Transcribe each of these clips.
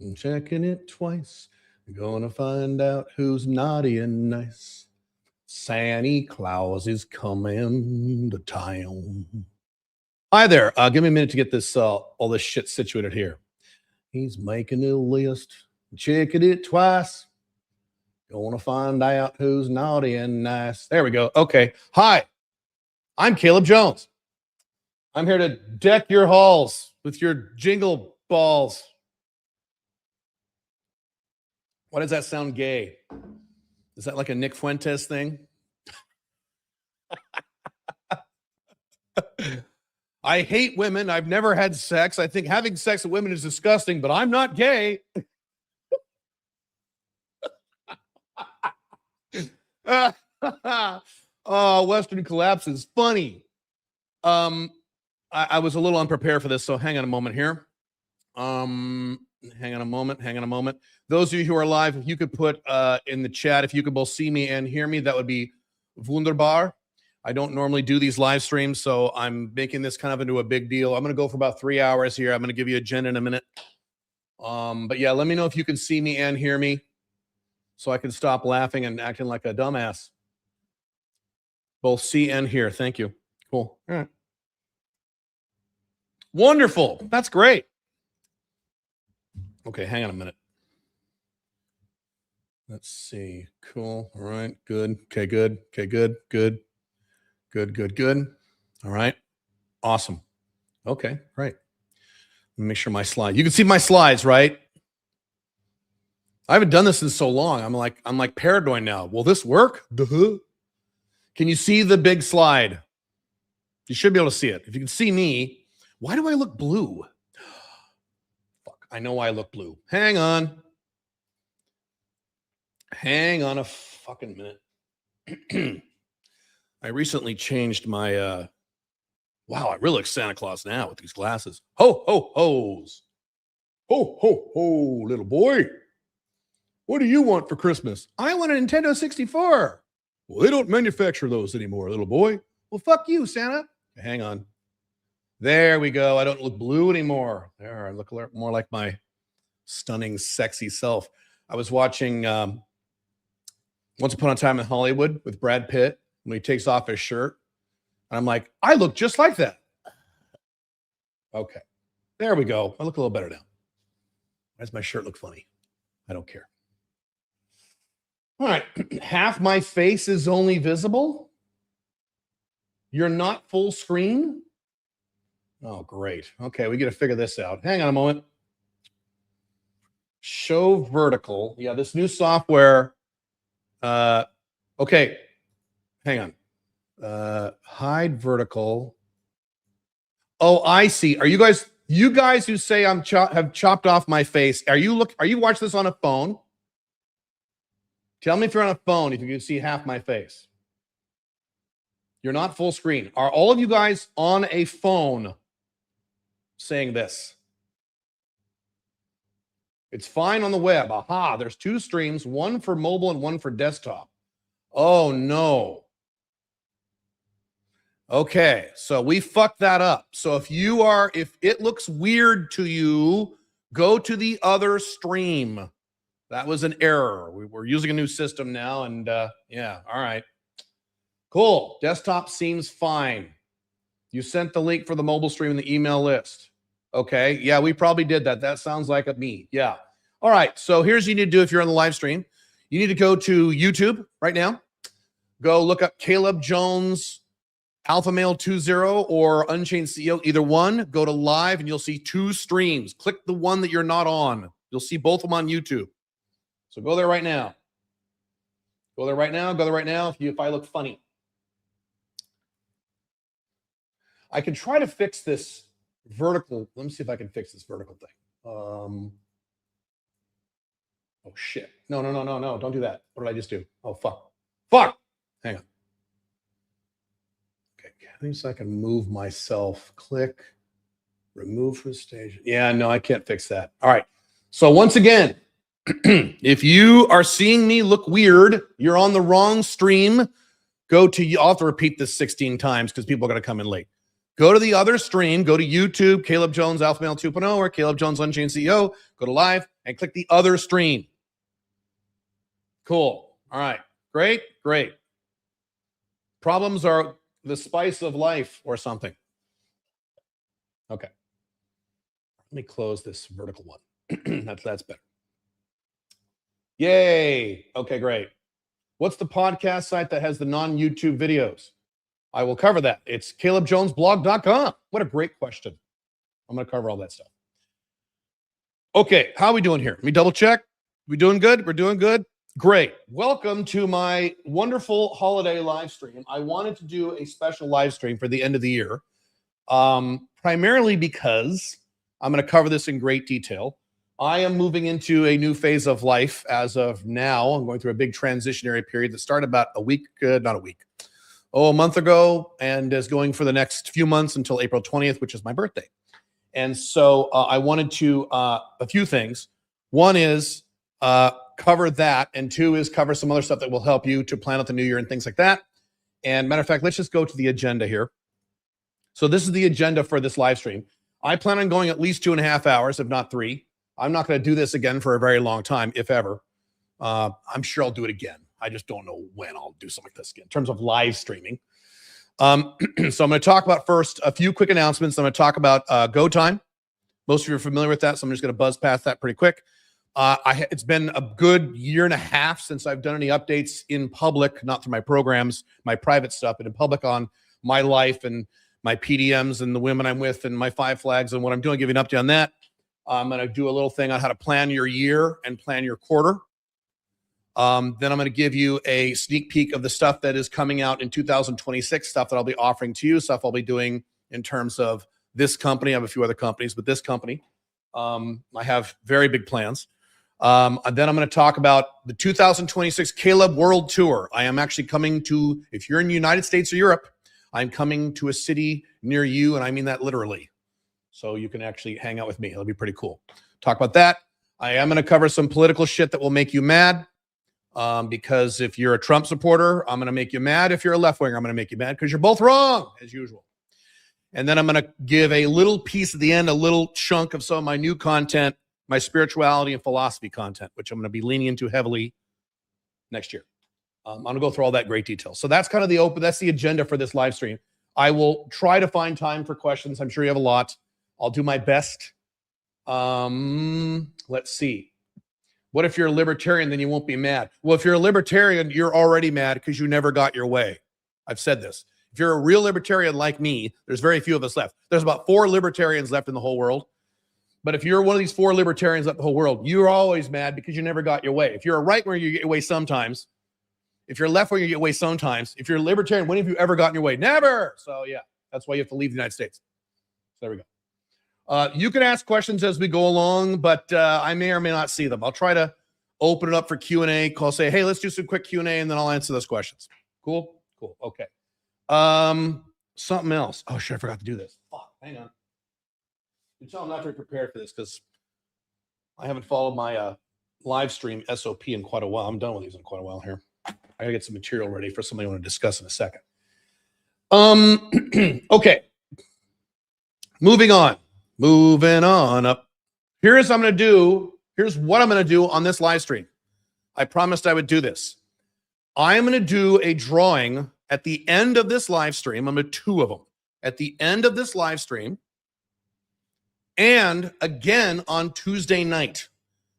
I'm checking it twice. Gonna find out who's naughty and nice. Santa Claus is coming to town. Hi there. Give me a minute to get this all this shit situated here. He's making a list, checking it twice. Gonna find out who's naughty and nice. There we go. Okay. Hi, I'm Caleb Jones. I'm here to deck your halls with your jingle balls. Why does that sound gay? Is that like a Nick Fuentes thing? I hate women. I've never had sex. I think having sex with women is disgusting, but I'm not gay. Oh, Western Collapse is funny. I was a little unprepared for this, so hang on a moment here. Hang on a moment. Those of you who are live, if you could put in the chat, if you could both see me and hear me, that would be wunderbar. I don't normally do these live streams, so I'm making this kind of into a big deal. I'm going to go for about 3 hours here. I'm going to give you an agenda in a minute. But yeah, let me know if you can see me and hear me so I can stop laughing and acting like a dumbass. Both see and hear. Thank you. Cool. All right. Wonderful. That's great. Okay, hang on a minute. Let's see. Cool. All right. Good. Okay, good. Okay, good. Good. All right. Awesome. Okay, great. Let me make sure my slide. You can see my slides, right? I haven't done this in so long. I'm like paranoid now. Will this work? Duh. Can you see the big slide? You should be able to see it. If you can see me, why do I look blue? Fuck, I know why I look blue. Hang on. Hang on a fucking minute. I recently changed my, wow, I really look Santa Claus now with these glasses. Ho, ho, ho's. Ho, ho, ho, little boy. What do you want for Christmas? I want a Nintendo 64. Well, they don't manufacture those anymore, little boy. Well, fuck you, Santa. Hang on. There we go. I don't look blue anymore. There, I look more like my stunning, sexy self. I was watching Once Upon a Time in Hollywood with Brad Pitt when he takes off his shirt. And I'm like, I look just like that. Okay. There we go. I look a little better now. Why does my shirt look funny? I don't care. All right. Half my face is only visible. You're not full screen. Oh, great. Okay, we got to figure this out. Hang on a moment. Show vertical. Yeah, this new software. Okay. Hang on. Hide vertical. Oh, I see. Are you guys who say I'm have chopped off my face? Are you watching this on a phone? Tell me if you're on a phone, if you can see half my face. You're not full screen. Are all of you guys on a phone saying this? It's fine on the web. Aha, there's 2 streams, one for mobile and one for desktop. Oh, no. Okay, so we fucked that up. So if it looks weird to you, go to the other stream. That was an error. We're using a new system now, and yeah, all right. Cool. Desktop seems fine. You sent the link for the mobile stream in the email list. Okay, yeah, we probably did that. That sounds like a me. Yeah. All right, so here's what you need to do if you're on the live stream. You need to go to YouTube right now. Go look up Caleb Jones, Alpha Male 20 or Unchained CEO, either one. Go to live and you'll see 2 streams. Click the one that you're not on. You'll see both of them on YouTube. So go there right now. Go there right now. Go there right now if I look funny. I can try to fix this vertical. Let me see if I can fix this vertical thing. Oh, shit. No. Don't do that. What did I just do? Oh, fuck. Hang on. Okay. At least I can move myself. Click. Remove from stage. Yeah, no, I can't fix that. All right. So once again, if you are seeing me look weird, you're on the wrong stream. I'll have to repeat this 16 times because people are going to come in late. Go to the other stream, go to YouTube, Caleb Jones, Alpha Male 2.0, or Caleb Jones, Unchained CEO, go to live and click the other stream. Cool. All right. Great. Problems are the spice of life or something. Okay. Let me close this vertical one. That's better. Yay. Okay, great. What's the podcast site that has the non-YouTube videos? I will cover that. It's calebjonesblog.com. What a great question. I'm going to cover all that stuff. Okay, how are we doing here? Let me double check. We doing good? We're doing good? Great. Welcome to my wonderful holiday live stream. I wanted to do a special live stream for the end of the year, primarily because I'm going to cover this in great detail. I am moving into a new phase of life as of now. I'm going through a big transitionary period that started about a month ago, and is going for the next few months until April 20th, which is my birthday. And so I wanted to, a few things. One is cover that, and two is cover some other stuff that will help you to plan out the new year and things like that. And matter of fact, let's just go to the agenda here. So this is the agenda for this live stream. I plan on going at least 2.5 hours, if not 3. I'm not going to do this again for a very long time, if ever. I'm sure I'll do it again. I just don't know when I'll do something like this again in terms of live streaming. So I'm going to talk about first a few quick announcements. I'm going to talk about Go Time. Most of you are familiar with that, so I'm just going to buzz past that pretty quick. It's been a good 1.5 years since I've done any updates in public, not through my programs, my private stuff, but in public on my life and my PDMs and the women I'm with and my 5 flags and what I'm doing, give you an update on that. I'm going to do a little thing on how to plan your year and plan your quarter. Then I'm going to give you a sneak peek of the stuff that is coming out in 2026, stuff that I'll be offering to you, stuff I'll be doing in terms of this company. I have a few other companies, but this company, I have very big plans. And then I'm going to talk about the 2026 Caleb World Tour. I am actually coming to, if you're in the United States or Europe, I'm coming to a city near you, and I mean that literally. So you can actually hang out with me. It'll be pretty cool. Talk about that. I am going to cover some political shit that will make you mad. Because if you're a Trump supporter, I'm going to make you mad. If you're a left-winger, I'm going to make you mad because you're both wrong, as usual. And then I'm going to give a little piece at the end, a little chunk of some of my new content, my spirituality and philosophy content, which I'm going to be leaning into heavily next year. I'm going to go through all that great detail. So that's kind of that's the agenda for this live stream. I will try to find time for questions. I'm sure you have a lot. I'll do my best. Let's see. What if you're a libertarian, then you won't be mad? Well, if you're a libertarian, you're already mad because you never got your way. I've said this. If you're a real libertarian like me, there's very few of us left. There's about 4 libertarians left in the whole world. But if you're one of these 4 libertarians left in the whole world, you're always mad because you never got your way. If you're a right winger, you get your way sometimes. If you're a left winger, you get your way sometimes. If you're a libertarian, when have you ever gotten your way? Never. So yeah, that's why you have to leave the United States. So there we go. You can ask questions as we go along, but I may or may not see them. I'll try to open it up for Q&A. Call, say, hey, let's do some quick Q&A, and then I'll answer those questions. Cool? Cool. Okay. Something else. Oh, shit, I forgot to do this. Fuck, hang on. You tell I'm not very prepared for this because I haven't followed my live stream SOP in quite a while. I'm done with these in quite a while here. I got to get some material ready for something I want to discuss in a second. Okay. Moving on up. Here's what I'm going to do on this live stream. I promised I would do this. I'm going to do a drawing at the end of this live stream. I'm going to do 2 of them at the end of this live stream. And again on Tuesday night.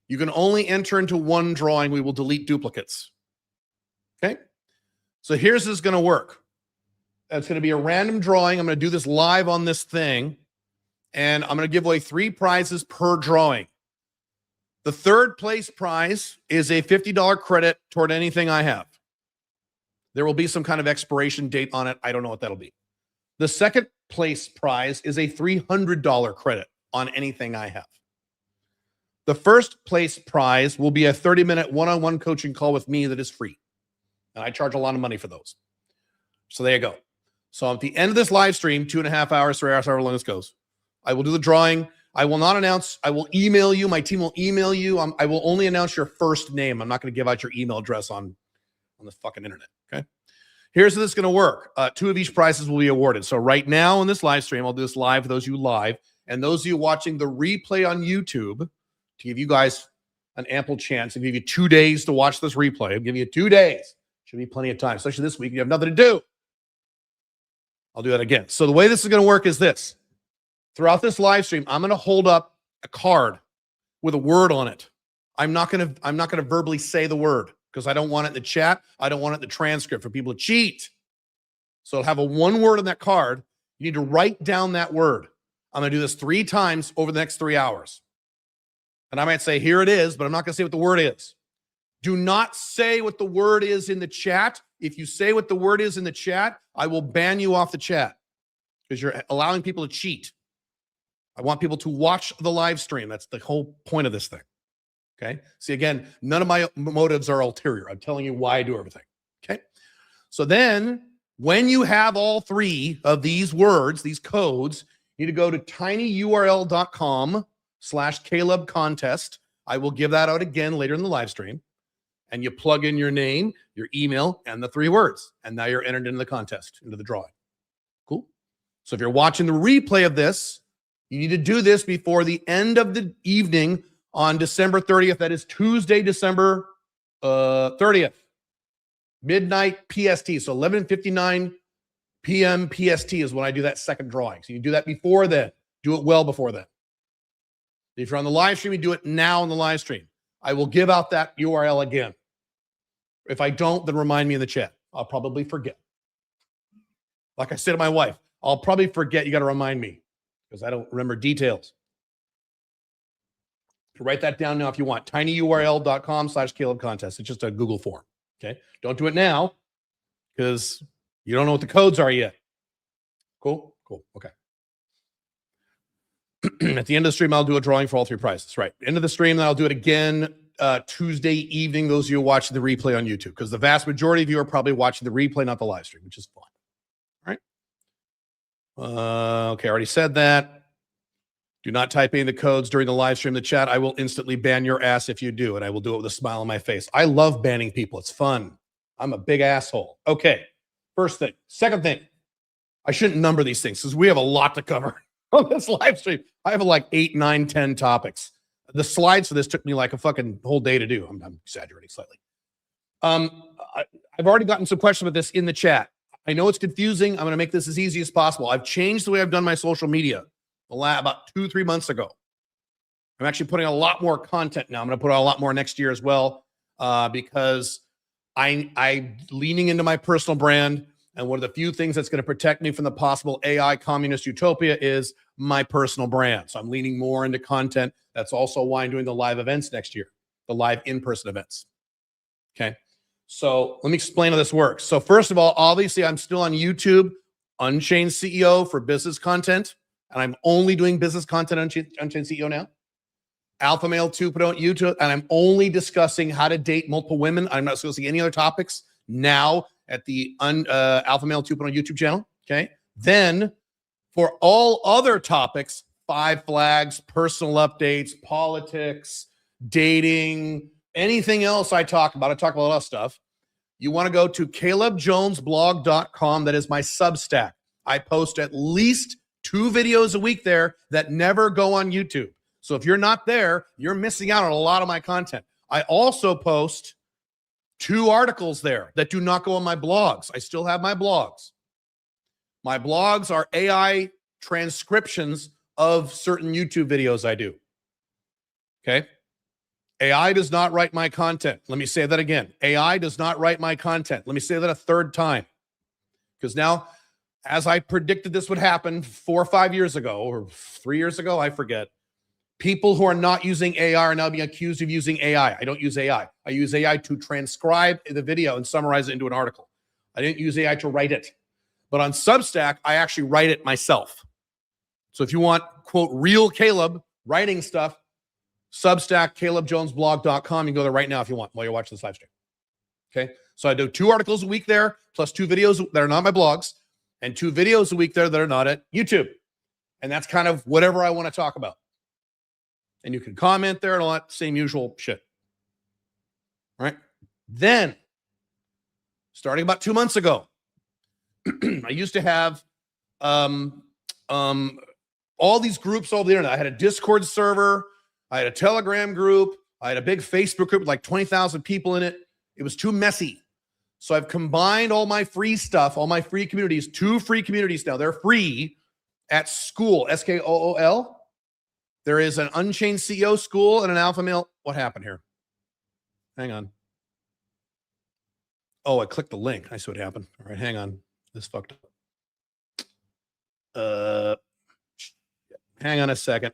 You can only enter into 1 drawing. We will delete duplicates. Okay. So here's this going to work. It's going to be a random drawing. I'm going to do this live on this thing. And I'm going to give away 3 prizes per drawing. The 3rd place prize is a $50 credit toward anything I have. There will be some kind of expiration date on it. I don't know what that'll be. The 2nd place prize is a $300 credit on anything I have. The 1st place prize will be a 30-minute one-on-one coaching call with me that is free. And I charge a lot of money for those. So there you go. So at the end of this live stream, 2.5 hours, 3 hours, however long this goes, I will do the drawing. I will not announce. I will email you. My team will email you. I will only announce your first name. I'm not going to give out your email address on the fucking internet. Okay. Here's how this is going to work. 2 of each prizes will be awarded. So right now in this live stream, I'll do this live for those of you live, and those of you watching the replay on YouTube, to give you guys an ample chance, and give you 2 days to watch this replay. I'll give you 2 days. Should be plenty of time, especially this week. You have nothing to do. I'll do that again. So the way this is going to work is this. Throughout this live stream, I'm going to hold up a card with a word on it. I'm not going to verbally say the word because I don't want it in the chat. I don't want it in the transcript for people to cheat. So I'll have a one word on that card. You need to write down that word. I'm going to do this 3 times over the next 3 hours. And I might say, here it is, but I'm not going to say what the word is. Do not say what the word is in the chat. If you say what the word is in the chat, I will ban you off the chat because you're allowing people to cheat. I want people to watch the live stream. That's the whole point of this thing. Okay? See, again, none of my motives are ulterior. I'm telling you why I do everything. Okay? So then, when you have all 3 of these words, these codes, you need to go to tinyurl.com/Caleb contest. I will give that out again later in the live stream. And you plug in your name, your email, and the 3 words. And now you're entered into the contest, into the drawing. Cool? So if you're watching the replay of this, you need to do this before the end of the evening on December 30th. That is Tuesday, December 30th. Midnight PST. So 11:59 p.m. PST is when I do that second drawing. So you do that before then. Do it well before then. If you're on the live stream, you do it now on the live stream. I will give out that URL again. If I don't, then remind me in the chat. I'll probably forget. Like I said to my wife, I'll probably forget. You got to remind me because I don't remember details. You write that down now if you want. tinyurl.com/Caleb contest. It's just a Google form. Okay. Don't do it now because you don't know what the codes are yet. Cool. Cool. Okay. At the end of the stream, I'll do a drawing for all 3 prizes. Right. End of the stream, then I'll do it again Tuesday evening, those of you watching the replay on YouTube, because the vast majority of you are probably watching the replay, not the live stream, which is fine. All right. Okay, I already said that. Do not type in the codes during the live stream in the chat. I will instantly ban your ass if you do, and I will do it with a smile on my face. I love banning people. It's fun. I'm a big asshole. Okay, first thing. Second thing, I shouldn't number these things because we have a lot to cover on this live stream. I have like 8, 9, 10 topics. The slides for this took me like a fucking whole day to do. I'm exaggerating slightly. I've already gotten some questions about this in the chat. I know it's confusing. I'm going to make this as easy as possible. I've changed the way I've done my social media about 2-3 months ago. I'm actually putting a lot more content now. I'm going to put out a lot more next year as well because I'm leaning into my personal brand. And one of the few things that's going to protect me from the possible AI communist utopia is my personal brand. So I'm leaning more into content. That's also why I'm doing the live events next year, the live in-person events. Okay. So let me explain how this works. So first of all, obviously I'm still on YouTube, Unchained CEO for business content. And I'm only doing business content on Unchained CEO now. Alpha Male 2.0 YouTube. And I'm only discussing how to date multiple women. I'm not discussing any other topics now at the Alpha Male 2.0 YouTube channel. Okay. Then for all other topics, 5 flags, personal updates, politics, dating, anything else I talk about a lot of stuff. You want to go to calebjonesblog.com. That is my Substack. I post at least 2 videos a week there that never go on YouTube. So if you're not there, you're missing out on a lot of my content. I also post 2 articles there that do not go on my blogs. I still have my blogs. My blogs are AI transcriptions of certain YouTube videos I do. Okay? AI does not write my content. Let me say that again. AI does not write my content. Let me say that a 3rd time. Because now, as I predicted this would happen 4 or 5 years ago, or 3 years ago, I forget, people who are not using AI are now being accused of using AI. I don't use AI. I use AI to transcribe the video and summarize it into an article. I didn't use AI to write it. But on Substack, I actually write it myself. So if you want, quote, real Caleb writing stuff, Substack, calebjonesblog.com. You can go there right now if you want while you're watching this live stream. Okay. So I do 2 articles a week there, plus 2 videos that are not my blogs, and 2 videos a week there that are not at YouTube. And that's kind of whatever I want to talk about. And you can comment there and all that same usual shit. All right. Then, starting about 2 months ago, I used to have all these groups over the internet. I had a Discord server. I had a Telegram group. I had a big Facebook group with like 20,000 people in it. It was too messy. So I've combined all my free stuff, all my free communities, 2 free communities now. They're free at School, SKOOL. There is an Unchained CEO School and an Alpha Male. What happened here? Hang on. Oh, I clicked the link. I see what happened. All right, hang on. This fucked up. Hang on a second.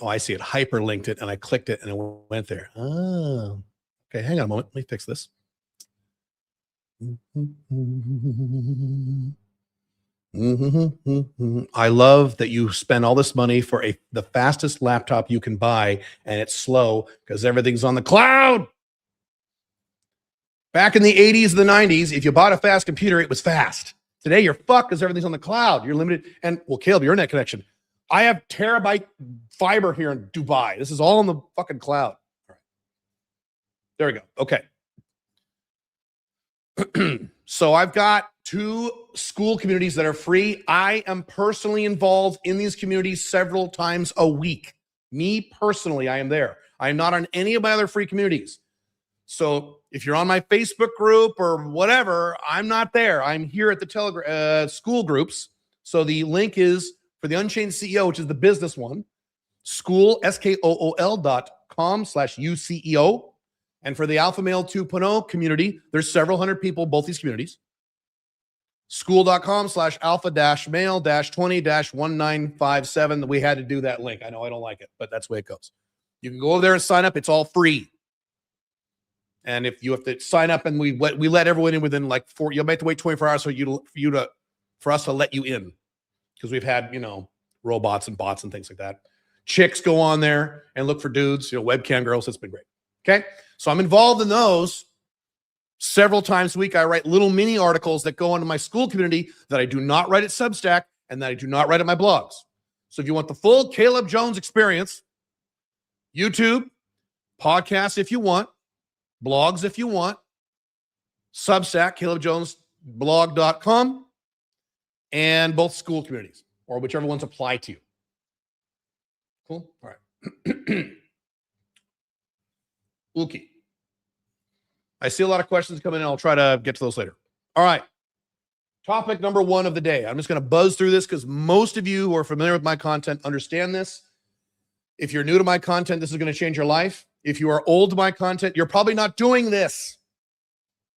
Oh, I see it. Hyperlinked it, and I clicked it, and it went there. Oh, okay. Hang on a moment. Let me fix this. I love that you spend all this money for the fastest laptop you can buy, and it's slow because everything's on the cloud. Back in the 80s and the 90s, if you bought a fast computer, it was fast. Today, you're fucked because everything's on the cloud. You're limited. And, well, Caleb, your internet connection. I have terabyte fiber here in Dubai. This is all on the fucking cloud. All right. There we go. Okay. So I've got 2 school communities that are free. I am personally involved in these communities several times a week. Me personally, I am there. I am not on any of my other free communities. So if you're on my Facebook group or whatever, I'm not there. I'm here at the Telegram school groups. So the link is for the Unchained CEO, which is the business one, school, SKOOL.com/UCEO. And for the Alpha Male 2.0 community, there's several hundred people, both these communities. School.com/alpha-male-20-1957. We had to do that link. I know I don't like it, but that's the way it goes. You can go over there and sign up. It's all free. And if you have to sign up, and we let everyone in within like 4, you'll have to wait 24 hours for us to let you in, because we've had robots and bots and things like that. Chicks go on there and look for dudes, webcam girls. It's been great. Okay, so I'm involved in those several times a week. I write little mini articles that go into my school community that I do not write at Substack and that I do not write at my blogs. So if you want the full Caleb Jones experience, YouTube, podcasts if you want, blogs if you want, Substack, CalebJonesBlog.com, and both school communities, or whichever ones apply to you. Cool? All right. Okay. I see a lot of questions coming in. I'll try to get to those later. All right. Topic number 1 of the day. I'm just going to buzz through this because most of you who are familiar with my content understand this. If you're new to my content, this is going to change your life. If you are old to my content, you're probably not doing this.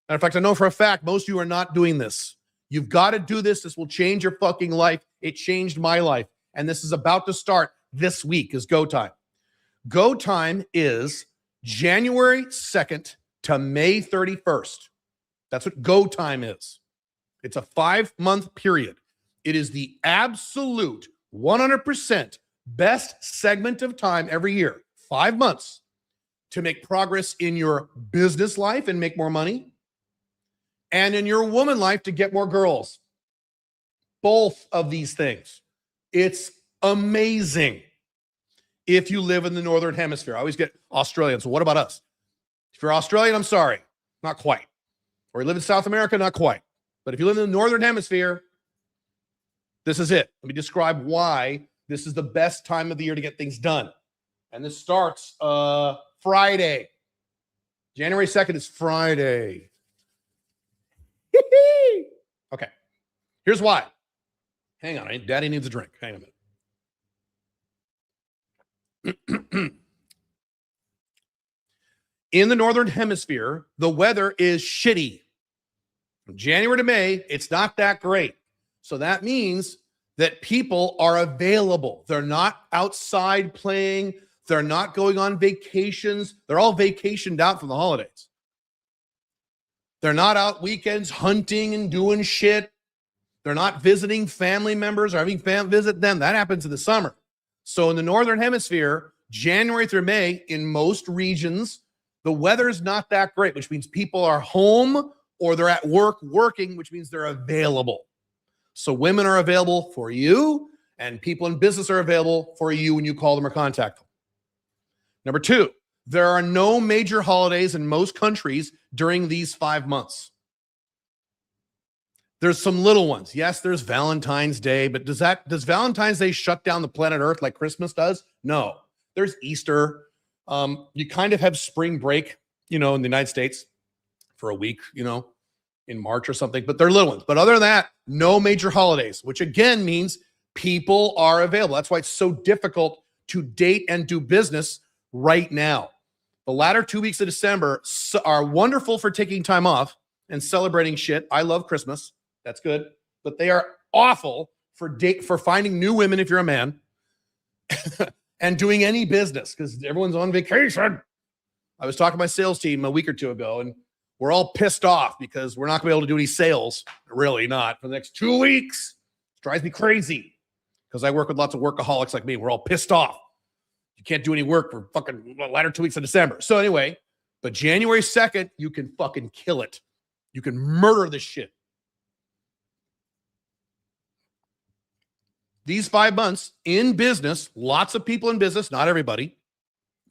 Matter of fact, I know for a fact most of you are not doing this. You've got to do this. This will change your fucking life. It changed my life. And this is about to start this week is Go Time. Go Time is January 2nd to May 31st. That's what Go Time is. It's a 5-month period. It is the absolute 100% best segment of time every year, 5 months, to make progress in your business life and make more money, and in your woman life to get more girls. Both of these things. It's amazing. If you live in the Northern Hemisphere, I always get Australians. So what about us? If you're Australian, I'm sorry, not quite. Or you live in South America, not quite. But if you live in the Northern Hemisphere, this is it. Let me describe why this is the best time of the year to get things done. And this starts Friday. January 2nd is Friday. Okay. Here's why. Hang on. Daddy needs a drink. Hang on a minute. In the Northern Hemisphere, the weather is shitty. From January to May, it's not that great. So that means that people are available. They're not outside playing. They're not going on vacations. They're all vacationed out from the holidays. They're not out weekends hunting and doing shit. They're not visiting family members or having visit them. That happens in the summer. So in the Northern Hemisphere, January through May, in most regions, the weather is not that great, which means people are home or they're at work working, which means they're available. So women are available for you, and people in business are available for you when you call them or contact them. Number 2, There are no major holidays in most countries during these 5 months. There's some little ones. Yes, there's Valentine's Day, but does Valentine's Day shut down the planet Earth like Christmas does? No. There's Easter. You kind of have spring break, in the United States for a week, in March or something, but they're little ones. But other than that, no major holidays, which again means people are available. That's why it's so difficult to date and do business right now. The latter 2 weeks of December are wonderful for taking time off and celebrating shit. I love Christmas. That's good. But they are awful for finding new women if you're a man and doing any business because everyone's on vacation. I was talking to my sales team a week or two ago, and we're all pissed off because we're not going to be able to do any sales. Really not for the next 2 weeks. It drives me crazy because I work with lots of workaholics like me. We're all pissed off. You can't do any work for fucking latter 2 weeks of December. So anyway, but January 2nd, you can fucking kill it. You can murder this shit. These 5 months in business, lots of people in business, not everybody,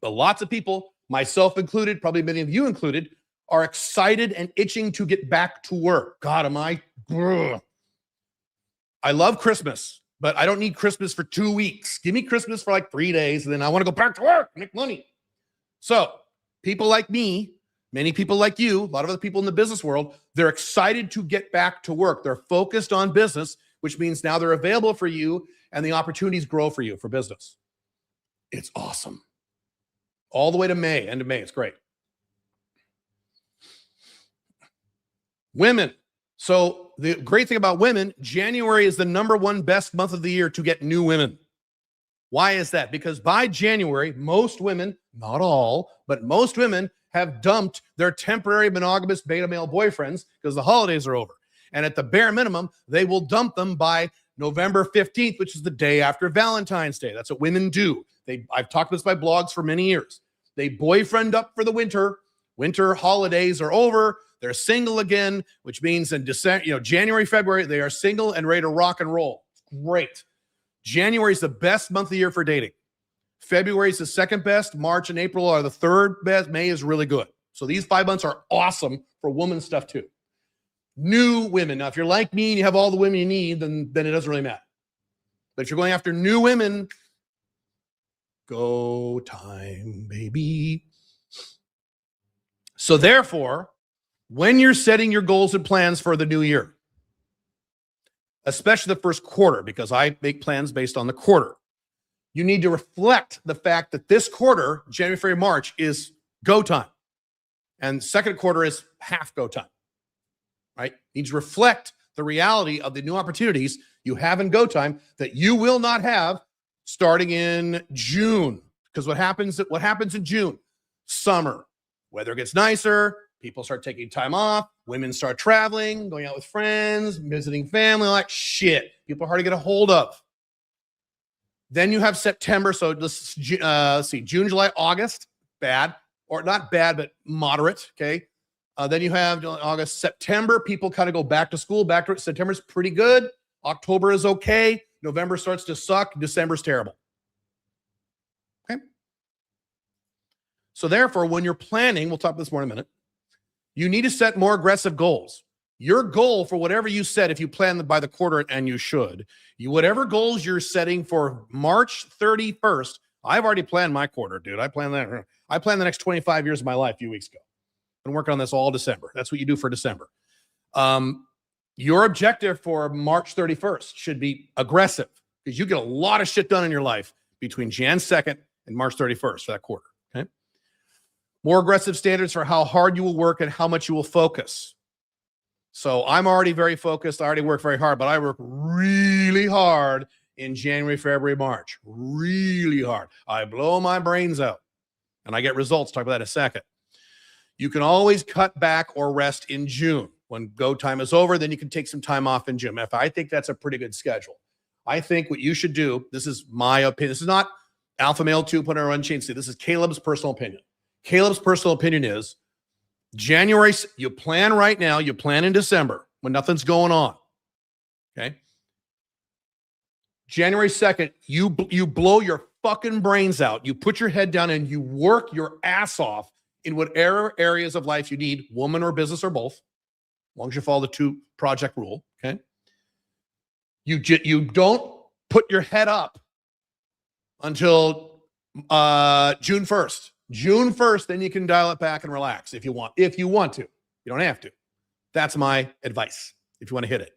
but lots of people, myself included, probably many of you included, are excited and itching to get back to work. God, I love Christmas, but I don't need Christmas for 2 weeks. Give me Christmas for like 3 days, and then I want to go back to work, make money. So people like me, many people like you, a lot of other people in the business world, they're excited to get back to work. They're focused on business, which means now they're available for you and the opportunities grow for you for business. It's awesome. All the way to May, end of May. It's great. Women. So the great thing about women, January is the #1 best month of the year to get new women. Why is that? Because by January, most women, not all, but most women have dumped their temporary monogamous beta male boyfriends because the holidays are over. And at the bare minimum, they will dump them by November 15th, which is the day after Valentine's Day. That's what women do. I've talked about this by blogs for many years. They boyfriend up for the winter. Winter holidays are over. They're single again, which means in December, January, February, they are single and ready to rock and roll. Great. January is the best month of the year for dating. February is the second best. March and April are the third best. May is really good. So these 5 months are awesome for woman stuff too. New women. Now, if you're like me and you have all the women you need, then it doesn't really matter. But if you're going after new women, go time, baby. So therefore, when you're setting your goals and plans for the new year, especially the first quarter, because I make plans based on the quarter, you need to reflect the fact that this quarter, January, February, March, is go time. And second quarter is half go time. Right? You need to reflect the reality of the new opportunities you have in go time that you will not have starting in June. Because what happens in June? Summer. Weather gets nicer. People start taking time off. Women start traveling, going out with friends, visiting family, like shit. People are hard to get a hold of. Then you have September. So let's see, June, July, August, bad. Or not bad, but moderate, okay? Then you have August, September. People kind of go back to school. September's pretty good. October is okay. November starts to suck. December's terrible. Okay. So therefore, when you're planning, we'll talk about this more in a minute, you need to set more aggressive goals. Your goal for whatever you set, if you plan by the quarter, and you should, whatever goals you're setting for March 31st, I've already planned my quarter, dude. I planned the next 25 years of my life a few weeks ago. Been working on this all December. That's what you do for December. Your objective for March 31st should be aggressive because you get a lot of shit done in your life between Jan 2nd and March 31st for that quarter. Okay. More aggressive standards for how hard you will work and how much you will focus. So I'm already very focused. I already work very hard, but I work really hard in January, February, March. Really hard. I blow my brains out and I get results. Talk about that in a second. You can always cut back or rest in June. When go time is over, then you can take some time off in June. I think that's a pretty good schedule. I think what you should do, this is my opinion. This is not Alpha Male 2.0 or Unchained State. This is Caleb's personal opinion. Caleb's personal opinion is January, you plan right now, you plan in December when nothing's going on. Okay. January 2nd, you blow your fucking brains out. You put your head down and you work your ass off in whatever areas of life you need, woman or business or both, as long as you follow the 2-project rule, okay? You don't put your head up until June 1st. June 1st, then you can dial it back and relax if you want. If you want to. You don't have to. That's my advice if you want to hit it.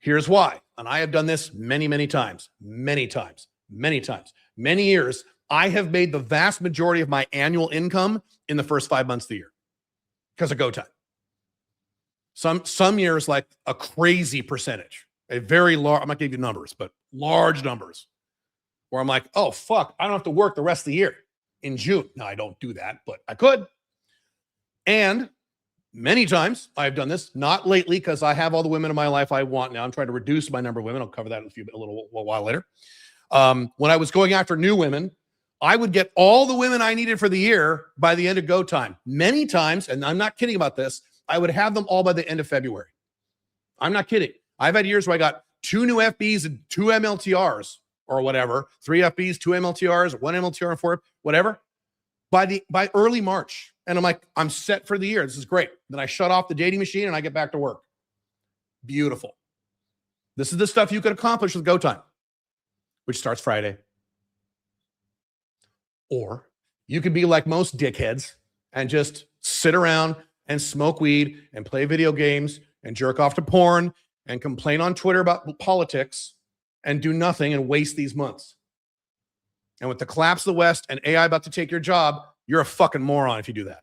Here's why. And I have done this many, many times. Many years. I have made the vast majority of my annual income in the first 5 months of the year because of go time. Some years, like a crazy percentage, a very large, I'm not giving you numbers, but large numbers where I'm like, oh, fuck, I don't have to work the rest of the year in June. Now, I don't do that, but I could. And many times I've done this, not lately because I have all the women in my life I want now. I'm trying to reduce my number of women. I'll cover that in a little while later. When I was going after new women, I would get all the women I needed for the year by the end of go time. Many times, and I'm not kidding about this, I would have them all by the end of February. I'm not kidding. I've had years where I got 2 new FBs and 2 MLTRs or whatever, 3 FBs, 2 MLTRs, 1 MLTR and 4, whatever, by early March. And I'm like, I'm set for the year. This is great. Then I shut off the dating machine and I get back to work. Beautiful. This is the stuff you could accomplish with go time, which starts Friday. Or you could be like most dickheads and just sit around and smoke weed and play video games and jerk off to porn and complain on Twitter about politics and do nothing and waste these months. And with the collapse of the West and AI about to take your job, you're a fucking moron if you do that.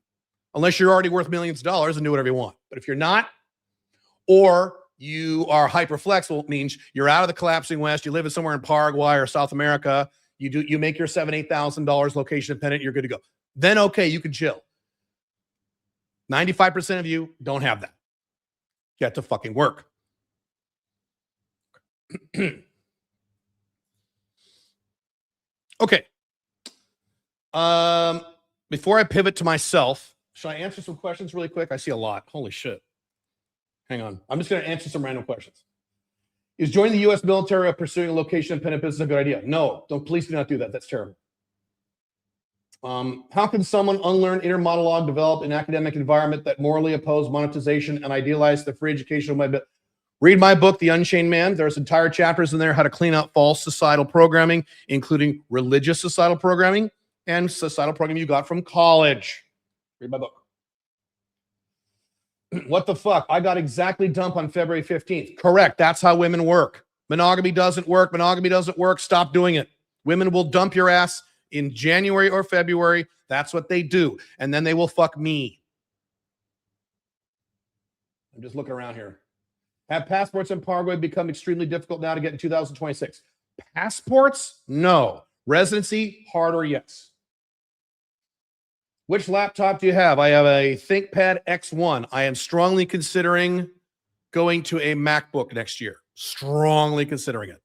Unless you're already worth millions of dollars and do whatever you want. But if you're not, or you are hyper flexible, it means you're out of the collapsing West, you live in somewhere in Paraguay or South America, you make your $7,000, $8,000 location dependent, you're good to go. Then okay, you can chill. 95% of you don't have that. Get to fucking work. Okay. Before I pivot to myself, should I answer some questions really quick? I see a lot. Holy shit. Hang on. I'm just going to answer some random questions. Is joining the U.S. military or pursuing a location-independent business a good idea? No. Please do not do that. That's terrible. How can someone unlearn inner monologue, develop an academic environment that morally oppose monetization and idealize the free education of my bit? Read my book, The Unchained Man. There's entire chapters in there how to clean out false societal programming, including religious societal programming and societal programming you got from college. Read my book. What the fuck? I got exactly dumped on February 15th. Correct. That's how women work. Monogamy doesn't work. Monogamy doesn't work. Stop doing it. Women will dump your ass in January or February. That's what they do. And then they will fuck me. I'm just looking around here. Have passports in Paraguay become extremely difficult now to get in 2026? Passports? No. Residency? Harder, yes. Which laptop do you have? I have a ThinkPad X1. I am strongly considering going to a MacBook next year. Strongly considering it.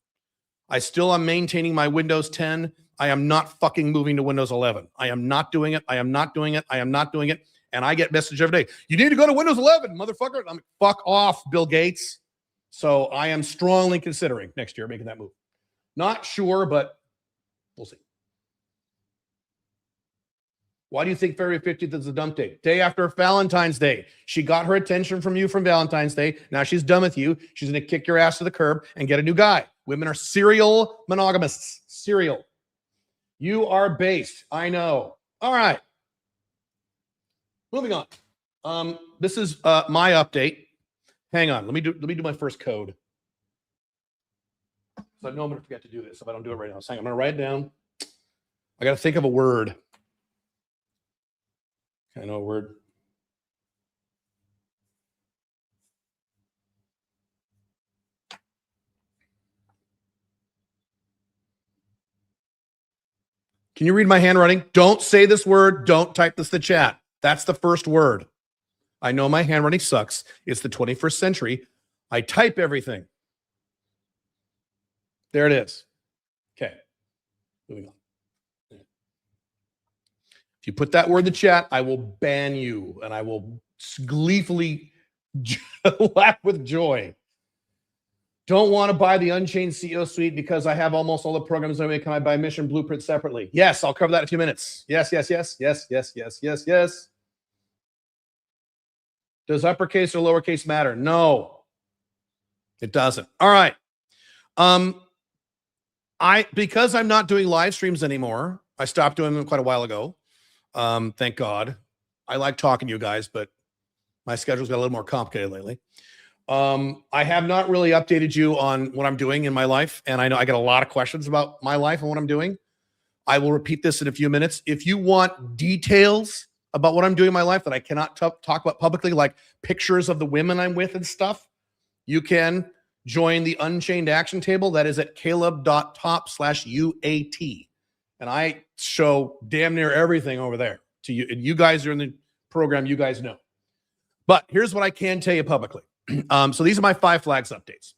I still am maintaining my Windows 10. I am not fucking moving to Windows 11. I am not doing it. I am not doing it. I am not doing it. And I get messages every day. You need to go to Windows 11, motherfucker. I'm like, fuck off, Bill Gates. So I am strongly considering next year making that move. Not sure, but we'll see. Why do you think February 15th is the dump date? Day after Valentine's Day. She got her attention from you from Valentine's Day. Now she's done with you. She's going to kick your ass to the curb and get a new guy. Women are serial monogamists. Serial. You are based. I know. All right. Moving on. This is my update. Hang on. Let me do my first code. So I know I'm going to forget to do this if I don't do it right now. So hang on. I'm going to write it down. I got to think of a word. I know a word. Can you read my handwriting? Don't say this word. Don't type this in the chat. That's the first word. I know my handwriting sucks. It's the 21st century. I type everything. There it is. Okay. Moving on. If you put that word in the chat, I will ban you and I will gleefully laugh with joy. Don't want to buy the Unchained CEO Suite because I have almost all the programs. Anyway, can I buy Mission Blueprint separately? Yes, I'll cover that in a few minutes. Yes. Does uppercase or lowercase matter? No, it doesn't. All right. Because I'm not doing live streams anymore, I stopped doing them quite a while ago. Thank God. I like talking to you guys, but my schedule's got a little more complicated lately. I have not really updated you on what I'm doing in my life, and I know I get a lot of questions about my life and what I'm doing. I will repeat this in a few minutes. If you want details about what I'm doing in my life that I cannot talk about publicly, like pictures of the women I'm with and stuff, you can join the Unchained Action Table. That is at caleb.top/UAT. And I show damn near everything over there to you. And you guys are in the program, you guys know. But here's what I can tell you publicly. So these are my 5 flags updates.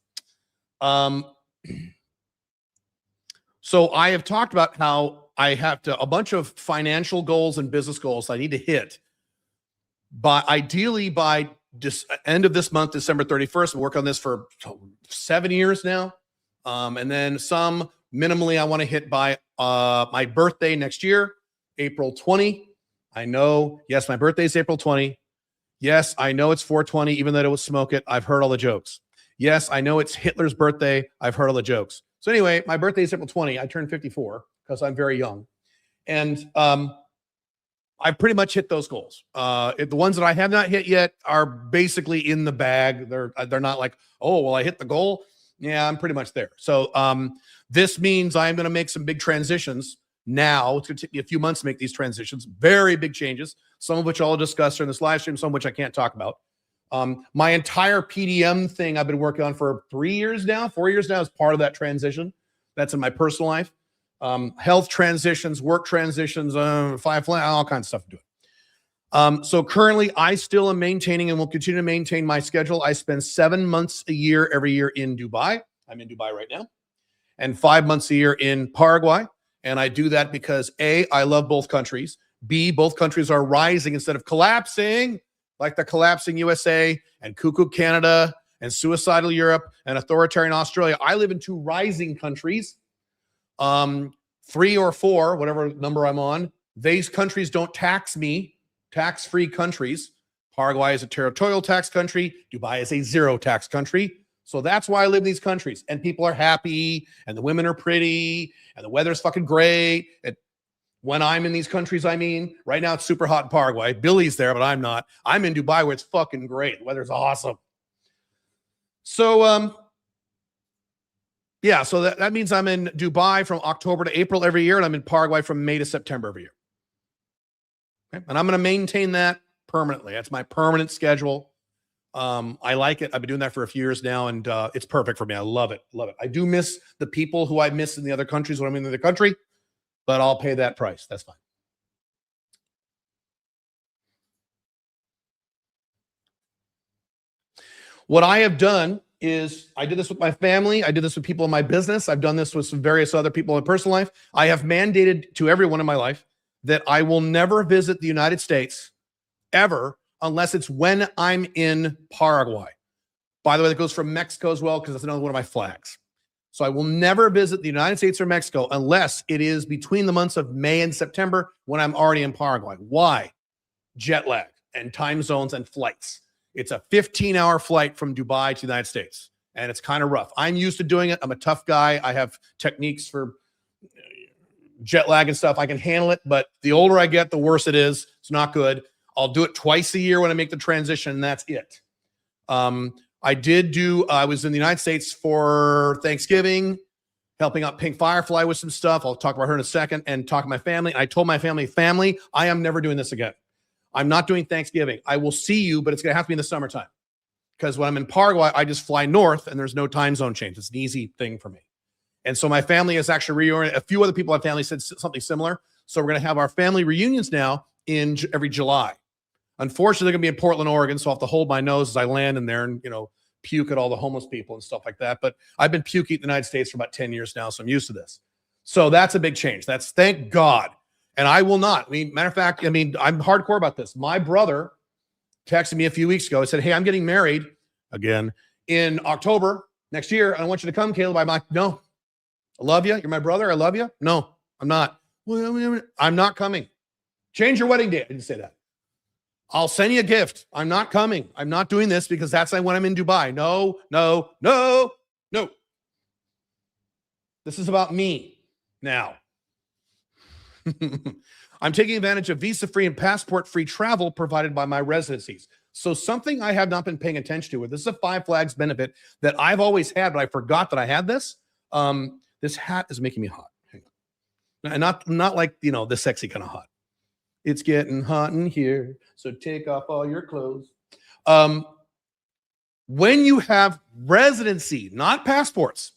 So I have talked about how I have a bunch of financial goals and business goals I need to hit ideally by end of this month, December 31st. I've worked on this for 7 years now. And then some minimally I want to hit by my birthday next year, April 20. I know, yes, my birthday is April 20. Yes, I know it's 420, even though it was smoke it. I've heard all the jokes. Yes, I know it's Hitler's birthday. I've heard all the jokes. So anyway, my birthday is April 20. I turned 54 because I'm very young. And I pretty much hit those goals. The ones that I have not hit yet are basically in the bag. They're not like, oh, well, I hit the goal. Yeah, I'm pretty much there. So this means I'm going to make some big transitions now. It's going to take me a few months to make these transitions. Very big changes, some of which I'll discuss during this live stream, some of which I can't talk about. My entire PDM thing I've been working on for 4 years now is part of that transition. That's in my personal life. Health transitions, work transitions, all kinds of stuff to do. So currently I still am maintaining and will continue to maintain my schedule. I spend 7 months a year, every year in Dubai. I'm in Dubai right now. And 5 months a year in Paraguay. And I do that because A, I love both countries. B, both countries are rising instead of collapsing, like the collapsing USA and cuckoo Canada and suicidal Europe and authoritarian Australia. I live in 2 rising countries, 3 or 4, whatever number I'm on. These countries don't tax me, tax-free countries. Paraguay is a territorial tax country. Dubai is a zero tax country. So that's why I live in these countries. And people are happy, and the women are pretty, and the weather's fucking great. And when I'm in these countries, I mean, right now it's super hot in Paraguay. Billy's there, but I'm not. I'm in Dubai where it's fucking great. The weather's awesome. So, yeah, so that means I'm in Dubai from October to April every year, and I'm in Paraguay from May to September every year. Okay? And I'm going to maintain that permanently. That's my permanent schedule. I like it. I've been doing that for a few years now, and it's perfect for me. I love it. Love it. I do miss the people who I miss in the other countries when I'm in the other country, but I'll pay that price. That's fine. What I have done is I did this with my family. I did this with people in my business. I've done this with some various other people in personal life. I have mandated to everyone in my life that I will never visit the United States ever unless it's when I'm in Paraguay. By the way, that goes from Mexico as well because that's another one of my flags. So I will never visit the United States or Mexico unless it is between the months of May and September when I'm already in Paraguay. Why? Jet lag and time zones and flights. It's a 15-hour flight from Dubai to the United States, and it's kind of rough. I'm used to doing it. I'm a tough guy. I have techniques for jet lag and stuff. I can handle it, but the older I get, the worse it is. It's not good. I'll do it twice a year when I make the transition, and that's it. I was in the United States for Thanksgiving, helping out Pink Firefly with some stuff. I'll talk about her in a second, and talk to my family. I told my family, I am never doing this again. I'm not doing Thanksgiving. I will see you, but it's going to have to be in the summertime. Because when I'm in Paraguay, I just fly north, and there's no time zone change. It's an easy thing for me. And so my family has actually reoriented. A few other people in my family said something similar. So we're going to have our family reunions now in every July. Unfortunately, they're going to be in Portland, Oregon, so I'll have to hold my nose as I land in there and, puke at all the homeless people and stuff like that. But I've been puking in the United States for about 10 years now, so I'm used to this. So that's a big change. That's thank God. And I will not. Matter of fact, I'm hardcore about this. My brother texted me a few weeks ago and said, hey, I'm getting married again in October. Next year, I want you to come, Caleb. I'm like, no, I love you. You're my brother. I love you. No, I'm not. Well, I'm not coming. Change your wedding date. I didn't say that. I'll send you a gift. I'm not coming. I'm not doing this because that's when I'm in Dubai. No, no, no, no. This is about me now. I'm taking advantage of visa-free and passport-free travel provided by my residencies. So something I have not been paying attention to, this is a Five Flags benefit that I've always had, but I forgot that I had this. This hat is making me hot. Hang on. And not like, the sexy kind of hot. It's getting hot in here, so take off all your clothes. When you have residency, not passports,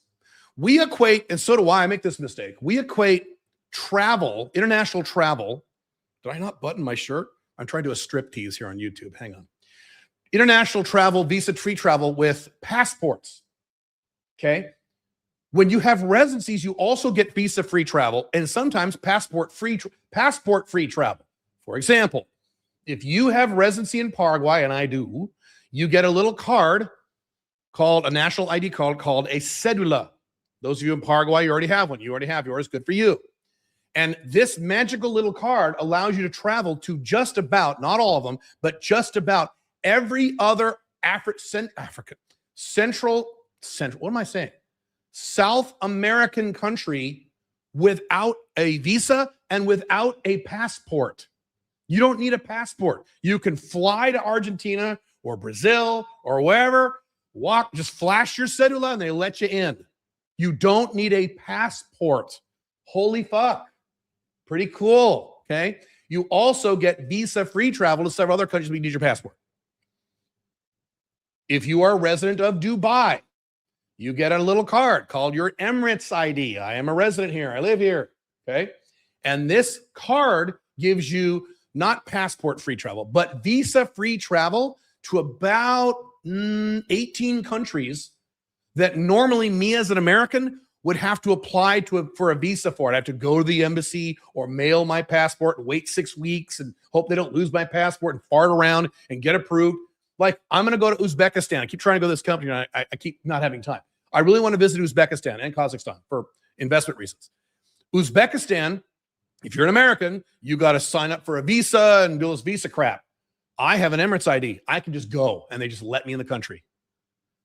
we equate, and so do I make this mistake, we equate travel, international travel. Did I not button my shirt? I'm trying to do a striptease here on YouTube. Hang on. International travel, visa-free travel with passports. Okay? When you have residencies, you also get visa-free travel and sometimes passport-free travel. For example, if you have residency in Paraguay, and I do, you get a little card called a national ID card called a cedula. Those of you in Paraguay, you already have one. You already have yours. Good for you. And this magical little card allows you to travel to just about, not all of them, but just about every other South American country without a visa and without a passport. You don't need a passport. You can fly to Argentina or Brazil or wherever, just flash your cedula and they let you in. You don't need a passport. Holy fuck. Pretty cool, okay? You also get visa-free travel to several other countries, but you need your passport. If you are a resident of Dubai, you get a little card called your Emirates ID. I am a resident here. I live here, okay? And this card gives you not passport-free travel, but visa-free travel to about 18 countries that normally me as an American would have to apply for a visa for it. I have to go to the embassy or mail my passport and wait 6 weeks and hope they don't lose my passport and fart around and get approved. Like, I'm going to go to Uzbekistan. I keep trying to go to this company and I keep not having time. I really want to visit Uzbekistan and Kazakhstan for investment reasons. Uzbekistan, if you're an American, you got to sign up for a visa and do this visa crap. I have an Emirates ID. I can just go and they just let me in the country.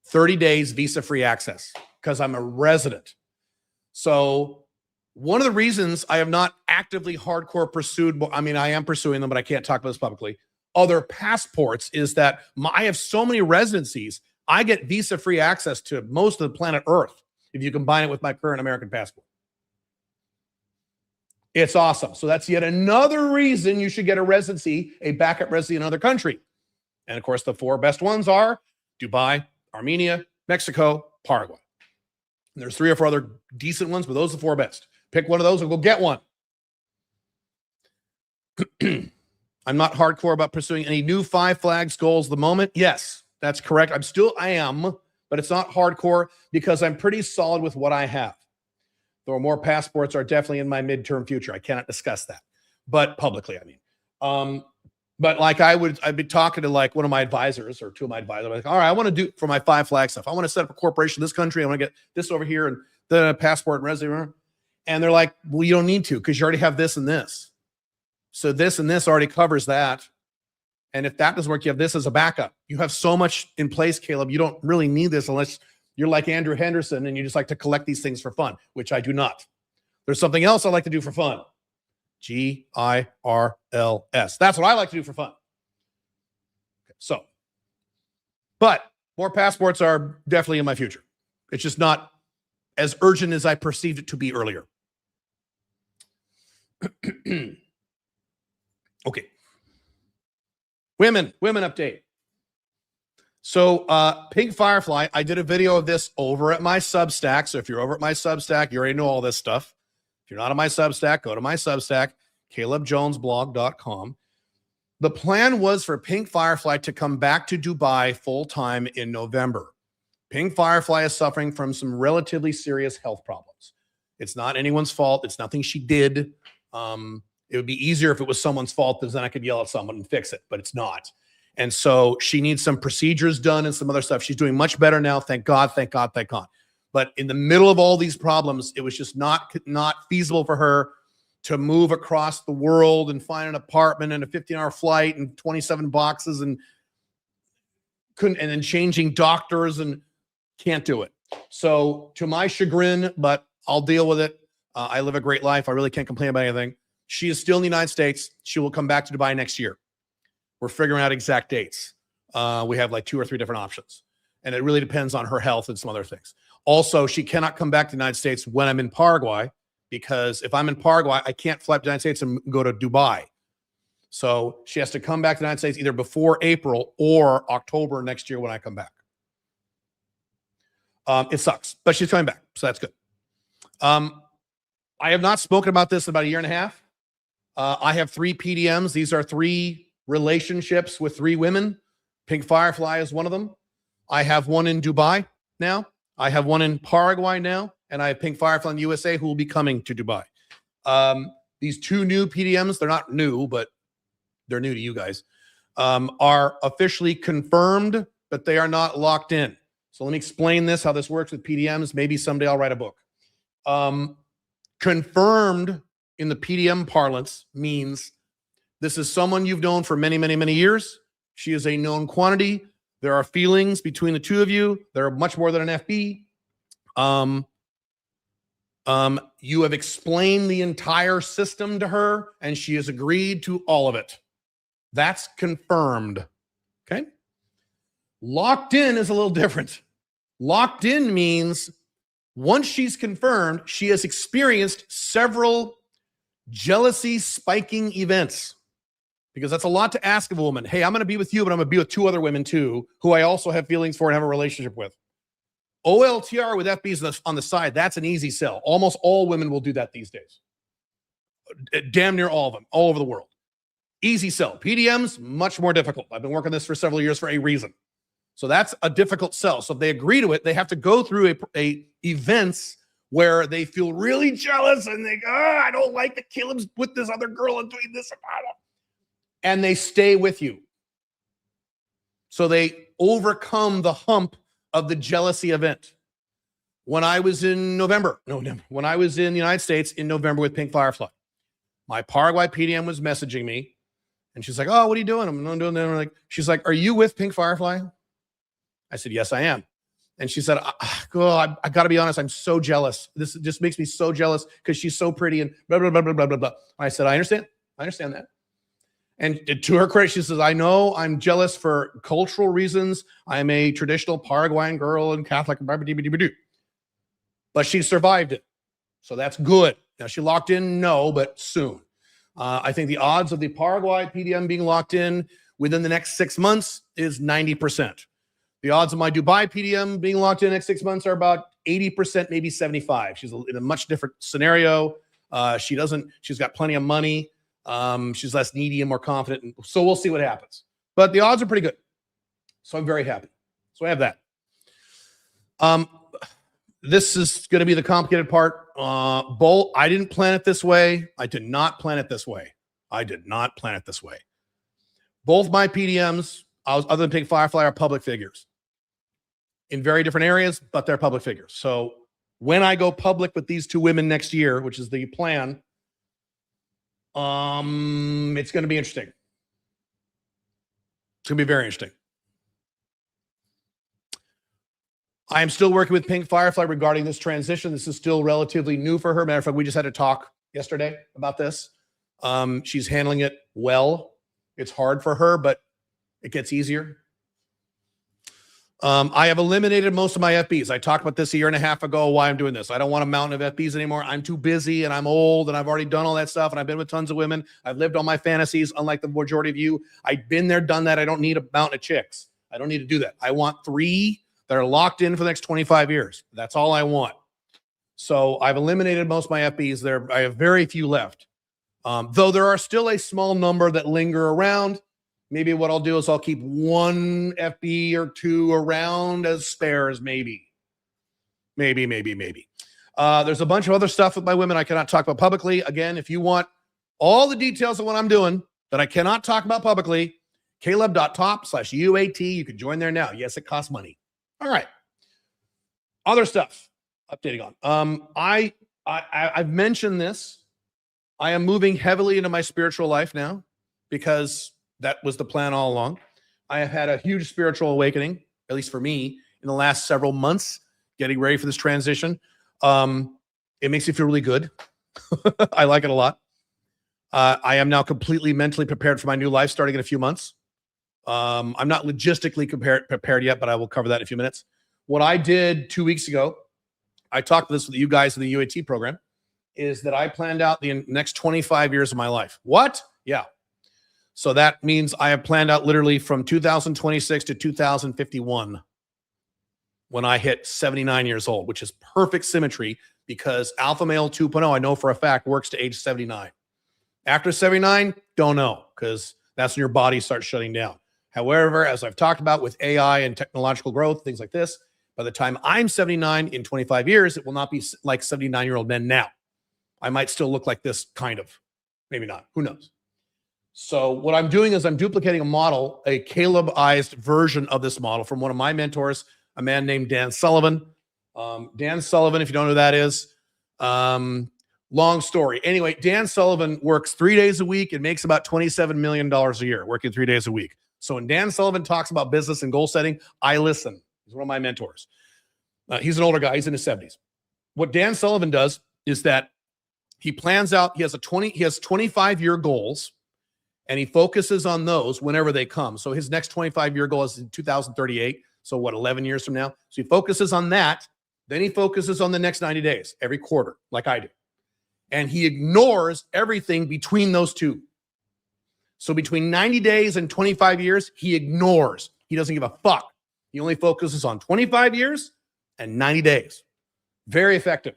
30 days visa-free access because I'm a resident. So one of the reasons I have not actively hardcore pursued, I mean, I am pursuing them, but I can't talk about this publicly, other passports is that I have so many residencies, I get visa-free access to most of the planet Earth if you combine it with my current American passport. It's awesome. So that's yet another reason you should get a residency, a backup residency in another country. And of course, the four best ones are Dubai, Armenia, Mexico, Paraguay. And there's 3 or 4 other decent ones, but those are the 4 best. Pick one of those and go get one. I'm not hardcore about pursuing any new Five Flags goals at the moment. Yes, that's correct. I am, but it's not hardcore because I'm pretty solid with what I have. Though more passports are definitely in my midterm future. I cannot discuss that, but publicly, I mean. But like I'd be talking to like one of my advisors or 2 of my advisors. I'm like, all right, I want to do for my Five Flag stuff. I want to set up a corporation in this country. I want to get this over here and the passport and resume. And they're like, well, you don't need to because you already have this and this. So this and this already covers that. And if that doesn't work, you have this as a backup. You have so much in place, Caleb. You don't really need this unless you're like Andrew Henderson and you just like to collect these things for fun, which I do not. There's something else I like to do for fun. GIRLS. That's what I like to do for fun. Okay, so, but more passports are definitely in my future. It's just not as urgent as I perceived it to be earlier. Okay. Women update. So Pink Firefly, I did a video of this over at my Substack. So if you're over at my Substack, you already know all this stuff. If you're not on my Substack, go to my Substack, calebjonesblog.com. The plan was for Pink Firefly to come back to Dubai full-time in November. Pink Firefly is suffering from some relatively serious health problems. It's not anyone's fault. It's nothing she did. It would be easier if it was someone's fault because then I could yell at someone and fix it, but it's not. And so she needs some procedures done and some other stuff. She's doing much better now. Thank God, thank God, thank God. But in the middle of all these problems, it was just not feasible for her to move across the world and find an apartment and a 15-hour flight and 27 boxes and then changing doctors and can't do it. So to my chagrin, but I'll deal with it. I live a great life. I really can't complain about anything. She is still in the United States. She will come back to Dubai next year. We're figuring out exact dates. We have like 2 or 3 different options. And it really depends on her health and some other things. Also, she cannot come back to the United States when I'm in Paraguay, because if I'm in Paraguay, I can't fly to the United States and go to Dubai. So she has to come back to the United States either before April or October next year when I come back. It sucks, but she's coming back. So that's good. I have not spoken about this in about a year and a half. I have 3 PDMs. These are 3 relationships with 3 women. Pink Firefly is one of them. I have one in Dubai now. I have one in Paraguay now. And I have Pink Firefly in the USA who will be coming to Dubai. These 2 new PDMs, they're not new, but they're new to you guys, are officially confirmed, but they are not locked in. So let me explain this, how this works with PDMs. Maybe someday I'll write a book. Confirmed in the PDM parlance means this is someone you've known for many, many, many years. She is a known quantity. There are feelings between the 2 of you. They're much more than an FB. You have explained the entire system to her, and she has agreed to all of it. That's confirmed. Okay? Locked in is a little different. Locked in means once she's confirmed, she has experienced several jealousy spiking events. Because that's a lot to ask of a woman. Hey, I'm going to be with you, but I'm going to be with 2 other women too, who I also have feelings for and have a relationship with. OLTR with FBs on the side, that's an easy sell. Almost all women will do that these days. Damn near all of them, all over the world. Easy sell. PDMs, much more difficult. I've been working this for several years for a reason. So that's a difficult sell. So if they agree to it, they have to go through a events where they feel really jealous and they go, I don't like that Caleb's with this other girl and doing this. And they stay with you. So they overcome the hump of the jealousy event. When I was in when I was in the United States in November with Pink Firefly, my Paraguay PDM was messaging me, and she's like, "Oh, what are you doing?" I'm doing that. She's like, "Are you with Pink Firefly?" I said, "Yes, I am." And she said, I got to be honest, I'm so jealous. This just makes me so jealous because she's so pretty and blah, blah, blah, blah, blah, blah, blah. I said, I understand that. And to her credit, she says, I know I'm jealous for cultural reasons. I'm a traditional Paraguayan girl and Catholic, but she survived it. So that's good. Now, she locked in? No, but soon. I think the odds of the Paraguay PDM being locked in within the next 6 months is 90%. The odds of my Dubai PDM being locked in the next 6 months are about 80%, maybe 75. She's in a much different scenario. She's got plenty of money. She's less needy and more confident. So we'll see what happens. But the odds are pretty good. So I'm very happy. So I have that. This is going to be the complicated part. I didn't plan it this way. I did not plan it this way. Both my PDMs, other than Pink Firefly, are public figures in very different areas, but they're public figures. So when I go public with these 2 women next year, which is the plan, it's going to be interesting. It's going to be very interesting. I am still working with Pink Firefly regarding this transition. This is still relatively new for her. Matter of fact, we just had a talk yesterday about this. She's handling it well. It's hard for her, but it gets easier. I have eliminated most of my FBs. I talked about this a year and a half ago, why I'm doing this. I don't want a mountain of FBs anymore. I'm too busy and I'm old and I've already done all that stuff and I've been with tons of women. I've lived all my fantasies, unlike the majority of you. I've been there, done that. I don't need a mountain of chicks. I don't need to do that. I want 3 that are locked in for the next 25 years. That's all I want. So I've eliminated most of my FBs. I have very few left. Though there are still a small number that linger around. Maybe what I'll do is I'll keep 1 FB or 2 around as spares, maybe. Maybe. There's a bunch of other stuff with my women I cannot talk about publicly. Again, if you want all the details of what I'm doing that I cannot talk about publicly, caleb.top/UAT. You can join there now. Yes, it costs money. All right. Other stuff. Updating on. I've mentioned this. I am moving heavily into my spiritual life now because that was the plan all along. I have had a huge spiritual awakening, at least for me, in the last several months, getting ready for this transition. It makes me feel really good. I like it a lot. I am now completely mentally prepared for my new life starting in a few months. I'm not logistically prepared yet, but I will cover that in a few minutes. What I did 2 weeks ago, I talked this with you guys in the UAT program, is that I planned out the next 25 years of my life. What? Yeah. So that means I have planned out literally from 2026 to 2051 when I hit 79 years old, which is perfect symmetry because Alpha Male 2.0, I know for a fact, works to age 79. After 79, don't know, because that's when your body starts shutting down. However, as I've talked about with AI and technological growth, things like this, by the time I'm 79 in 25 years, it will not be like 79-year-old men now. I might still look like this, kind of. Maybe not. Who knows? So what I'm doing is I'm duplicating a model, a Caleb-ized version of this model from one of my mentors, a man named Dan Sullivan. Dan Sullivan, if you don't know who that is, long story. Anyway, Dan Sullivan works 3 days a week and makes about $27 million a year working 3 days a week. So when Dan Sullivan talks about business and goal setting, I listen. He's one of my mentors. He's an older guy. He's in his 70s. What Dan Sullivan does is that he plans out, he has 25-year goals, and he focuses on those whenever they come. So his next 25-year goal is in 2038. So what, 11 years from now? So he focuses on that. Then he focuses on the next 90 days, every quarter, like I do. And he ignores everything between those two. So between 90 days and 25 years, he ignores. He doesn't give a fuck. He only focuses on 25 years and 90 days. Very effective.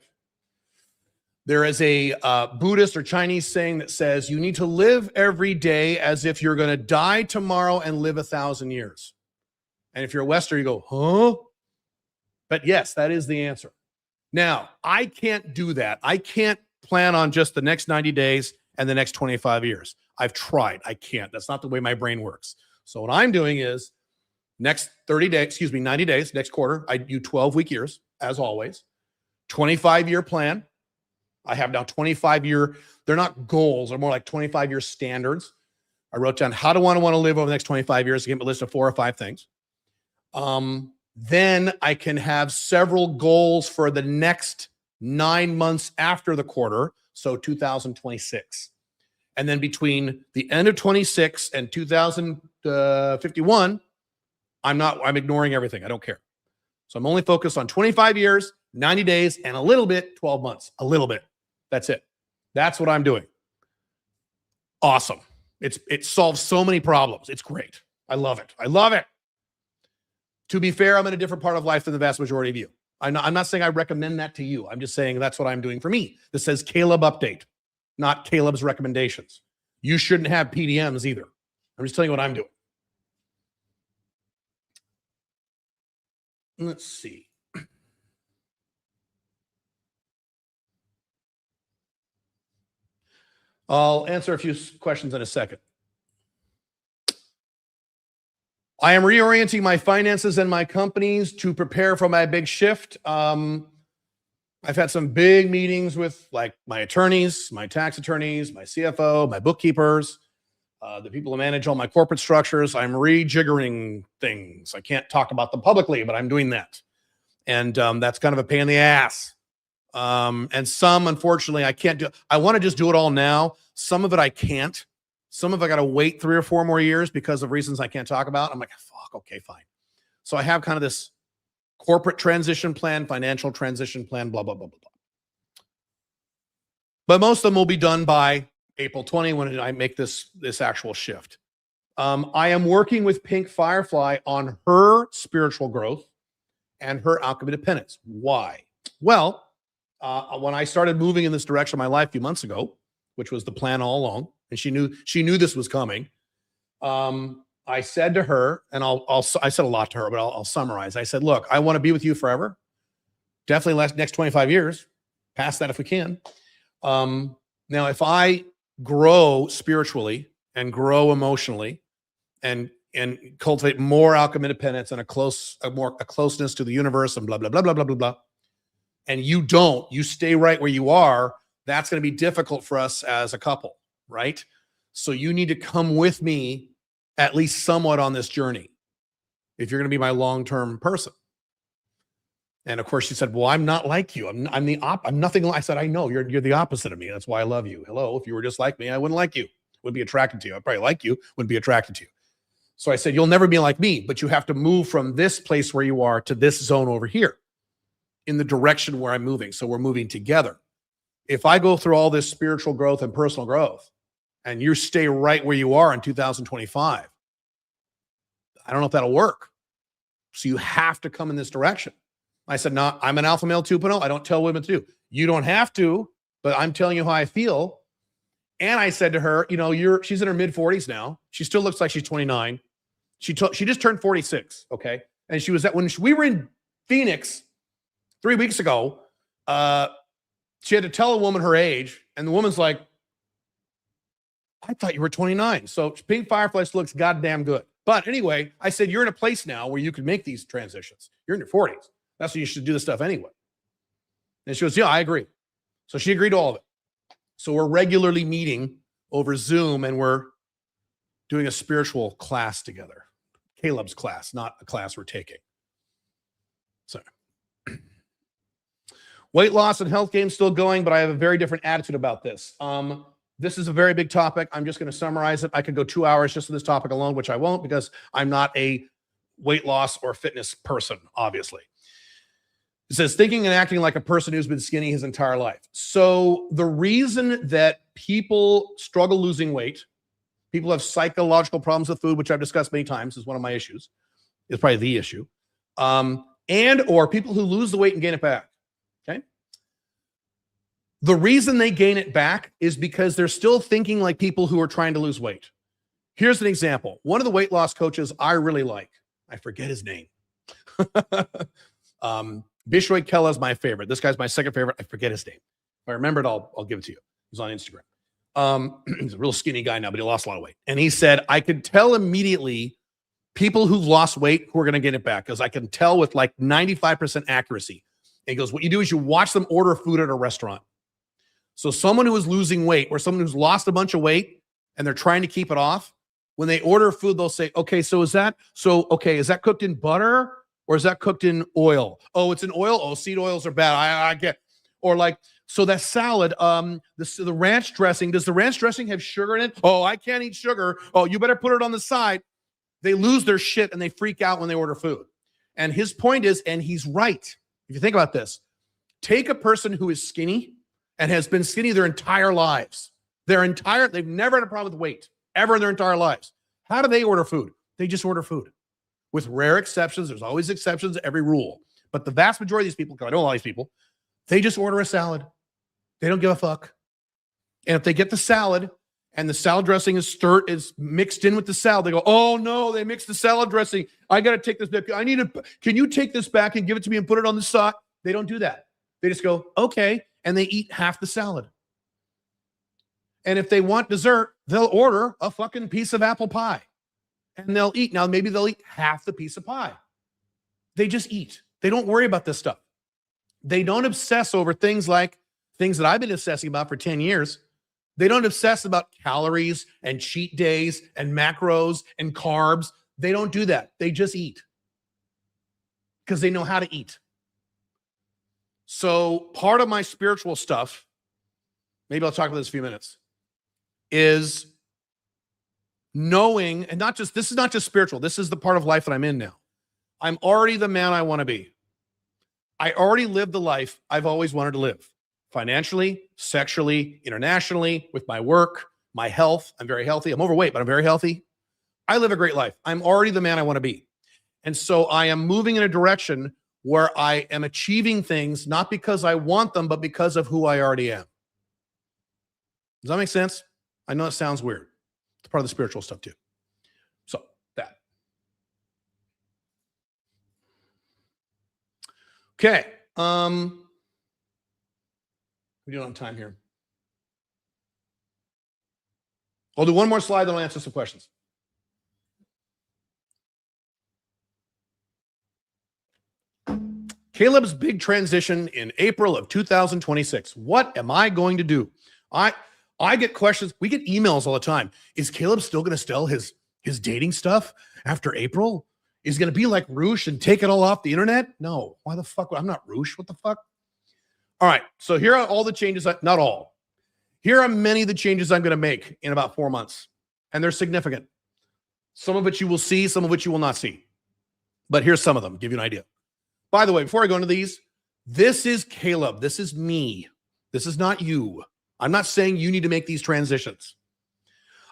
There is a Buddhist or Chinese saying that says you need to live every day as if you're going to die tomorrow and live 1,000 years. And if you're a Westerner, you go, huh? But yes, that is the answer. Now, I can't do that. I can't plan on just the next 90 days and the next 25 years. I've tried. I can't. That's not the way my brain works. So what I'm doing is next 90 days, next quarter, I do 12-week years, as always. 25-year plan. I have now 25-year, they're not goals, they're more like 25-year standards. I wrote down how do I want to live over the next 25 years. I gave a list of 4 or 5 things. Then I can have several goals for the next 9 months after the quarter, so 2026. And then between the end of 26 and 2051, I'm ignoring everything. I don't care. So I'm only focused on 25 years, 90 days, and a little bit, 12 months. A little bit. That's it. That's what I'm doing. Awesome. It solves so many problems. It's great. I love it. I love it. To be fair, I'm in a different part of life than the vast majority of you. I'm not saying I recommend that to you. I'm just saying that's what I'm doing for me. This says Caleb update, not Caleb's recommendations. You shouldn't have PDMs either. I'm just telling you what I'm doing. Let's see. I'll answer a few questions in a second. I am reorienting my finances and my companies to prepare for my big shift. I've had some big meetings with like my attorneys, my tax attorneys, my CFO, my bookkeepers, the people who manage all my corporate structures. I'm rejiggering things. I can't talk about them publicly, but I'm doing that. And that's kind of a pain in the ass. And some, unfortunately, I can't do. I want to just do it all now. Some of it I can't. Some of it I got to wait 3 or 4 more years because of reasons I can't talk about. I'm like, fuck, okay, fine. So I have kind of this corporate transition plan, financial transition plan, blah, blah, blah, blah, blah. But most of them will be done by April 20 when I make this actual shift. I am working with Pink Firefly on her spiritual growth and her alchemy dependence. Why? Well, when I started moving in this direction of my life a few months ago, which was the plan all along, and she knew this was coming. I said to her, and I said a lot to her, but I'll summarize. I said, look, I want to be with you forever. Definitely next 25 years, past that if we can. Now, if I grow spiritually and grow emotionally and cultivate more outcome independence and a closeness to the universe and blah, blah, blah, blah, blah, blah, blah. And you don't, you stay right where you are, that's going to be difficult for us as a couple, right? So you need to come with me at least somewhat on this journey if you're going to be my long-term person. And of course she said, well, I'm not like you. I'm nothing like, I said, I know you're the opposite of me. That's why I love you. Hello. If you were just like me, I wouldn't like you. Wouldn't be attracted to you. I'd probably like you, wouldn't be attracted to you. So I said, you'll never be like me, but you have to move from this place where you are to this zone over here in the direction where I'm moving. So we're moving together. If I go through all this spiritual growth and personal growth and you stay right where you are in 2025, I don't know if that'll work. So you have to come in this direction. I said, no, I'm an alpha male 2.0. I don't tell women to do. You don't have to, but I'm telling you how I feel. And I said to her, you know, she's in her mid 40s now. She still looks like she's 29. She just turned 46. Okay. And she was when we were in Phoenix 3 weeks ago, she had to tell a woman her age. And the woman's like, I thought you were 29. So Pink Fireflies looks goddamn good. But anyway, I said, you're in a place now where you can make these transitions. You're in your 40s. That's when you should do this stuff anyway. And she goes, yeah, I agree. So she agreed to all of it. So we're regularly meeting over Zoom and we're doing a spiritual class together. Caleb's class, not a class we're taking. So weight loss and health games still going, but I have a very different attitude about this. This is a very big topic. I'm just going to summarize it. I could go 2 hours just on this topic alone, which I won't because I'm not a weight loss or fitness person, obviously. It says, thinking and acting like a person who's been skinny his entire life. So the reason that people struggle losing weight, people have psychological problems with food, which I've discussed many times, is one of my issues. It's probably the issue. And or people who lose the weight and gain it back. Okay. The reason they gain it back is because they're still thinking like people who are trying to lose weight. Here's an example. One of the weight loss coaches I really like, I forget his name. Bishoy Kella is my favorite. This guy's my second favorite. I forget his name. If I remember it, I'll give it to you. He's on Instagram. He's a real skinny guy now, but he lost a lot of weight. And he said, I could tell immediately people who've lost weight who are going to get it back because I can tell with like 95% accuracy. And he goes, what you do is you watch them order food at a restaurant. So someone who is losing weight or someone who's lost a bunch of weight and they're trying to keep it off, when they order food, they'll say, okay, is that cooked in butter? Or is that cooked in oil? Oh, it's in oil. Oh, seed oils are bad. I get. Or like, so that salad, the ranch dressing, does the ranch dressing have sugar in it? Oh, I can't eat sugar. Oh, you better put it on the side. They lose their shit and they freak out when they order food. And his point is, and he's right. If you think about this, take a person who is skinny and has been skinny their entire lives. They've never had a problem with weight ever in their entire lives. How do they order food? They just order food. With rare exceptions, there's always exceptions to every rule. But the vast majority of these people, because I know a lot of these people, they just order a salad. They don't give a fuck. And if they get the salad and the salad dressing is mixed in with the salad, they go, oh no, they mixed the salad dressing. I got to take this back. Can you take this back and give it to me and put it on the side? They don't do that. They just go, okay. And they eat half the salad. And if they want dessert, they'll order a fucking piece of apple pie. And they'll eat. Now, maybe they'll eat half the piece of pie. They just eat. They don't worry about this stuff. They don't obsess over things that I've been obsessing about for 10 years. They don't obsess about calories and cheat days and macros and carbs. They don't do that. They just eat because they know how to eat. So part of my spiritual stuff, maybe I'll talk about this in a few minutes, is knowing, and this is not just spiritual. This is the part of life that I'm in now. I'm already the man I want to be. I already live the life I've always wanted to live. Financially, sexually, internationally, with my work, my health. I'm very healthy. I'm overweight, but I'm very healthy. I live a great life. I'm already the man I want to be. And so I am moving in a direction where I am achieving things, not because I want them, but because of who I already am. Does that make sense? I know it sounds weird. It's part of the spiritual stuff too. So that. Okay. We're doing on time here. I'll do one more slide, then I'll answer some questions. Caleb's big transition in April of 2026. What am I going to do? I get questions. We get emails all the time. Is Caleb still going to sell his dating stuff after April? Is he going to be like Roosh and take it all off the internet? No. Why the fuck? I'm not Roosh. What the fuck? All right. So here are all the changes. Not all. Here are many of the changes I'm going to make in about 4 months. And they're significant. Some of which you will see, some of which you will not see. But here's some of them. Give you an idea. By the way, before I go into these, this is Caleb. This is me. This is not you. I'm not saying you need to make these transitions.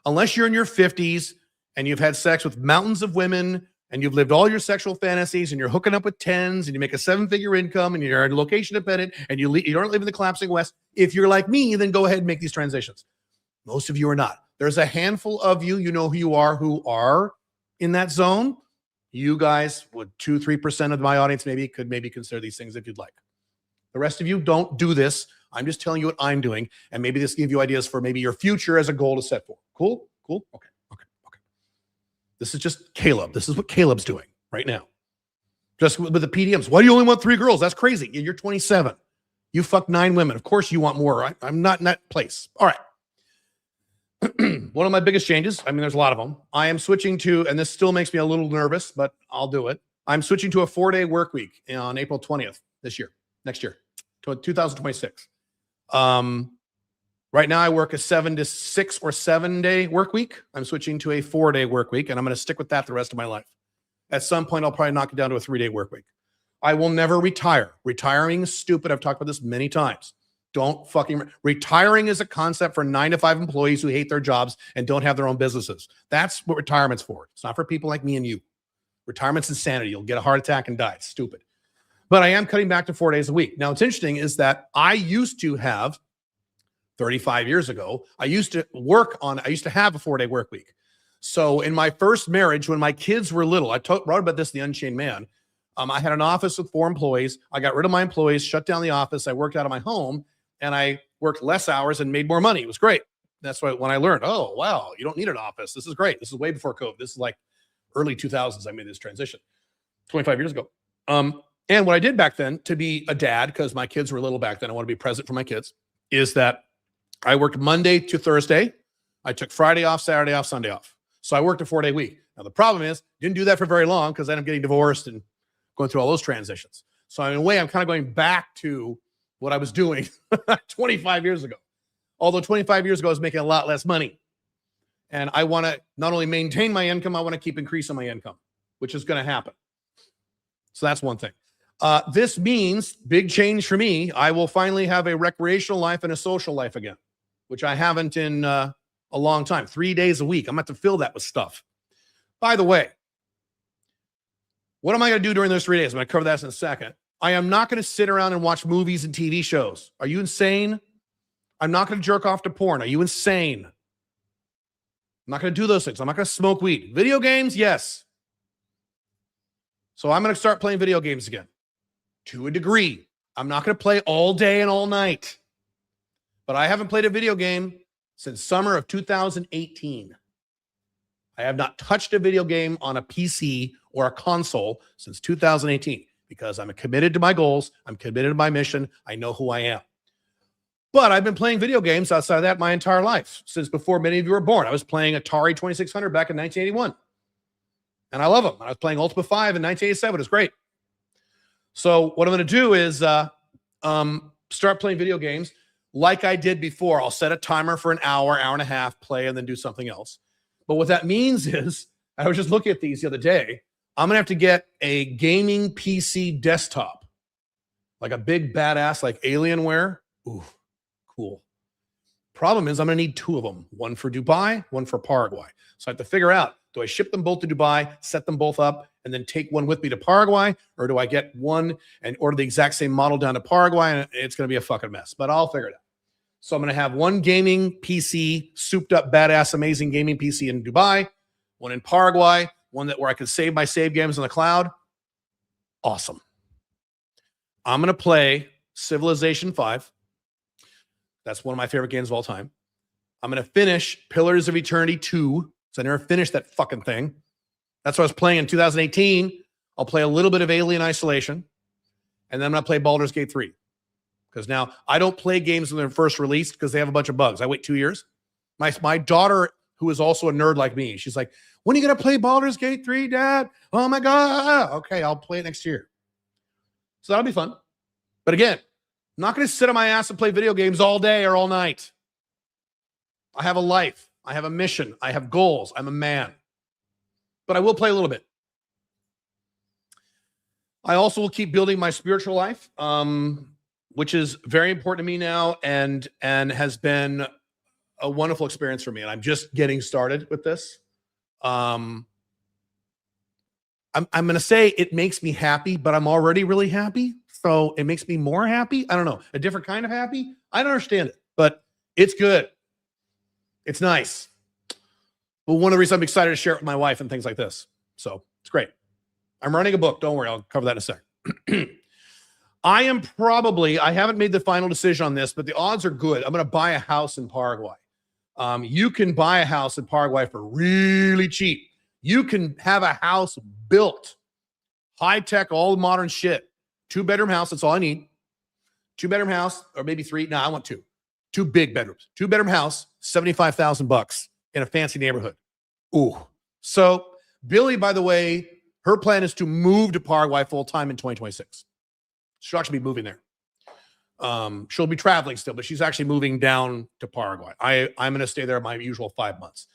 Unless you're in your 50s and you've had sex with mountains of women and you've lived all your sexual fantasies and you're hooking up with 10s and you make a 7-figure income and you're location dependent and you don't live in the collapsing West. If you're like me, then go ahead and make these transitions. Most of you are not. There's a handful of you, you know who you are, who are in that zone. You guys, would 2-3% of my audience could consider these things if you'd like. The rest of you don't do this. I'm just telling you what I'm doing, and maybe this will give you ideas for maybe your future as a goal to set for. Cool? Cool? Okay. This is just Caleb. This is what Caleb's doing right now. Just with the PDMs. Why do you only want 3 girls? That's crazy. You're 27. You fucked 9 women. Of course you want more, right? I'm not in that place. All right. One of my biggest changes, there's a lot of them. I am switching to, and this still makes me a little nervous, but I'll do it. I'm switching to a 4-day work week on April 20th next year, 2026. Right now I work a 7 to 6 or 7-day work week. I'm switching to a 4-day work week, and I'm going to stick with that the rest of my life. At some point, I'll probably knock it down to a 3-day work week. I will never retire. Retiring is stupid. I've talked about this many times. Don't fucking retiring is a concept for 9-to-5 employees who hate their jobs and don't have their own businesses. That's what retirement's for. It's not for people like me and you. Retirement's insanity. You'll get a heart attack and die. It's stupid. But I am cutting back to 4 days a week. Now, what's interesting is that I used to have 35 years ago, I used to have a 4-day work week. So in my first marriage, when my kids were little, I wrote about this in The Unchained Man. I had an office with 4 employees. I got rid of my employees, shut down the office. I worked out of my home, and I worked less hours and made more money. It was great. That's when I learned, oh, wow, you don't need an office. This is great. This is way before COVID. This is like early 2000s. I made this transition 25 years ago. And what I did back then to be a dad, because my kids were little back then, I want to be present for my kids, is that I worked Monday to Thursday. I took Friday off, Saturday off, Sunday off. So I worked a 4-day week. Now, the problem is, didn't do that for very long because then I'm getting divorced and going through all those transitions. So in a way, I'm kind of going back to what I was doing 25 years ago. Although 25 years ago, I was making a lot less money. And I want to not only maintain my income, I want to keep increasing my income, which is going to happen. So that's one thing. This means, big change for me, I will finally have a recreational life and a social life again, which I haven't in a long time. 3 days a week. I'm going to have to fill that with stuff. By the way, what am I going to do during those 3 days? I'm going to cover that in a second. I am not going to sit around and watch movies and TV shows. Are you insane? I'm not going to jerk off to porn. Are you insane? I'm not going to do those things. I'm not going to smoke weed. Video games, yes. So I'm going to start playing video games again. To a degree. I'm not going to play all day and all night. But I haven't played a video game since summer of 2018. I have not touched a video game on a PC or a console since 2018 because I'm committed to my goals. I'm committed to my mission. I know who I am. But I've been playing video games outside of that my entire life, since before many of you were born. I was playing Atari 2600 back in 1981. And I love them. I was playing Ultima 5 in 1987. It was great. So what I'm going to do is start playing video games like I did before. I'll set a timer for an hour, hour and a half, play, and then do something else. But what that means is, I was just looking at these the other day, I'm going to have to get a gaming PC desktop, like a big badass like Alienware. Ooh, cool. Problem is, I'm going to need 2 of them, one for Dubai, one for Paraguay. So I have to figure out, do I ship them both to Dubai, set them both up, and then take one with me to Paraguay? Or do I get one and order the exact same model down to Paraguay? And it's going to be a fucking mess, but I'll figure it out. So I'm going to have one gaming PC, souped up, badass, amazing gaming PC in Dubai, one in Paraguay, one where I can save my save games on the cloud. Awesome. I'm going to play Civilization 5. That's one of my favorite games of all time. I'm going to finish Pillars of Eternity 2. So I never finished that fucking thing. That's what I was playing in 2018. I'll play a little bit of Alien Isolation. And then I'm going to play Baldur's Gate 3. Because now I don't play games when they're first released because they have a bunch of bugs. I wait 2 years. My daughter, who is also a nerd like me, she's like, when are you going to play Baldur's Gate 3, Dad? Oh, my God. Okay, I'll play it next year. So that'll be fun. But again, I'm not going to sit on my ass and play video games all day or all night. I have a life. I have a mission. I have goals. I'm a man. But I will play a little bit. I also will keep building my spiritual life, which is very important to me now and has been a wonderful experience for me. And I'm just getting started with this. I'm going to say it makes me happy, but I'm already really happy. So it makes me more happy. I don't know, a different kind of happy. I don't understand it, but it's good. It's nice. Well, one of the reasons I'm excited to share it with my wife and things like this. So it's great. I'm writing a book. Don't worry. I'll cover that in a sec. I haven't made the final decision on this, but the odds are good. I'm going to buy a house in Paraguay. You can buy a house in Paraguay for really cheap. You can have a house built, high tech, all the modern shit. 2-bedroom house. That's all I need. 2-bedroom house, or maybe 3. No, I want 2. 2 big bedrooms. 2-bedroom house, $75,000 in a fancy neighborhood. Ooh. So Billy, by the way, her plan is to move to Paraguay full time in 2026. She'll actually be moving there. She'll be traveling still, but she's actually moving down to Paraguay. I'm going to stay there my usual 5 months.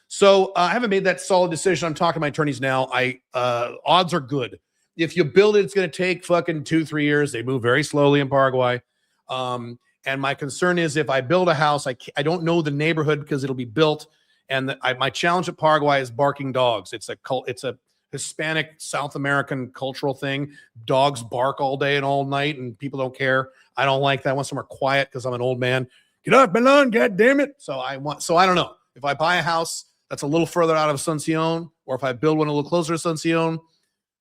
So I haven't made that solid decision. I'm talking to my attorneys now. Odds are good. If you build it, it's going to take fucking 2-3 years. They move very slowly in Paraguay. And my concern is if I build a house, I don't know the neighborhood because it'll be built. And my challenge at Paraguay is barking dogs. It's a Hispanic South American cultural thing. Dogs bark all day and all night, and people don't care. I don't like that. I want somewhere quiet because I'm an old man. Get off my lawn, God damn it! So I don't know if I buy a house that's a little further out of Asuncion, or if I build one a little closer to Asuncion.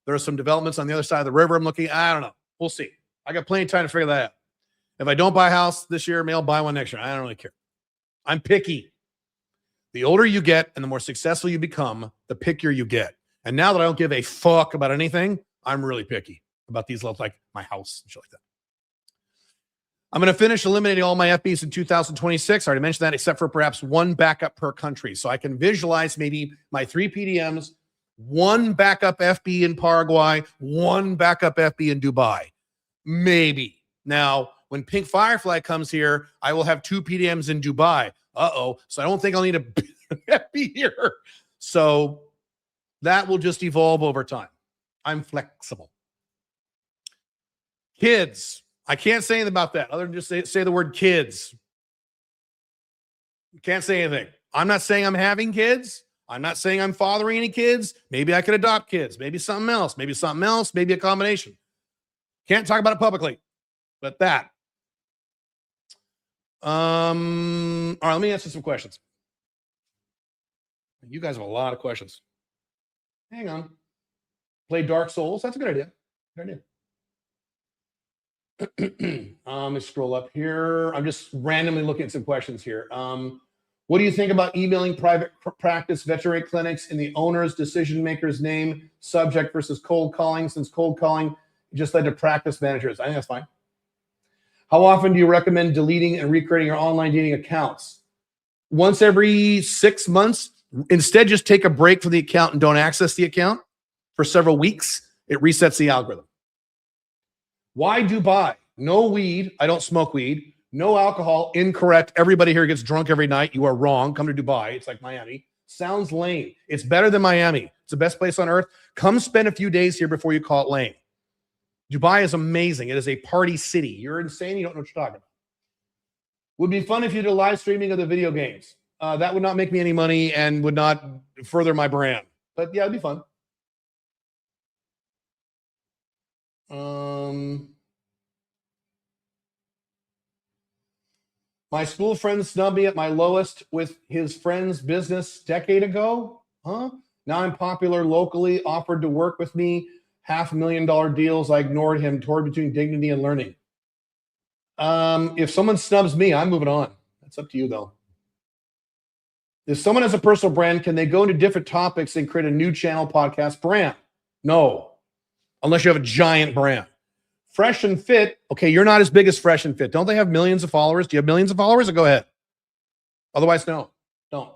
There are some developments on the other side of the river. I'm looking. I don't know. We'll see. I got plenty of time to figure that out. If I don't buy a house this year, maybe I'll buy one next year. I don't really care. I'm picky. The older you get and the more successful you become, the pickier you get. And now that I don't give a fuck about anything, I'm really picky about these levels, like my house and shit like that. I'm going to finish eliminating all my FBs in 2026. I already mentioned that, except for perhaps one backup per country. So I can visualize maybe my 3 PDMs, 1 backup FB in Paraguay, 1 backup FB in Dubai. Maybe. Now, when Pink Firefly comes here, I will have 2 PDMs in Dubai. So I don't think I'll need a FB here. So that will just evolve over time. I'm flexible. Kids. I can't say anything about that other than just say the word kids. Can't say anything. I'm not saying I'm having kids. I'm not saying I'm fathering any kids. Maybe I could adopt kids. Maybe something else. Maybe a combination. Can't talk about it publicly. But that. All right, let me answer some questions. You guys have a lot of questions. Hang on. Play Dark Souls. That's a good idea. Good idea. Let me scroll up here. I'm just randomly looking at some questions here. What do you think about emailing private practice veterinary clinics in the owner's decision maker's name, subject versus cold calling, since cold calling just led to practice managers? I think that's fine. How often do you recommend deleting and recreating your online dating accounts? Once every 6 months. Instead, just take a break from the account and don't access the account for several weeks. It resets the algorithm. Why Dubai? No weed. I don't smoke weed. No alcohol. Incorrect. Everybody here gets drunk every night. You are wrong. Come to Dubai. It's like Miami. Sounds lame. It's better than Miami. It's the best place on earth. Come spend a few days here before you call it lame. Dubai is amazing. It is a party city. You're insane. You don't know what you're talking about. Would be fun if you did a live streaming of the video games. That would not make me any money and would not further my brand. But yeah, it'd be fun. My school friend snubbed me at my lowest with his friend's business decade ago. Now I'm popular locally, offered to work with me. $500,000 deals. I ignored him, torn between dignity and learning. If someone snubs me, I'm moving on. That's up to you, though. If someone has a personal brand, can they go into different topics and create a new channel, podcast brand? No, unless you have a giant brand. Fresh and Fit. Okay, you're not as big as Fresh and Fit. Don't they have millions of followers? Do you have millions of followers? Or go ahead. Otherwise, no. Don't.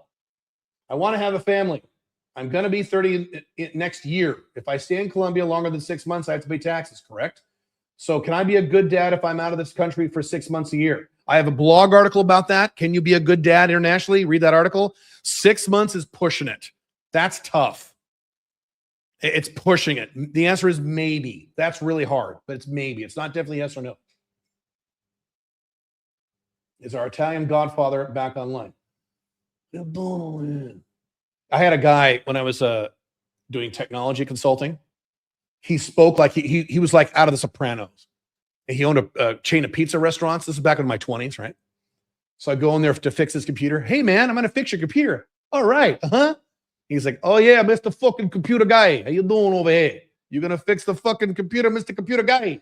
I want to have a family. I'm going to be 30 next year. If I stay in Colombia longer than 6 months, I have to pay taxes, correct? So can I be a good dad if I'm out of this country for 6 months a year? I have a blog article about that. Can you be a good dad internationally? Read that article. 6 months is pushing it. That's tough. It's pushing it. The answer is maybe. That's really hard, but it's maybe. It's not definitely yes or no. Is our Italian godfather back online? I had a guy when I was doing technology consulting. He spoke like he was like out of The Sopranos. And he owned a chain of pizza restaurants. This is back in my 20s, right? So I go in there to fix his computer. Hey, man, I'm going to fix your computer. All right. Uh-huh. He's like, oh, yeah, Mr. fucking computer guy. How you doing over here? You going to fix the fucking computer, Mr. Computer Guy?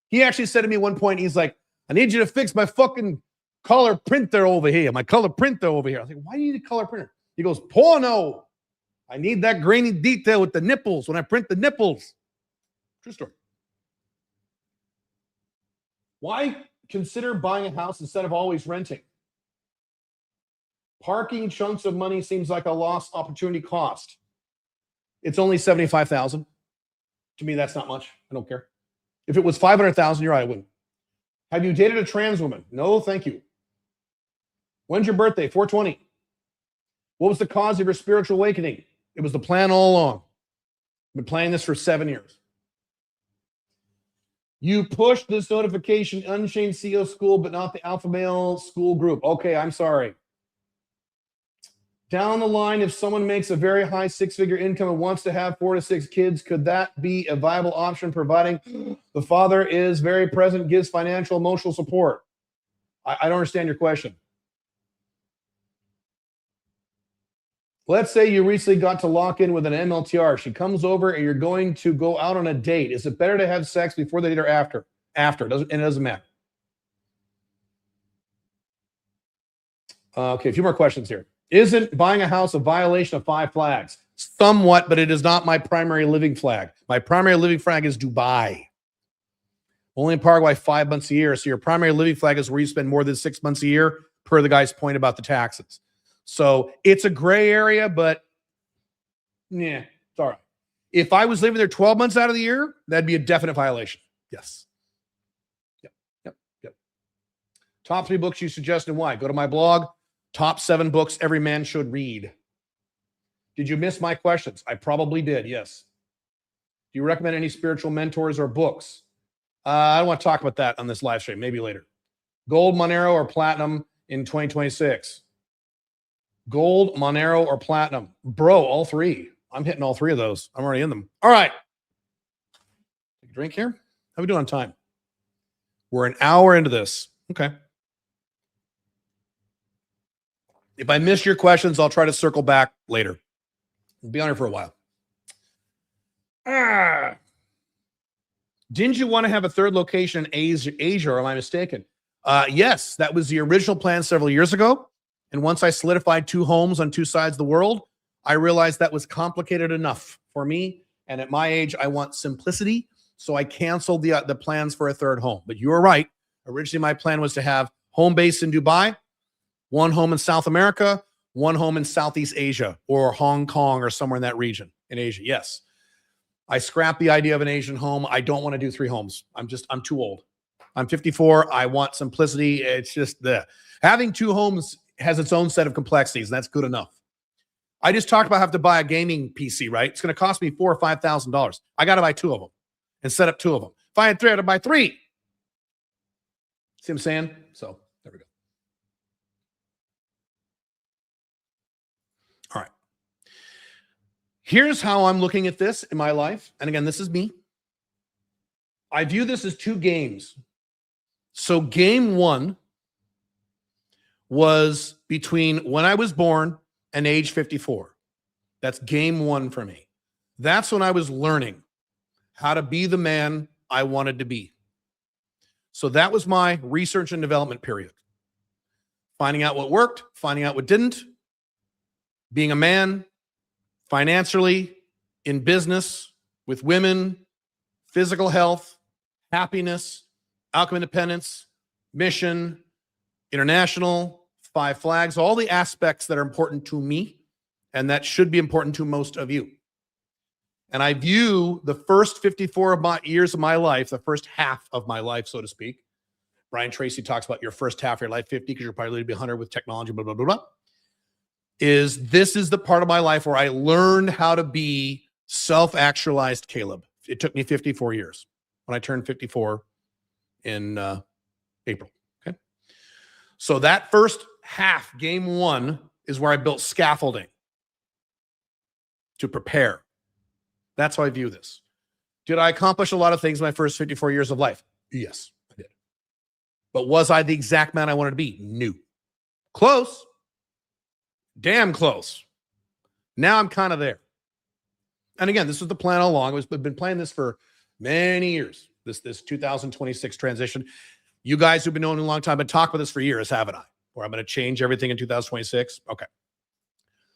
He actually said to me at one point, he's like, I need you to fix my fucking color printer over here. My color printer over here. I was like, why do you need a color printer? He goes, porno. I need that grainy detail with the nipples when I print the nipples. True story. Why consider buying a house instead of always renting? Parking chunks of money seems like a lost opportunity cost. It's only $75,000. To me, that's not much. I don't care. If it was $500,000, you're right, I wouldn't. Have you dated a trans woman? No, thank you. When's your birthday? 4/20. What was the cause of your spiritual awakening? It was the plan all along. I've been playing this for 7 years. You pushed this notification, Unchained CEO School, but not the Alpha Male School group. Okay, I'm sorry. Down the line, if someone makes a very high six-figure income and wants to have 4 to 6 kids, could that be a viable option, providing the father is very present, gives financial, emotional support? I don't understand your question. Let's say you recently got to lock in with an MLTR. She comes over and you're going to go out on a date. Is it better to have sex before the date or after? After. It doesn't matter. Okay, a few more questions here. Isn't buying a house a violation of 5 flags? Somewhat, but it is not my primary living flag. My primary living flag is Dubai. Only in Paraguay 5 months a year. So your primary living flag is where you spend more than 6 months a year, per the guy's point about the taxes. So it's a gray area, but yeah, it's all right. If I was living there 12 months out of the year, that'd be a definite violation. Yes. Yep. Top 3 books you suggest and why? Go to my blog. Top 7 books every man should read. Did you miss my questions? I probably did, yes. Do you recommend any spiritual mentors or books? I don't want to talk about that on this live stream. Maybe later. Gold, Monero, or platinum in 2026? Gold, Monero, or platinum? Bro, all 3. I'm hitting all 3 of those. I'm already in them. All right. Take a drink here. How are we doing on time? We're an hour into this. Okay. If I missed your questions, I'll try to circle back later. We'll be on here for a while. Didn't you want to have a 3rd location in Asia, or am I mistaken? Yes, that was the original plan several years ago. And once I solidified 2 homes on 2 sides of the world, I realized that was complicated enough for me. And at my age, I want simplicity. So I canceled the plans for a 3rd home. But you were right. Originally, my plan was to have home base in Dubai, 1 home in South America, 1 home in Southeast Asia or Hong Kong or somewhere in that region in Asia. Yes. I scrapped the idea of an Asian home. I don't want to do 3 homes. I'm too old. I'm 54. I want simplicity. It's just having 2 homes has its own set of complexities, and that's good enough. I just talked about having to buy a gaming PC, right? It's going to cost me $4,000 or $5,000. I got to buy 2 of them and set up 2 of them. If I had 3, I had to buy 3. See what I'm saying? So there we go. All right. Here's how I'm looking at this in my life. And again, this is me. I view this as 2 games. So game 1 was between when I was born and age 54. That's game 1 for me. That's when I was learning how to be the man I wanted to be. So that was my research and development period. Finding out what worked, finding out what didn't, being a man, financially, in business, with women, physical health, happiness, outcome independence, mission, international, 5 flags, all the aspects that are important to me and that should be important to most of you. And I view the first 54 years of my life, the first half of my life, so to speak. Brian Tracy talks about your first half of your life, 50, because you're probably going to be 100 with technology, blah, blah, blah, blah. This is the part of my life where I learned how to be self-actualized Caleb. It took me 54 years when I turned 54 in April. Okay. So that first half, game 1, is where I built scaffolding to prepare. That's how I view this. Did I accomplish a lot of things in my first 54 years of life? Yes, I did. But was I the exact man I wanted to be? No. Close. Damn close. Now I'm kind of there. And again, this was the plan all along. I've been planning this for many years, this 2026 transition. You guys who've been knowing a long time, I've been talking about this for years, haven't I? Where I'm going to change everything in 2026. Okay.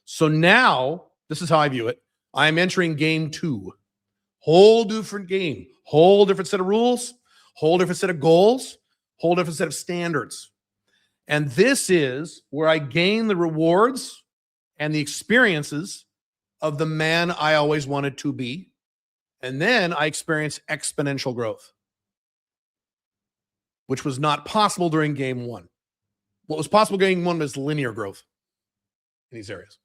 So now, this is how I view it. I'm entering game 2. Whole different game. Whole different set of rules. Whole different set of goals. Whole different set of standards. And this is where I gain the rewards and the experiences of the man I always wanted to be. And then I experience exponential growth, which was not possible during game 1. What was possible during game 1 was linear growth in these areas.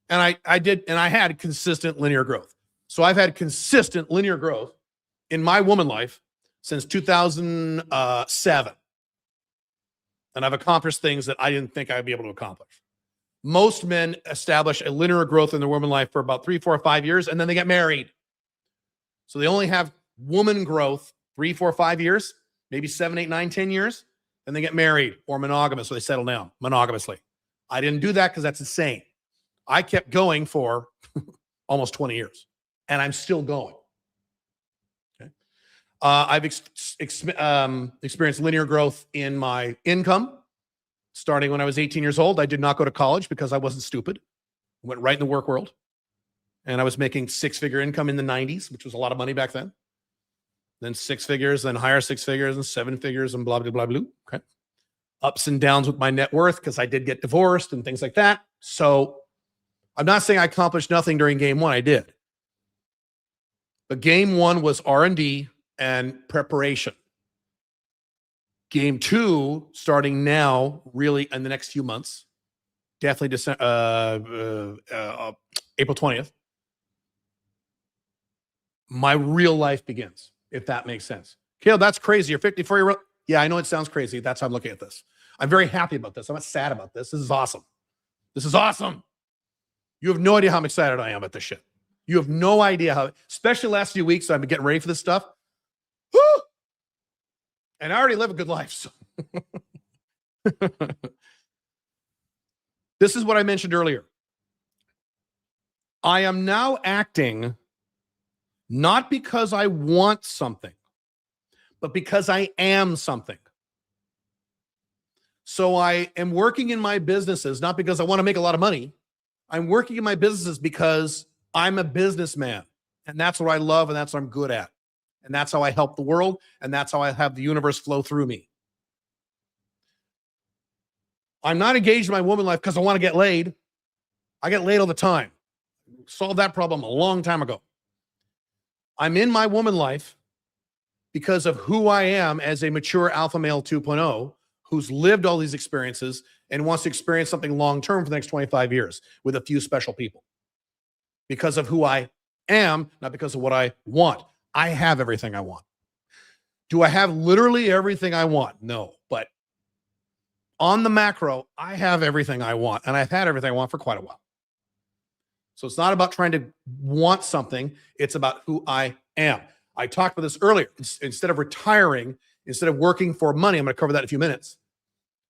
And I had consistent linear growth. So I've had consistent linear growth in my woman life since 2007. And I've accomplished things that I didn't think I'd be able to accomplish. Most men establish a linear growth in their woman life for about 3, 4, 5 years, and then they get married. So they only have woman growth 3, 4, 5 years, maybe 7, 8, 9, 10 years, and they get married or monogamous, so they settle down monogamously. I didn't do that because that's insane. I kept going for almost 20 years, and I'm still going. Okay. I've experienced linear growth in my income. Starting when I was 18 years old, I did not go to college because I wasn't stupid. I went right in the work world. And I was making 6-figure income in the 90s, which was a lot of money back then. Then 6 figures, then higher 6 figures, and 7 figures, and blah, blah, blah, blah. Okay. Ups and downs with my net worth because I did get divorced and things like that. So I'm not saying I accomplished nothing during game 1. I did. But game 1 was R&D and preparation. Game 2, starting now, really in the next few months, definitely April 20th, my real life begins, if that makes sense. Caleb, that's crazy. You're 54-year-old. Yeah, I know it sounds crazy. That's how I'm looking at this. I'm very happy about this. I'm not sad about this. This is awesome. This is awesome. You have no idea how excited I am about this shit. You have no idea how, especially the last few weeks, I've been getting ready for this stuff. Woo! And I already live a good life. So. This is what I mentioned earlier. I am now acting not because I want something, but because I am something. So I am working in my businesses, not because I want to make a lot of money. I'm working in my businesses because I'm a businessman. And that's what I love, and that's what I'm good at. And that's how I help the world, and that's how I have the universe flow through me. I'm not engaged in my woman life because I want to get laid. I get laid all the time. Solved that problem a long time ago. I'm in my woman life because of who I am as a mature alpha male 2.0 who's lived all these experiences and wants to experience something long-term for the next 25 years with a few special people. Because of who I am, not because of what I want. I have everything I want. Do I have literally everything I want? No, but on the macro, I have everything I want, and I've had everything I want for quite a while. So it's not about trying to want something. It's about who I am. I talked about this earlier. Instead of retiring, instead of working for money, I'm going to cover that in a few minutes.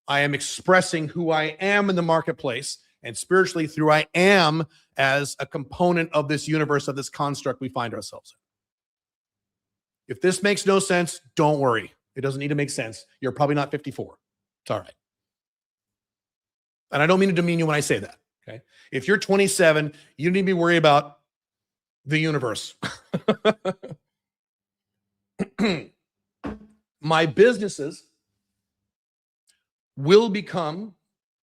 I am expressing who I am in the marketplace, and spiritually through I am as a component of this universe, of this construct we find ourselves in. If this makes no sense, don't worry. It doesn't need to make sense. You're probably not 54. It's all right. And I don't mean to demean you when I say that. Okay. If you're 27, you don't need to be worried about the universe. my businesses will become,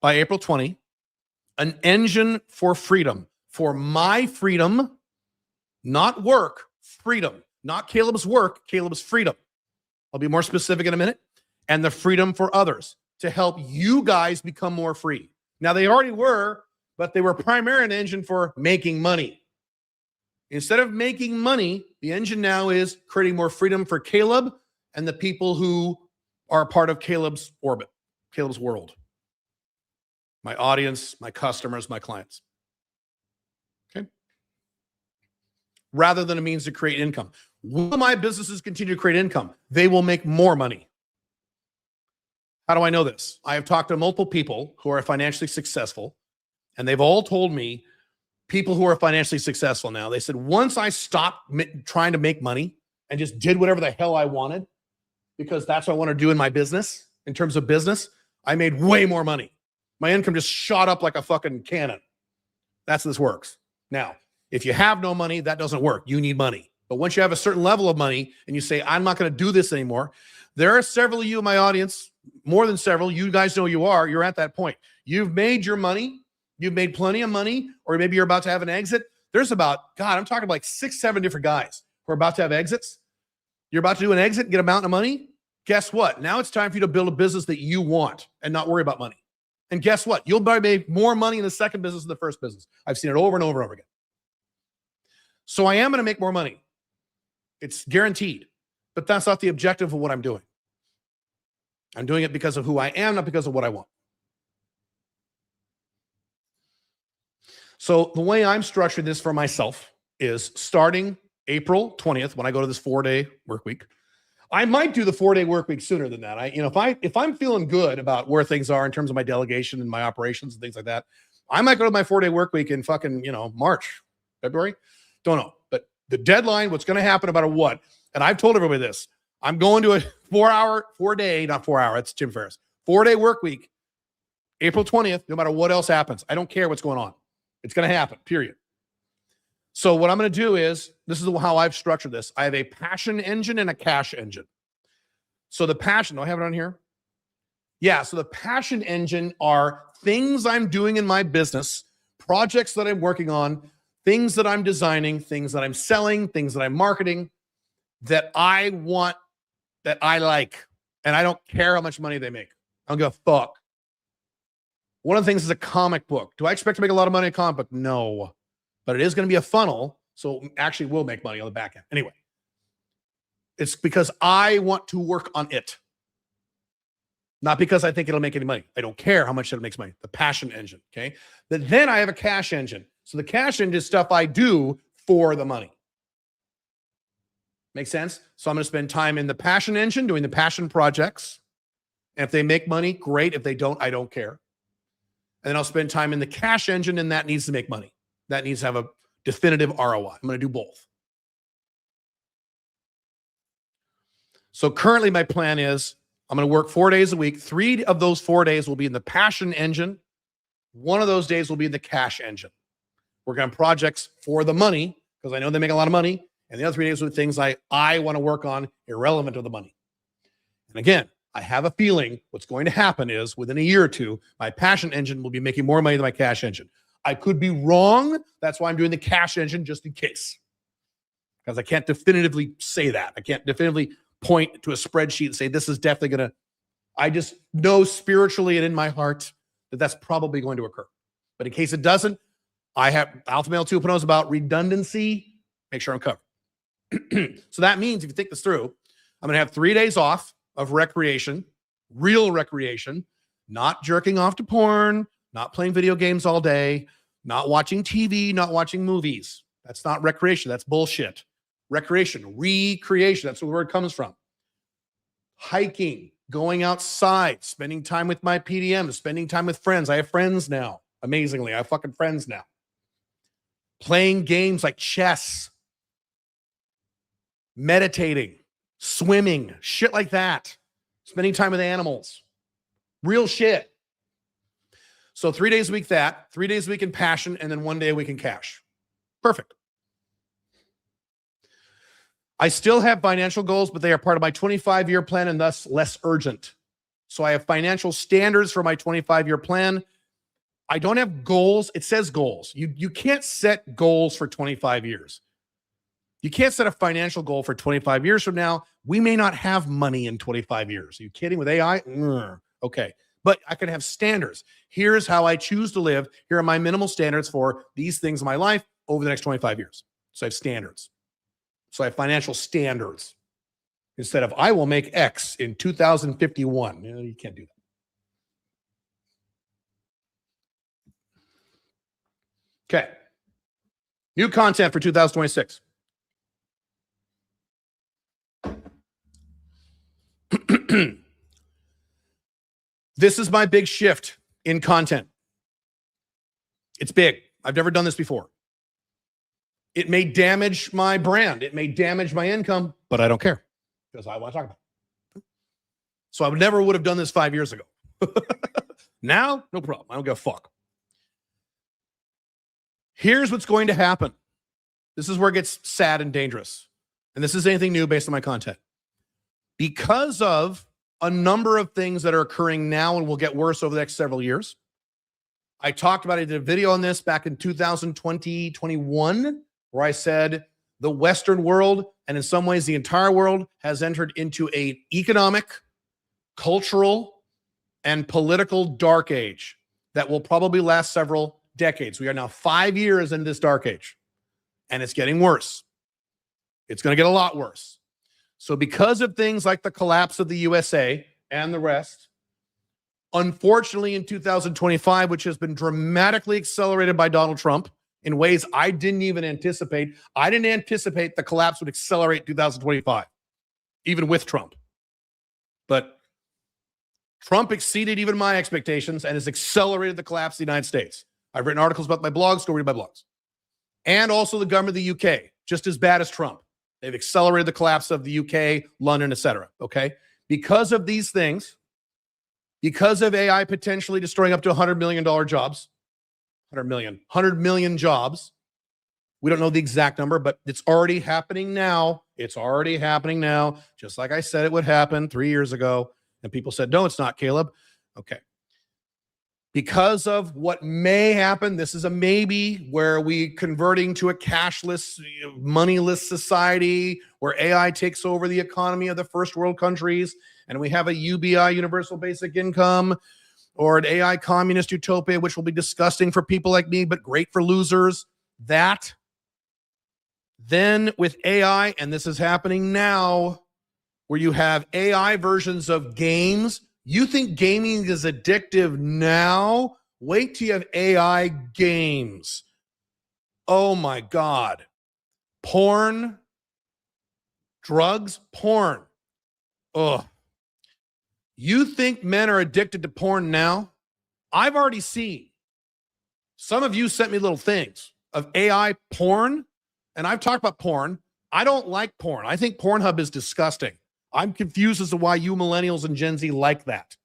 by April 20, an engine for freedom, for my freedom, not work, freedom, not Caleb's work, Caleb's freedom. I'll be more specific in a minute. And the freedom for others to help you guys become more free. Now, they already were, but they were primarily an engine for making money. Instead of making money, the engine now is creating more freedom for Caleb and the people who are part of Caleb's orbit, Caleb's world. My audience, my customers, my clients. Okay? Rather than a means to create income. Will my businesses continue to create income? They will make more money. How do I know this? I have talked to multiple people who are financially successful, and they've all told me, people who are financially successful now, they said, once I stopped trying to make money and just did whatever the hell I wanted, because that's what I want to do in my business, in terms of business, I made way more money. My income just shot up like a fucking cannon. That's how this works. Now, if you have no money, that doesn't work. You need money. But once you have a certain level of money and you say, I'm not going to do this anymore, there are several of you in my audience, more than several, you guys know you're at that point. You've made your money. You've made plenty of money, or maybe you're about to have an exit. There's about, God, I'm talking like 6, 7 different guys who are about to have exits. You're about to do an exit, get a mountain of money. Guess what? Now it's time for you to build a business that you want and not worry about money. And guess what? You'll make more money in the second business than the first business. I've seen it over and over and over again. So I am going to make more money. It's guaranteed. But that's not the objective of what I'm doing. I'm doing it because of who I am, not because of what I want. So the way I'm structuring this for myself is starting April 20th, when I go to this 4-day work week. I might do the 4-day work week sooner than that. If I'm feeling good about where things are in terms of my delegation and my operations and things like that, I might go to my 4-day work week in fucking, March, February. Don't know. But the deadline, what's going to happen about what? And I've told everybody this. I'm going to a 4-day, not 4 hour. It's Tim Ferriss. 4-day work week, April 20th, no matter what else happens. I don't care what's going on. It's going to happen, period. So what I'm going to do is, this is how I've structured this. I have a passion engine and a cash engine. So the passion, do I have it on here? Yeah, so the passion engine are things I'm doing in my business, projects that I'm working on, things that I'm designing, things that I'm selling, things that I'm marketing, that I want, that I like. And I don't care how much money they make. I don't give a fuck. One of the things is a comic book. Do I expect to make a lot of money in a comic book? No. But it is going to be a funnel, so it actually will make money on the back end. Anyway, it's because I want to work on it. Not because I think it'll make any money. I don't care how much it makes money. The passion engine, okay? But then I have a cash engine. So the cash engine is stuff I do for the money. Make sense? So I'm going to spend time in the passion engine doing the passion projects. And if they make money, great. If they don't, I don't care. And then I'll spend time in the cash engine, and that needs to make money. That needs to have a definitive ROI. I'm going to do both. So currently my plan is I'm going to work 4 days a week. 3 of those 4 days will be in the passion engine. 1 of those days will be in the cash engine. Working on projects for the money, because I know they make a lot of money. And the other 3 days will be things I want to work on irrelevant of the money. And again, I have a feeling what's going to happen is within a year or two, my passion engine will be making more money than my cash engine. I could be wrong. That's why I'm doing the cash engine, just in case. Because I can't definitively say that. I can't definitively point to a spreadsheet and say, this is definitely going to, I just know spiritually and in my heart that that's probably going to occur. But in case it doesn't, I have Alpha Male 2.0 is about redundancy. Make sure I'm covered. So that means if you think this through, I'm going to have 3 days off of recreation, real recreation, not jerking off to porn, not playing video games all day, not watching TV, not watching movies. That's not recreation. That's bullshit. Recreation, recreation. That's where the word comes from. Hiking, going outside, spending time with my PDMs, spending time with friends. I have friends now. Amazingly, I have fucking friends now. Playing games like chess, meditating, swimming, shit like that. Spending time with animals. Real shit. So 3 days a week that, 3 days a week in passion, and then 1 day a week in cash. Perfect. I still have financial goals, but they are part of my 25-year plan and thus less urgent. So I have financial standards for my 25-year plan. I don't have goals. It says goals. You can't set goals for 25 years. You can't set a financial goal for 25 years from now. We may not have money in 25 years. Are you kidding? With AI? Okay. But I can have standards. Here's how I choose to live. Here are my minimal standards for these things in my life over the next 25 years. So I have standards. So I have financial standards. Instead of, I will make X in 2051. You can't do that. Okay. New content for 2026. This is my big shift in content. It's big. I've never done this before. It may damage my brand. It may damage my income, but I don't care because I want to talk about it. So I never would have done this 5 years ago. Now, no problem. I don't give a fuck. Here's what's going to happen. This is where it gets sad and dangerous. And this isn't anything new based on my content. Because of a number of things that are occurring now and will get worse over the next several years. I talked about it, I did a video on this back in 2020, 21, where I said the Western world, and in some ways the entire world, has entered into an economic, cultural, and political dark age that will probably last several decades. We are now 5 years into this dark age, and it's getting worse. It's going to get a lot worse. So because of things like the collapse of the USA and the rest, unfortunately in 2025, which has been dramatically accelerated by Donald Trump in ways I didn't even anticipate. I didn't anticipate the collapse would accelerate 2025, even with Trump. But Trump exceeded even my expectations and has accelerated the collapse of the United States. I've written articles about my blogs, go read my blogs. And also the government of the UK, just as bad as Trump. They've accelerated the collapse of the UK, London, etc. Okay? Because of these things, because of AI potentially destroying up to $100 million jobs, 100 million jobs. We don't know the exact number, but it's already happening now. It's already happening now, just like I said it would happen 3 years ago. And people said, no, it's not, Caleb. Okay. Because of what may happen, this is a maybe, where we converting to a cashless, moneyless society where AI takes over the economy of the first world countries, and we have a UBI, universal basic income, or an AI communist utopia, which will be disgusting for people like me, but great for losers. That, then with AI, and this is happening now, where you have AI versions of games. You think gaming is addictive now? Wait till you have AI games. Oh my God. Porn, drugs, porn. Ugh. You think men are addicted to porn now? I've already seen. Some of you sent me little things of AI porn, and I've talked about porn. I don't like porn. I think Pornhub is disgusting. I'm confused as to why you millennials and Gen Z like that.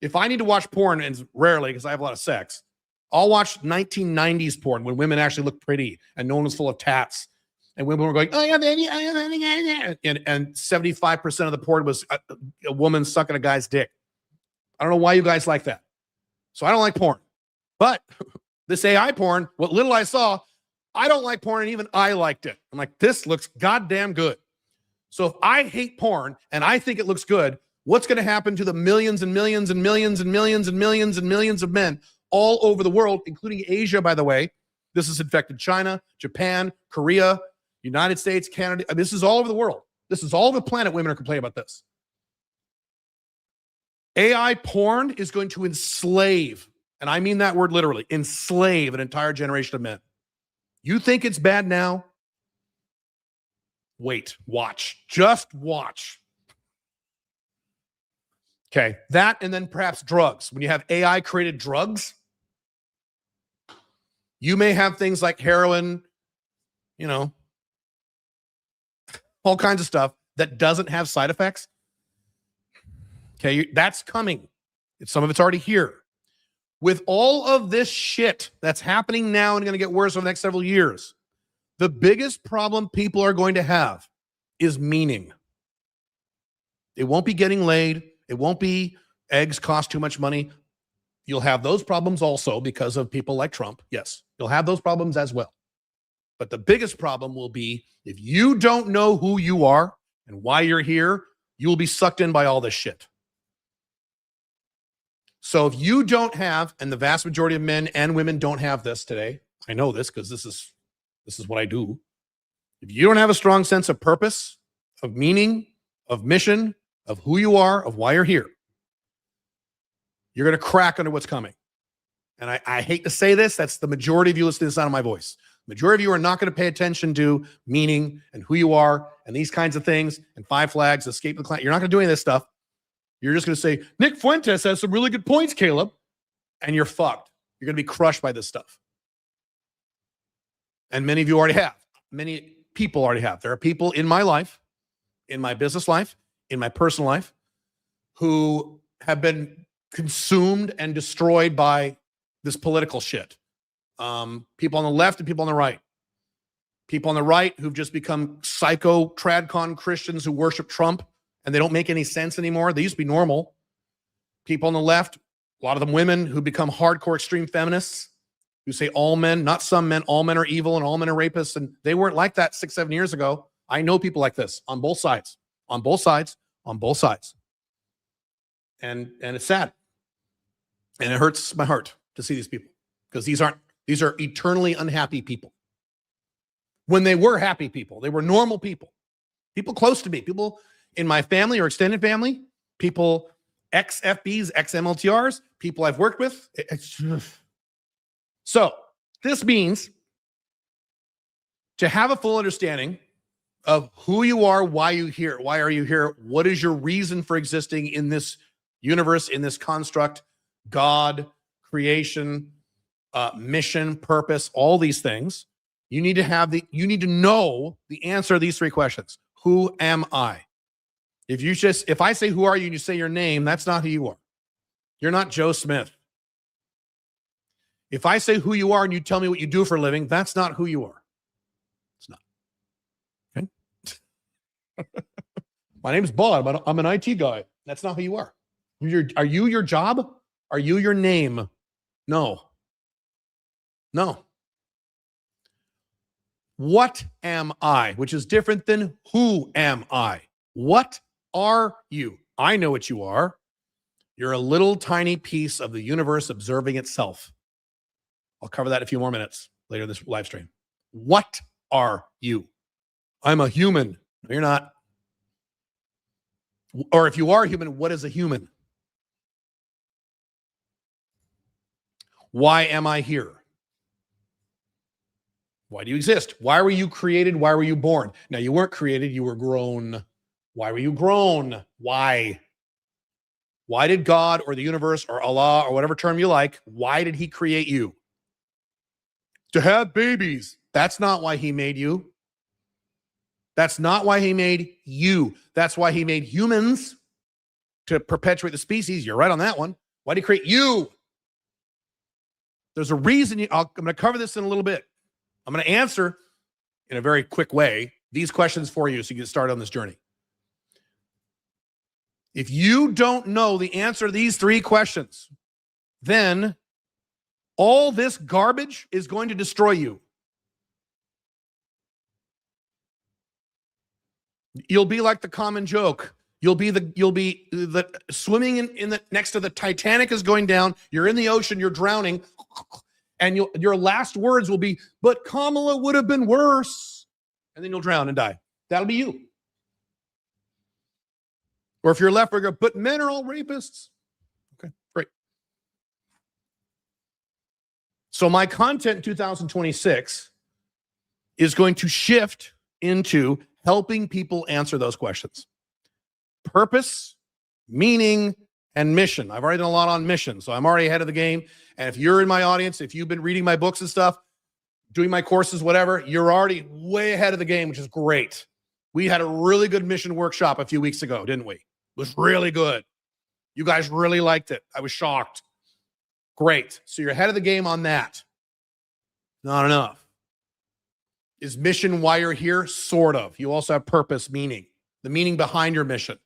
If I need to watch porn, and it's rarely because I have a lot of sex, I'll watch 1990s porn when women actually look pretty and no one was full of tats. And women were going, oh yeah, baby, oh yeah, baby. And 75% of the porn was a woman sucking a guy's dick. I don't know why you guys like that. So I don't like porn. But this AI porn, what little I saw, I don't like porn, and even I liked it. I'm like, this looks goddamn good. So if I hate porn and I think it looks good, what's going to happen to the millions and millions and millions and millions and millions and millions of men all over the world, including Asia, by the way? This has infected China, Japan, Korea, United States, Canada. This is all over the world. This is all the planet. Women are complaining about this. AI porn is going to enslave, and I mean that word literally, enslave an entire generation of men. You think it's bad now? Wait, watch, just watch. Okay, that, and then perhaps drugs. When you have AI created drugs, you may have things like heroin, all kinds of stuff that doesn't have side effects. Okay, that's coming. Some of it's already here. With all of this shit that's happening now and going to get worse over the next several years, the biggest problem people are going to have is meaning. It won't be getting laid. It won't be eggs cost too much money. You'll have those problems also because of people like Trump. Yes, you'll have those problems as well. But the biggest problem will be if you don't know who you are and why you're here, you will be sucked in by all this shit. So if you don't have, and the vast majority of men and women don't have this today, I know this because this is what I do. If you don't have a strong sense of purpose, of meaning, of mission, of who you are, of why you're here, you're going to crack under what's coming. And I hate to say this, that's the majority of you listening to the sound of my voice. Majority of you are not going to pay attention to meaning and who you are and these kinds of things and 5 flags, escape the client. You're not going to do any of this stuff. You're just going to say, Nick Fuentes has some really good points, Caleb. And you're fucked. You're going to be crushed by this stuff. And many of you already have. Many people already have. There are people in my life, in my business life, in my personal life, who have been consumed and destroyed by this political shit. People on the left and people on the right. People on the right who've just become psycho tradcon Christians who worship Trump and they don't make any sense anymore. They used to be normal. People on the left, a lot of them women who become hardcore extreme feminists who say all men, not some men, all men are evil and all men are rapists. And they weren't like that 6-7 years ago. I know people like this on both sides, on both sides, on both sides. And it's sad. And it hurts my heart to see these people because these are eternally unhappy people. When they were happy people, they were normal people close to me, people in my family or extended family, people ex-FBs, ex-MLTRs, people I've worked with. So this means to have a full understanding of who you are, why are you here, what is your reason for existing in this universe, in this construct, God, creation, mission, purpose, all these things. You need to know the answer to these 3 questions. Who am I? If I say, who are you? And you say your name, that's not who you are. You're not Joe Smith. If I say who you are and you tell me what you do for a living, that's not who you are. It's not. Okay. My name's Bob. I'm an IT guy. That's not who you are. Are you your job? Are you your name? No. What am I? Which is different than who am I? What are you? I know what you are. You're a little tiny piece of the universe observing itself. I'll cover that in a few more minutes later in this live stream. What are you? I'm a human. No, you're not. Or if you are a human, what is a human? Why am I here? Why do you exist? Why were you created? Why were you born? Now, you weren't created, you were grown. Why were you grown? Why? Why did God or the universe or Allah or whatever term you like, why did he create you? To have babies. That's not why he made you. That's not why he made you. That's why he made humans to perpetuate the species. You're right on that one. Why did he create you? There's a reason. I'm going to cover this in a little bit. I'm going to answer in a very quick way these questions for you so you can get started on this journey. If you don't know the answer to these 3 questions, then all this garbage is going to destroy you. You'll be like the common joke. You'll be the swimming in the next to the Titanic is going down. You're in the ocean. You're drowning. And your last words will be, but Kamala would have been worse. And then you'll drown and die. That'll be you. Or if you're left, we're going, but men are all rapists. Okay, great. So my content in 2026 is going to shift into helping people answer those questions. Purpose, meaning, and mission. I've already done a lot on mission, so I'm already ahead of the game. And if you're in my audience, if you've been reading my books and stuff, doing my courses, whatever, you're already way ahead of the game, which is great. We had a really good mission workshop a few weeks ago, didn't we? It was really good. You guys really liked it. I was shocked. Great. So you're ahead of the game on that. Not enough. Is mission why you're here? Sort of. You also have purpose, meaning. The meaning behind your mission.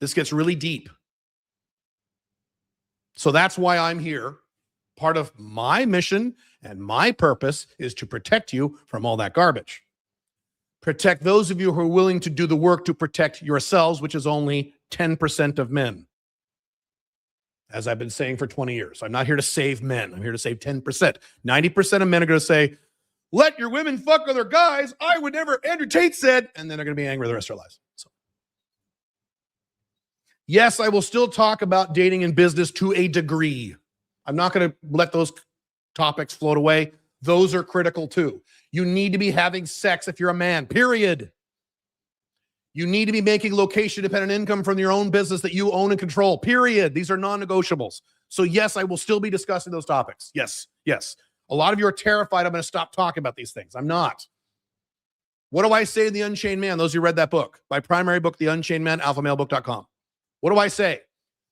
This gets really deep. So that's why I'm here. Part of my mission and my purpose is to protect you from all that garbage. Protect those of you who are willing to do the work to protect yourselves, which is only 10% of men. As I've been saying for 20 years, I'm not here to save men. I'm here to save 10%. 90% of men are going to say, let your women fuck other guys. I would never, Andrew Tate said, and then they're going to be angry the rest of their lives. So, yes, I will still talk about dating and business to a degree. I'm not going to let those topics float away. Those are critical too. You need to be having sex if you're a man, period. You need to be making location-dependent income from your own business that you own and control, period. These are non-negotiables. So yes, I will still be discussing those topics. Yes, yes. A lot of you are terrified I'm going to stop talking about these things. I'm not. What do I say in The Unchained Man? Those who read that book, my primary book, The Unchained Man, alphamale.book.com. What do I say?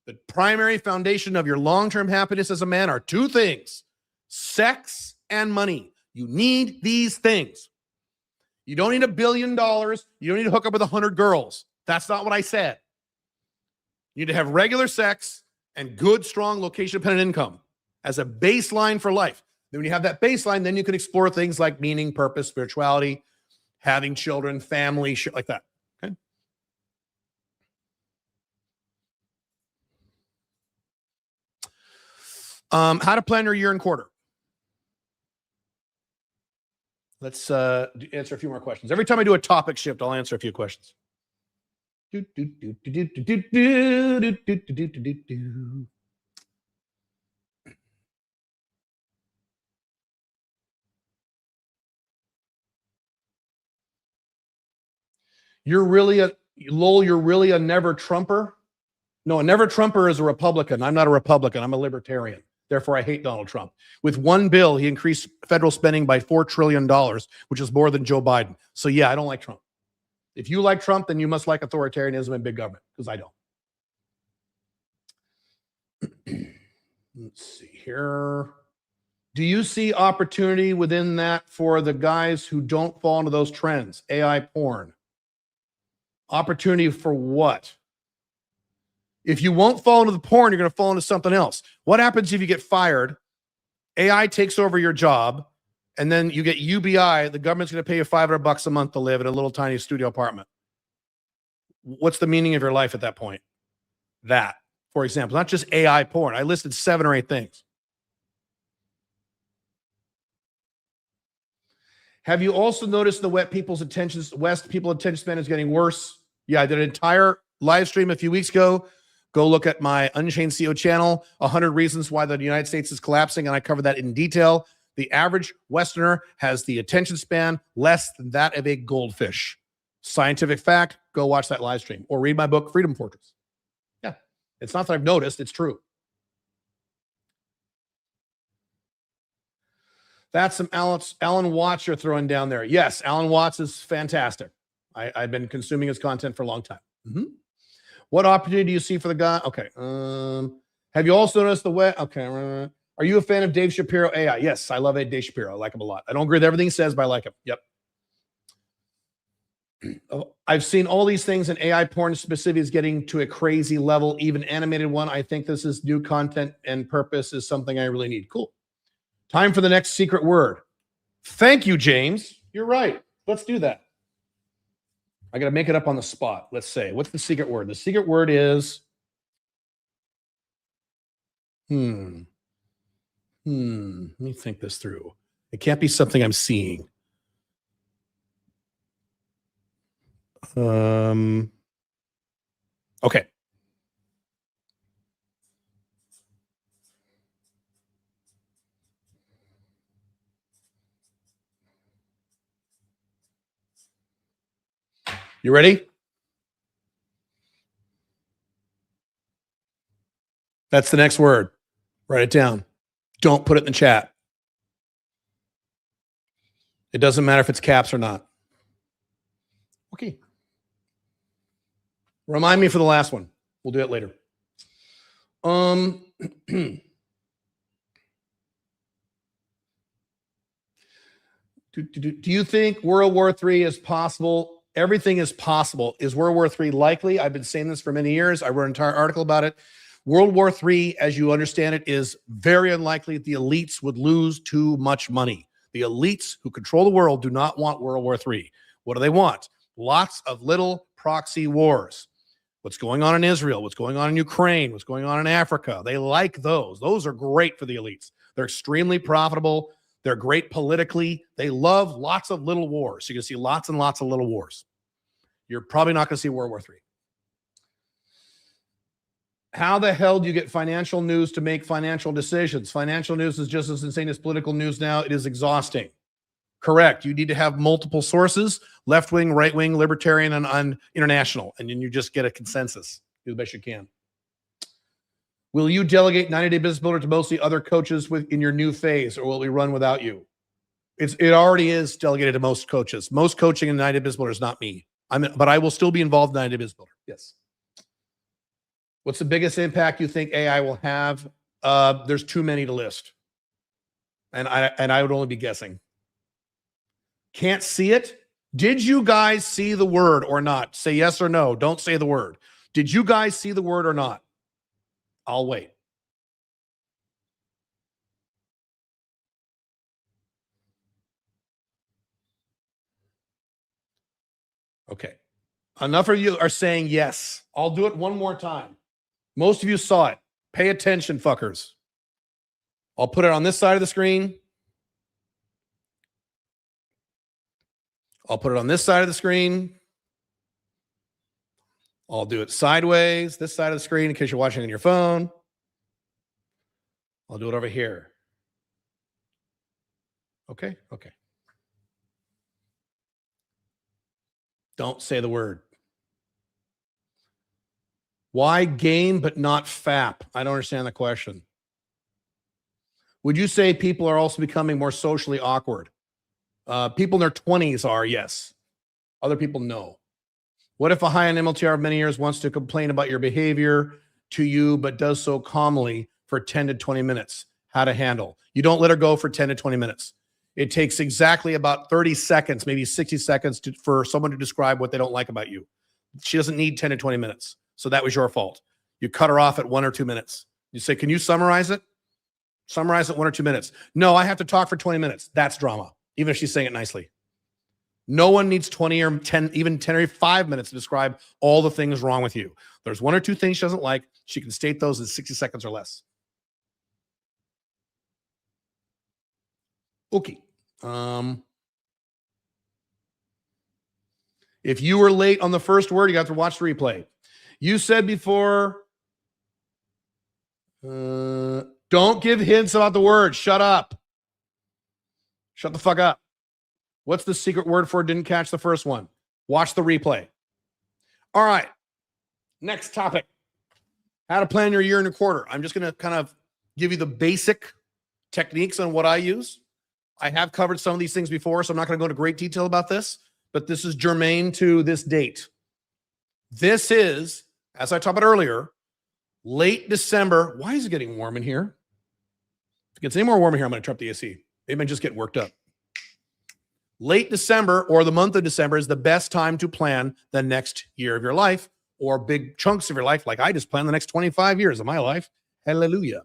The primary foundation of your long-term happiness as a man are two things: sex and money. You need these things. You don't need $1 billion. You don't need to hook up with 100 girls. That's not what I said. You need to have regular sex and good, strong location-dependent income as a baseline for life. Then when you have that baseline, then you can explore things like meaning, purpose, spirituality, having children, family, shit like that. Okay. How to plan your year and quarter. Let's answer a few more questions. Every time I do a topic shift, I'll answer a few questions. You're really a Lowell, you're really a never Trumper? No, a never Trumper is a Republican. I'm not a Republican. I'm a libertarian. Therefore, I hate Donald Trump. With one bill, he increased federal spending by $4 trillion, which is more than Joe Biden. So yeah, I don't like Trump. If you like Trump, then you must like authoritarianism and big government, because I don't. Let's see here. Do you see opportunity within that for the guys who don't fall into those trends? AI porn. Opportunity for what? If you won't fall into the porn, you're going to fall into something else. What happens if you get fired? AI takes over your job, and then you get UBI. The government's going to pay you $500 a month to live in a little tiny studio apartment. What's the meaning of your life at that point? That, for example, not just AI porn. I listed 7 or 8 things. Have you also noticed the West people's attention span is getting worse? Yeah, I did an entire live stream a few weeks ago. Go look at my Unchained CEO channel, 100 reasons why the United States is collapsing, and I cover that in detail. The average Westerner has the attention span less than that of a goldfish. Scientific fact, go watch that live stream or read my book, Freedom Fortress. Yeah, it's not that I've noticed, it's true. That's some Alan Watts you're throwing down there. Yes, Alan Watts is fantastic. I've been consuming his content for a long time. Mm-hmm. What opportunity do you see for the guy? Okay. Have you also noticed the way? Okay. Are you a fan of Dave Shapiro AI? Yes, I love Dave Shapiro. I like him a lot. I don't agree with everything he says, but I like him. Yep. I've seen all these things, and AI porn specifically is getting to a crazy level, even animated one. I think this is new content, and purpose is something I really need. Cool. Time for the next secret word. Thank you, James. You're right. Let's do that. I got to make it up on the spot. Let's say, what's the secret word? The secret word is, let me think this through. It can't be something I'm seeing. Okay. You ready? That's the next word. Write it down. Don't put it in the chat. It doesn't matter if it's caps or not. Okay. Remind me for the last one. We'll do it later. Do you think World War III is possible? Everything is possible. Is World War III likely? I've been saying this for many years. I wrote an entire article about it. World War III, as you understand it, is very unlikely. The elites would lose too much money. The elites who control the world do not want World War III. What do they want? Lots of little proxy wars. What's going on in Israel, what's going on in Ukraine, what's going on in Africa. They like those. Those are great for the elites. They're extremely profitable. They're great politically. They love lots of little wars. So you're going to see lots and lots of little wars. You're probably not going to see World War III. How the hell do you get financial news to make financial decisions? Financial news is just as insane as political news now. It is exhausting. Correct. You need to have multiple sources, left-wing, right-wing, libertarian, and international. And then you just get a consensus. Do the best you can. Will you delegate 90-Day Business Builder to mostly other coaches in your new phase, or will we run without you? It already is delegated to most coaches. Most coaching in 90-Day Business Builder is not me. But I will still be involved in 90-Day Business Builder. Yes. What's the biggest impact you think AI will have? There's too many to list. And I would only be guessing. Can't see it? Did you guys see the word or not? Say yes or no. Don't say the word. Did you guys see the word or not? I'll wait. Okay. Enough of you are saying yes. I'll do it one more time. Most of you saw it. Pay attention, fuckers. I'll put it on this side of the screen. I'll put it on this side of the screen. I'll do it sideways, this side of the screen, in case you're watching on your phone. I'll do it over here. Okay, okay. Don't say the word. Why game but not FAP? I don't understand the question. Would you say people are also becoming more socially awkward? People in their 20s are, yes. Other people, no. What if a high-end MLTR of many years wants to complain about your behavior to you, but does so calmly for 10 to 20 minutes? How to handle? You don't let her go for 10 to 20 minutes. It takes exactly about 30 seconds, maybe 60 seconds for someone to describe what they don't like about you. She doesn't need 10 to 20 minutes. So that was your fault. You cut her off at 1 or 2 minutes. You say, can you summarize it? Summarize it 1 or 2 minutes. No, I have to talk for 20 minutes. That's drama, even if she's saying it nicely. No one needs 20 or 10, even 10 or 5 minutes to describe all the things wrong with you. There's 1 or 2 things she doesn't like. She can state those in 60 seconds or less. Okay. If you were late on the first word, you have to watch the replay. You said before, don't give hints about the word. Shut up. Shut the fuck up. What's the secret word for didn't catch the first one? Watch the replay. All right. Next topic. How to plan your year and a quarter. I'm just going to kind of give you the basic techniques on what I use. I have covered some of these things before, so I'm not going to go into great detail about this, but this is germane to this date. This is, as I talked about earlier, late December. Why is it getting warm in here? If it gets any more warm in here, I'm going to turn up the AC. Maybe I'm just getting worked up. Late December or the month of December is the best time to plan the next year of your life or big chunks of your life, like I just planned the next 25 years of my life. Hallelujah.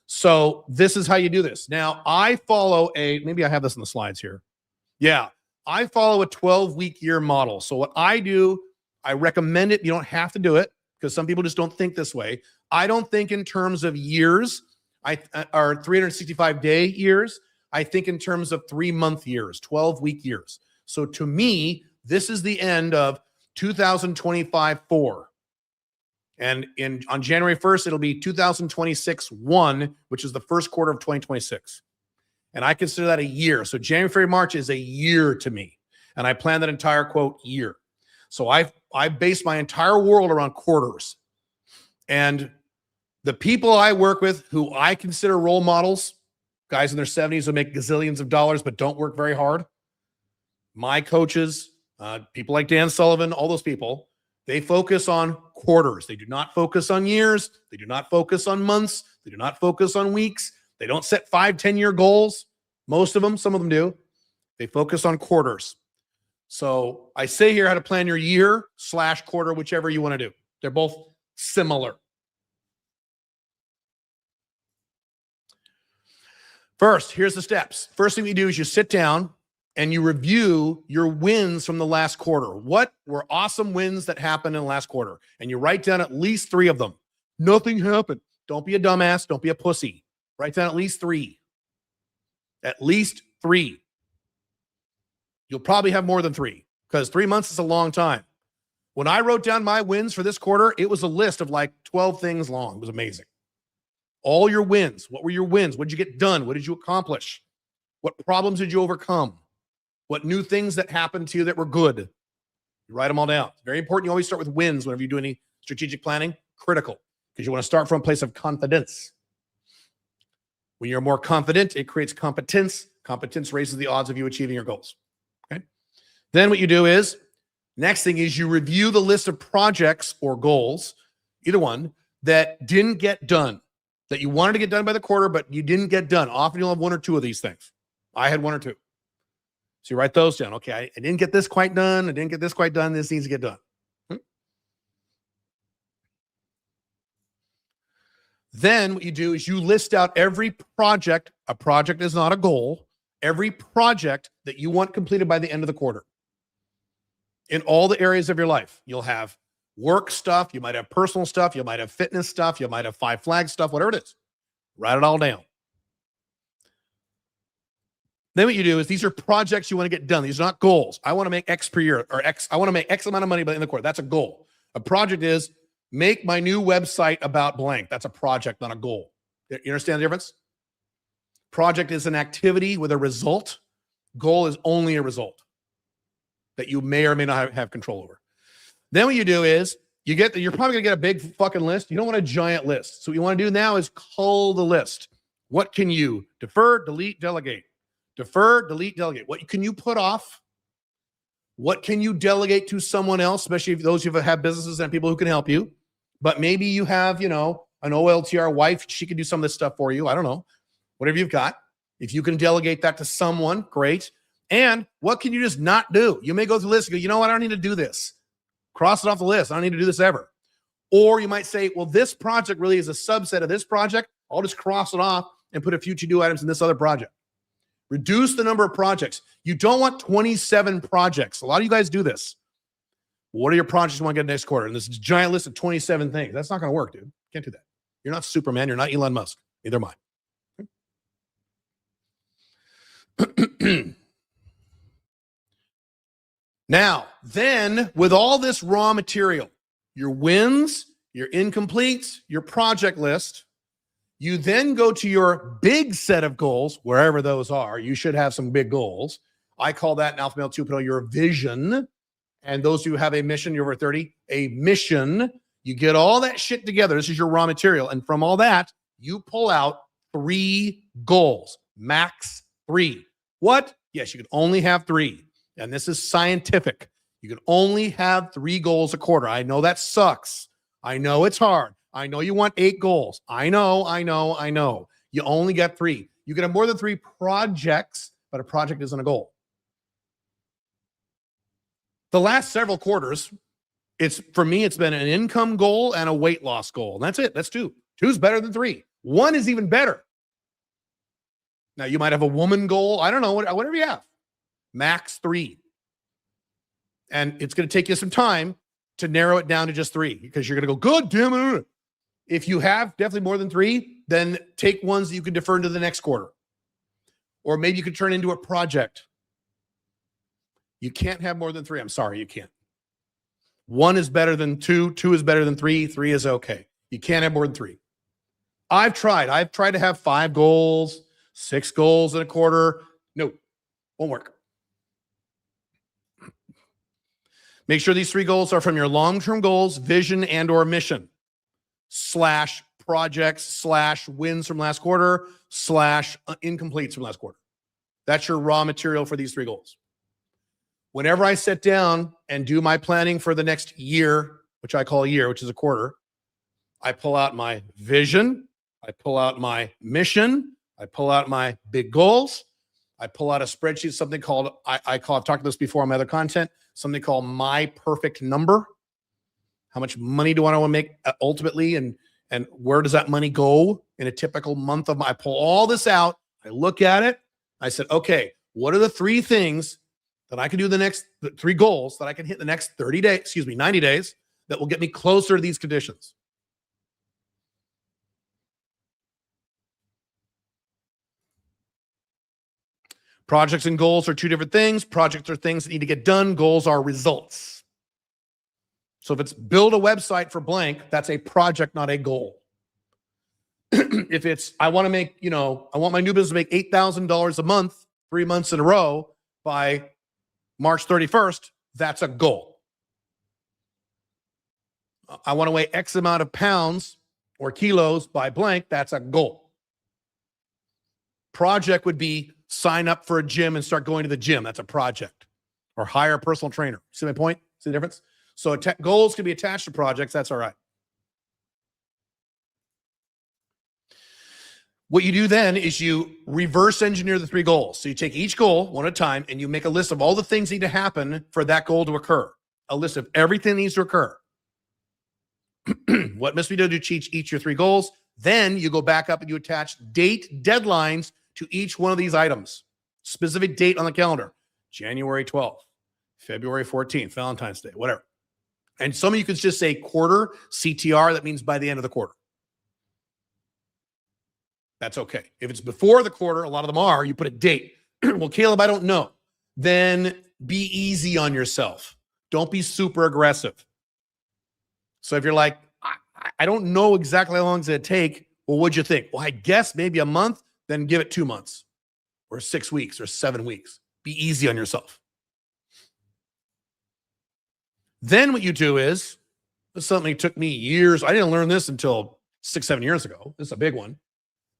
So this is how you do this. Now, I follow maybe I have this in the slides here. Yeah, I follow a 12-week year model. So what I do, I recommend it. You don't have to do it because some people just don't think this way. I don't think in terms of years, or 365-day years. I think in terms of 3-month years, 12-week years. So to me, this is the end of 2025-4. And on January 1st, it'll be 2026-1, which is the first quarter of 2026. And I consider that a year. So January, February, March is a year to me. And I plan that entire, quote, year. So I base my entire world around quarters. And the people I work with who I consider role models, guys in their 70s who make gazillions of dollars but don't work very hard, my coaches, people like Dan Sullivan, all those people, they focus on quarters. They do not focus on years. They do not focus on months. They do not focus on weeks. They don't set 5-10-year goals. Most of them, some of them do. They focus on quarters. So I say here how to plan your year / quarter, whichever you want to do. They're both similar. First, here's the steps. First thing you do is you sit down and you review your wins from the last quarter. What were awesome wins that happened in the last quarter? And you write down at least 3 of them. Nothing happened. Don't be a dumbass. Don't be a pussy. Write down at least 3. At least 3. You'll probably have more than 3 because 3 months is a long time. When I wrote down my wins for this quarter, it was a list of like 12 things long. It was amazing. All your wins. What were your wins? What did you get done? What did you accomplish? What problems did you overcome? What new things that happened to you that were good? You write them all down. It's very important. You always start with wins whenever you do any strategic planning. Critical, because you want to start from a place of confidence. When you're more confident, it creates competence. Competence raises the odds of you achieving your goals. Okay. Then what you do is, next thing is you review the list of projects or goals, either one, that didn't get done. That you wanted to get done by the quarter, but you didn't get done. Often you'll have 1 or 2 of these things. I had 1 or 2. So you write those down. Okay, I didn't get this quite done. I didn't get this quite done. This needs to get done. Then what you do is you list out every project. A project is not a goal. Every project that you want completed by the end of the quarter. In all the areas of your life, you'll have work stuff, you might have personal stuff, you might have fitness stuff, you might have 5 flag stuff, whatever it is. Write it all down. Then what you do is these are projects you want to get done. These are not goals. I want to make X per year or X. I want to make X amount of money by the end of the quarter. That's a goal. A project is make my new website about blank. That's a project, not a goal. You understand the difference? Project is an activity with a result. Goal is only a result that you may or may not have control over. Then what you do is you're probably gonna get a big fucking list. You don't want a giant list. So what you want to do now is cull the list. What can you defer, delete, delegate? Defer, delete, delegate. What can you put off? What can you delegate to someone else, especially if those who have businesses and people who can help you? But maybe you have, an OLTR wife. She can do some of this stuff for you. I don't know. Whatever you've got. If you can delegate that to someone, great. And what can you just not do? You may go through the list and go, you know what? I don't need to do this. Cross it off the list. I don't need to do this ever. Or you might say, well, this project really is a subset of this project. I'll just cross it off and put a few to-do items in this other project. Reduce the number of projects. You don't want 27 projects. A lot of you guys do this. What are your projects you want to get next quarter? And this giant list of 27 things. That's not going to work, dude. Can't do that. You're not Superman. You're not Elon Musk. Neither am I. Now, then, with all this raw material, your wins, your incompletes, your project list, you then go to your big set of goals, wherever those are. You should have some big goals. I call that in Alpha Male 2.0 your vision. And those who have a mission, you're over 30, a mission. You get all that shit together. This is your raw material. And from all that, you pull out 3 goals, max 3. What? Yes, you can only have 3. And this is scientific. You can only have 3 goals a quarter. I know that sucks. I know it's hard. I know you want 8 goals. I know. You only get 3. You can have more than 3 projects, but a project isn't a goal. The last several quarters, for me, it's been an income goal and a weight loss goal. And that's it. That's 2. 2 is better than 3. 1 is even better. Now, you might have a woman goal. I don't know, whatever you have. Max 3. And it's going to take you some time to narrow it down to just 3 because you're going to go, good damn it. If you have definitely more than 3, then take ones that you can defer into the next quarter. Or maybe you could turn into a project. You can't have more than 3. I'm sorry, you can't. 1 is better than 2. 2 is better than 3. 3 is okay. You can't have more than 3. I've tried to have 5 goals, 6 goals in a quarter. No, won't work. Make sure these 3 goals are from your long-term goals, vision, and or mission, / projects, / wins from last quarter, / incompletes from last quarter. That's your raw material for these 3 goals. Whenever I sit down and do my planning for the next year, which I call a year, which is a quarter, I pull out my vision, I pull out my mission, I pull out my big goals, I pull out a spreadsheet, something called, I've talked about this before on my other content, something called my perfect number. How much money do I want to make ultimately? And where does that money go in a typical month of I pull all this out. I look at it. I said, okay, what are the 3 things that I can do the 3 goals that I can hit the next 90 days that will get me closer to these conditions? Projects and goals are 2 different things. Projects are things that need to get done. Goals are results. So if it's build a website for blank, that's a project, not a goal. If it's, I want to make, I want my new business to make $8,000 a month, 3 months in a row by March 31st, that's a goal. I want to weigh X amount of pounds or kilos by blank, that's a goal. Project would be sign up for a gym and start going to the gym. That's a project. Or hire a personal trainer. See my point? See the difference? So goals can be attached to projects. That's all right. What you do then is you reverse engineer the 3 goals. So you take each goal one at a time and you make a list of all the things that need to happen for that goal to occur. A list of everything that needs to occur. What must be done to achieve each of your 3 goals? Then you go back up and you attach deadlines to each one of these items. Specific date on the calendar. January 12th, February 14th, Valentine's Day, whatever. And some of you could just say quarter, CTR, that means by the end of the quarter. That's okay. If it's before the quarter, a lot of them are, you put a date. Well, Caleb, I don't know. Then be easy on yourself. Don't be super aggressive. So if you're like, I don't know exactly how long it's going to take, well, what'd you think? Well, I guess maybe a month, then give it 2 months or 6 weeks or 7 weeks. Be easy on yourself. Then what you do is, this something took me years. I didn't learn this until 6-7 years ago. This is a big one.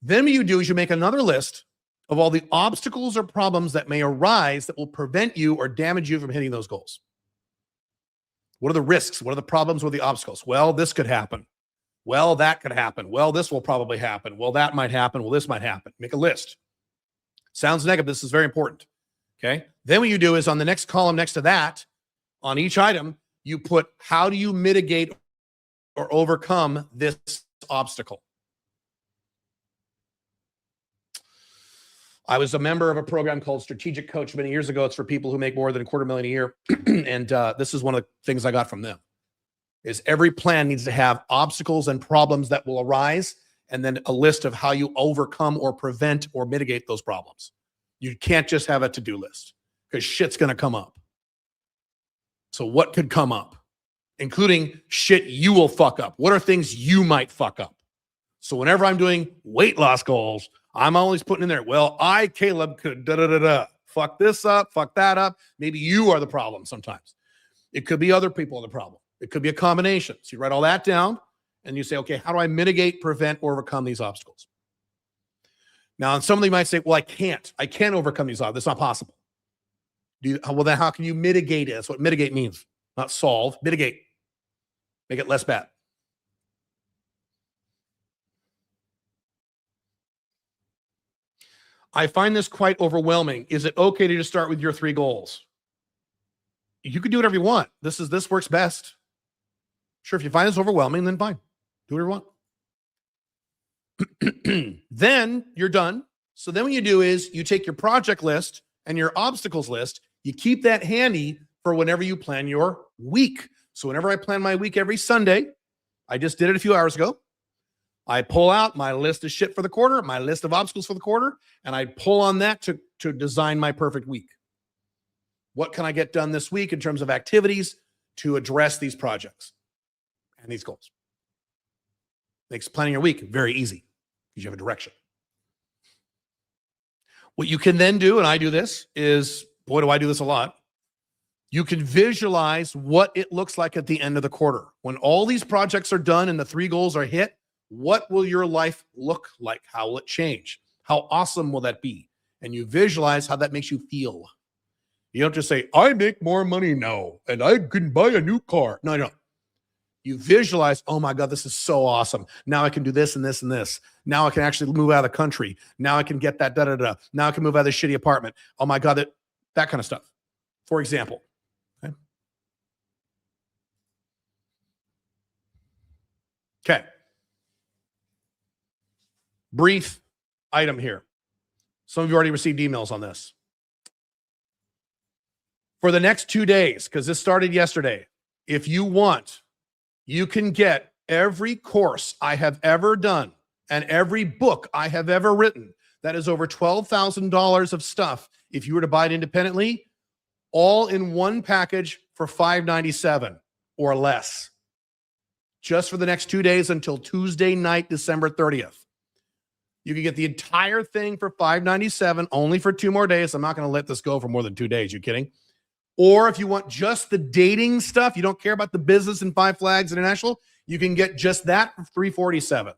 Then what you do is you make another list of all the obstacles or problems that may arise that will prevent you or damage you from hitting those goals. What are the risks? What are the problems? What are the obstacles? Well, this could happen. Well, that could happen. Well, this will probably happen. Well, that might happen. Well, this might happen. Make a list. Sounds negative. This is very important. Okay. Then what you do is on the next column next to that, on each item, you put how do you mitigate or overcome this obstacle? I was a member of a program called Strategic Coach many years ago. It's for people who make more than $250,000 a year. And this is one of the things I got from them is every plan needs to have obstacles and problems that will arise and then a list of how you overcome or prevent or mitigate those problems. You can't just have a to-do list because shit's going to come up. So what could come up? Including shit you will fuck up. What are things you might fuck up? So whenever I'm doing weight loss goals, I'm always putting in there, well, Caleb, could fuck this up, fuck that up. Maybe you are the problem sometimes. It could be other people are the problem. It could be a combination. So you write all that down and you say, okay, how do I mitigate, prevent, or overcome these obstacles? Now, and somebody might say, well, I can't overcome these obstacles. That's not possible. Well, then how can you mitigate it? That's what mitigate means. Not solve, mitigate. Make it less bad. I find this quite overwhelming. Is it okay to just start with your 3 goals? You can do whatever you want. This works best. Sure, if you find this overwhelming, then fine. Do whatever you want. Then you're done. So then what you do is you take your project list and your obstacles list. You keep that handy for whenever you plan your week. So whenever I plan my week every Sunday, I just did it a few hours ago. I pull out my list of shit for the quarter, my list of obstacles for the quarter, and I pull on that to design my perfect week. What can I get done this week in terms of activities to address these projects and these goals? Makes planning your week very easy because you have a direction. What you can then do, and I do this, is, boy, do I do this a lot. You can visualize what it looks like at the end of the quarter. When all these projects are done and the 3 goals are hit, what will your life look like? How will it change? How awesome will that be? And you visualize how that makes you feel. You don't just say, I make more money now and I can buy a new car. No, I don't. You visualize, oh my God, this is so awesome. Now I can do this and this and this. Now I can actually move out of the country. Now I can get that da-da-da. Now I can move out of this shitty apartment. Oh my God, that kind of stuff, for example. Okay. Brief item here. Some of you already received emails on this. For the next 2 days, because this started yesterday, if you want, you can get every course I have ever done and every book I have ever written. That is over $12,000 of stuff. If you were to buy it independently, all in one package for $597 or less. Just for the next 2 days until Tuesday night, December 30th. You can get the entire thing for $597 only for 2 more days. I'm not going to let this go for more than 2 days. You kidding? Or if you want just the dating stuff, you don't care about the business and 5 Flags International, you can get just that for $347.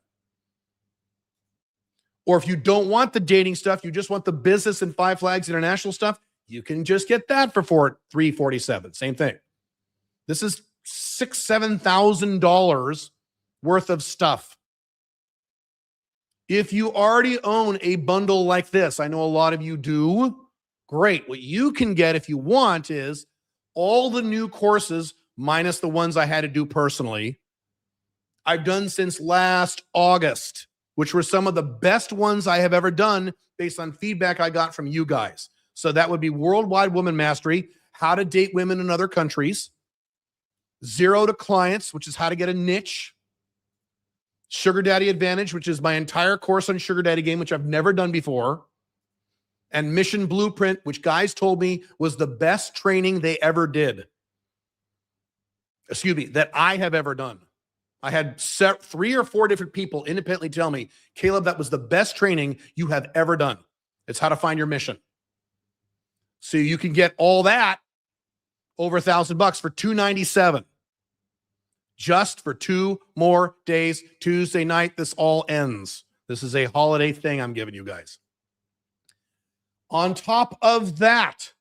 Or if you don't want the dating stuff, you just want the business and 5 Flags International stuff, you can just get that for $347. Same thing. This is $6,000-$7,000 worth of stuff. If you already own a bundle like this, I know a lot of you do. Great. What you can get if you want is all the new courses minus the ones I had to do personally. I've done since last August, which were some of the best ones I have ever done based on feedback I got from you guys. So that would be Worldwide Woman Mastery, How to Date Women in Other Countries, Zero to Clients, which is how to get a niche, Sugar Daddy Advantage, which is my entire course on Sugar Daddy game, which I've never done before, and Mission Blueprint, which guys told me was the best training they ever did. Excuse me, that I have ever done. I had 3 or 4 different people independently tell me, Caleb, that was the best training you have ever done. It's how to find your mission. So you can get all that over $1,000 for $297. Just for 2 more days. Tuesday night, this all ends. This is a holiday thing I'm giving you guys. On top of that,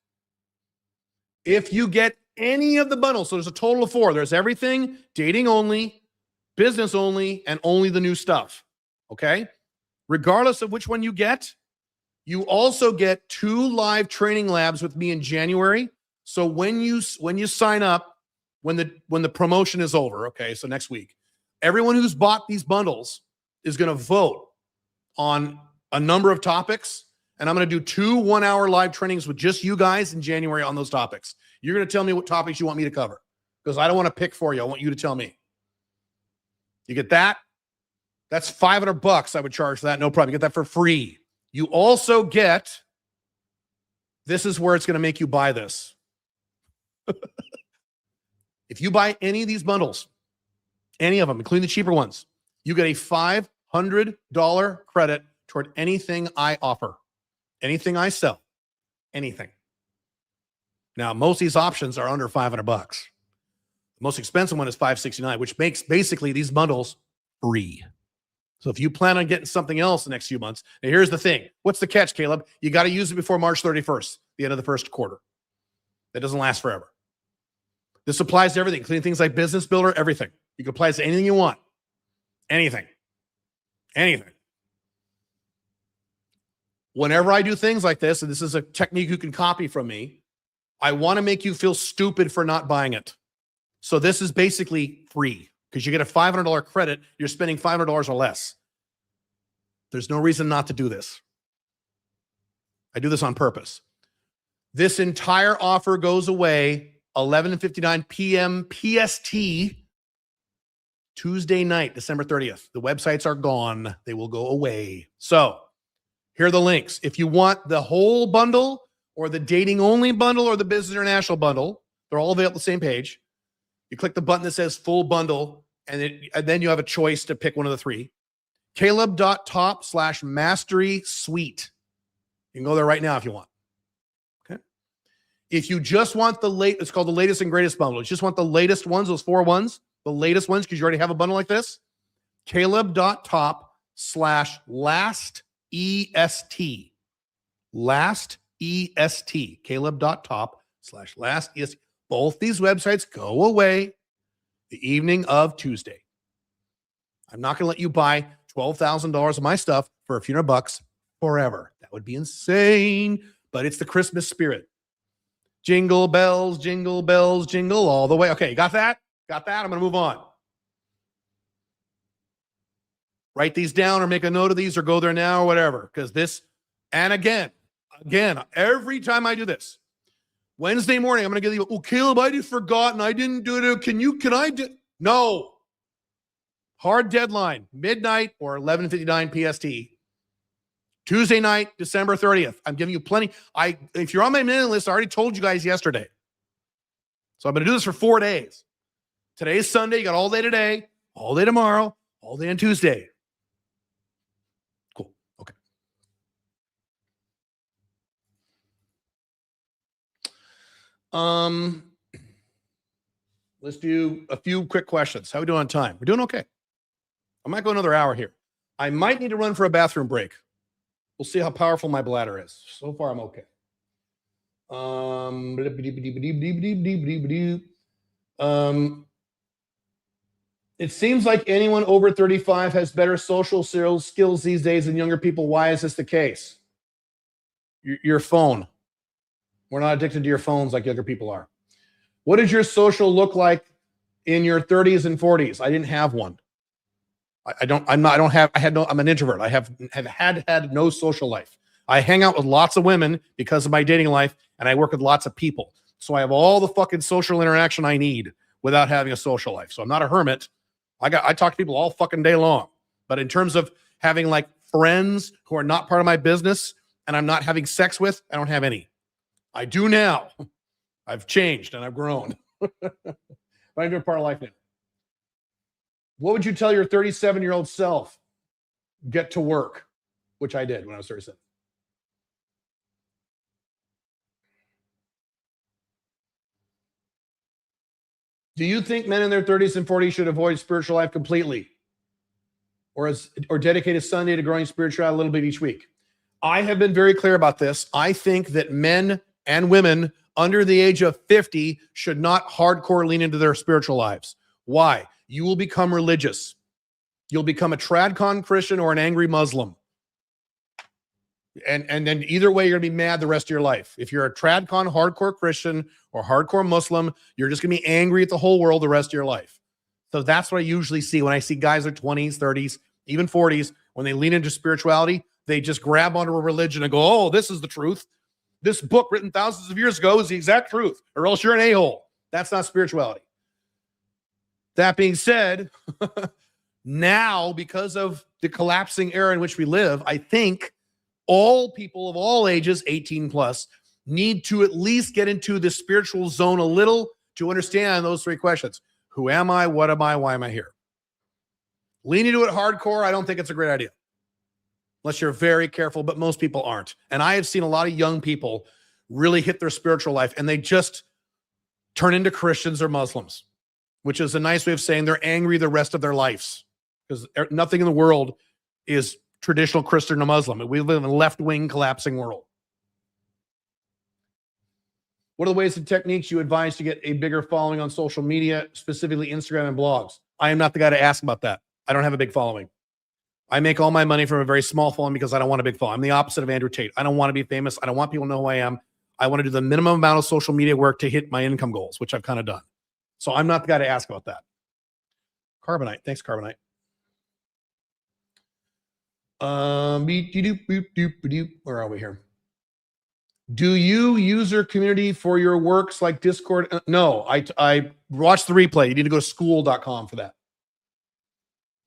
if you get any of the bundles, so there's a total of 4. There's everything, dating only, business only, and only the new stuff. Okay? Regardless of which one you get, you also get 2 live training labs with me in January. So when you sign up, when the promotion is over, okay, so next week, everyone who's bought these bundles is going to vote on a number of topics, and I'm going to do 2 one-hour live trainings with just you guys in January on those topics. You're going to tell me what topics you want me to cover, because I don't want to pick for you. I want you to tell me. You get that? That's $500 I would charge for that. No problem. You get that for free. You also get, this is where it's going to make you buy this. If you buy any of these bundles, any of them, including the cheaper ones, you get a $500 credit toward anything I offer, anything I sell, anything. Now, most of these options are under $500. The most expensive one is $569, which makes basically these bundles free. So if you plan on getting something else the next few months, now here's the thing. What's the catch, Caleb? You got to use it before March 31st, the end of the first quarter. That doesn't last forever. This applies to everything, including things like Business Builder, everything. You can apply it to anything you want. Anything. Anything. Whenever I do things like this, and this is a technique you can copy from me, I want to make you feel stupid for not buying it. So this is basically free because you get a $500 credit. You're spending $500 or less. There's no reason not to do this. I do this on purpose. This entire offer goes away 11:59 p.m. PST, Tuesday night, December 30th. The websites are gone. They will go away. So here are the links. If you want the whole bundle or the dating only bundle or the business international bundle, they're all available on the same page. You click the button that says full bundle, and then you have a choice to pick one of the 3. Caleb.top/mastery suite. You can go there right now if you want. If you just want the it's called the latest and greatest bundle. You just want the latest ones, those 4 ones, the latest ones, because you already have a bundle like this. Caleb.top/last EST. Last EST. Caleb.top/last EST. Both these websites go away. the evening of Tuesday. I'm not going to let you buy $12,000 of my stuff for a few $100 forever. That would be insane, but it's the Christmas spirit. Jingle bells, jingle all the way. Okay, you got that? Got that? I'm going to move on. Write these down or make a note of these or go there now or whatever, because this, and again, every time I do this, Wednesday morning, I'm going to give you, oh, Caleb, I just forgot and I didn't do it. Can I do? No. Hard deadline, midnight or 11:59 PST. Tuesday night, December 30th. I'm giving you plenty. If you're on my mailing list, I already told you guys yesterday. So I'm going to do this for 4 days. Today's Sunday. You got all day today, all day tomorrow, all day on Tuesday. Cool. Okay. Let's do a few quick questions. How are we doing on time? We're doing okay. I might go another hour here. I might need to run for a bathroom break. We'll see how powerful my bladder is. So far, I'm okay. It seems like anyone over 35 has better social skills these days than younger people. Why is this the case? Your phone. We're not addicted to your phones like younger people are. What did your social look like in your 30s and 40s? I didn't have one. I'm an introvert. I have had no social life. I hang out with lots of women because of my dating life, and I work with lots of people. So I have all the fucking social interaction I need without having a social life. So I'm not a hermit. I talk to people all fucking day long. But in terms of having like friends who are not part of my business and I'm not having sex with, I don't have any. I do now. I've changed and I've grown. But I'm doing part of life now. What would you tell your 37-year-old self? Get to work, which I did when I was 37. Do you think men in their 30s and 40s should avoid spiritual life completely? Or dedicate a Sunday to growing spirituality a little bit each week? I have been very clear about this. I think that men and women under the age of 50 should not hardcore lean into their spiritual lives. Why? You will become religious. You'll become a tradcon Christian or an angry Muslim. And then either way, you're going to be mad the rest of your life. If you're a tradcon hardcore Christian or hardcore Muslim, you're just going to be angry at the whole world the rest of your life. So that's what I usually see when I see guys in their 20s, 30s, even 40s, when they lean into spirituality, they just grab onto a religion and go, oh, this is the truth. This book written thousands of years ago is the exact truth, or else you're an a-hole. That's not spirituality. That being said, now, because of the collapsing era in which we live, I think all people of all ages, 18 plus, need to at least get into the spiritual zone a little to understand those three questions. Who am I? What am I? Why am I here? Lean into it hardcore, I don't think it's a great idea. Unless you're very careful, but most people aren't. And I have seen a lot of young people really hit their spiritual life and they just turn into Christians or Muslims, which is a nice way of saying they're angry the rest of their lives because nothing in the world is traditional Christian or Muslim. We live in a left-wing collapsing world. What are the ways and techniques you advise to get a bigger following on social media, specifically Instagram and blogs? I am not the guy to ask about that. I don't have a big following. I make all my money from a very small following because I don't want a big following. I'm the opposite of Andrew Tate. I don't want to be famous. I don't want people to know who I am. I want to do the minimum amount of social media work to hit my income goals, which I've kind of done. So I'm not the guy to ask about that. Carbonite. Thanks, Carbonite. Where are we here? Do you use your community for your works like Discord? No, I watched the replay. You need to go to school.com for that.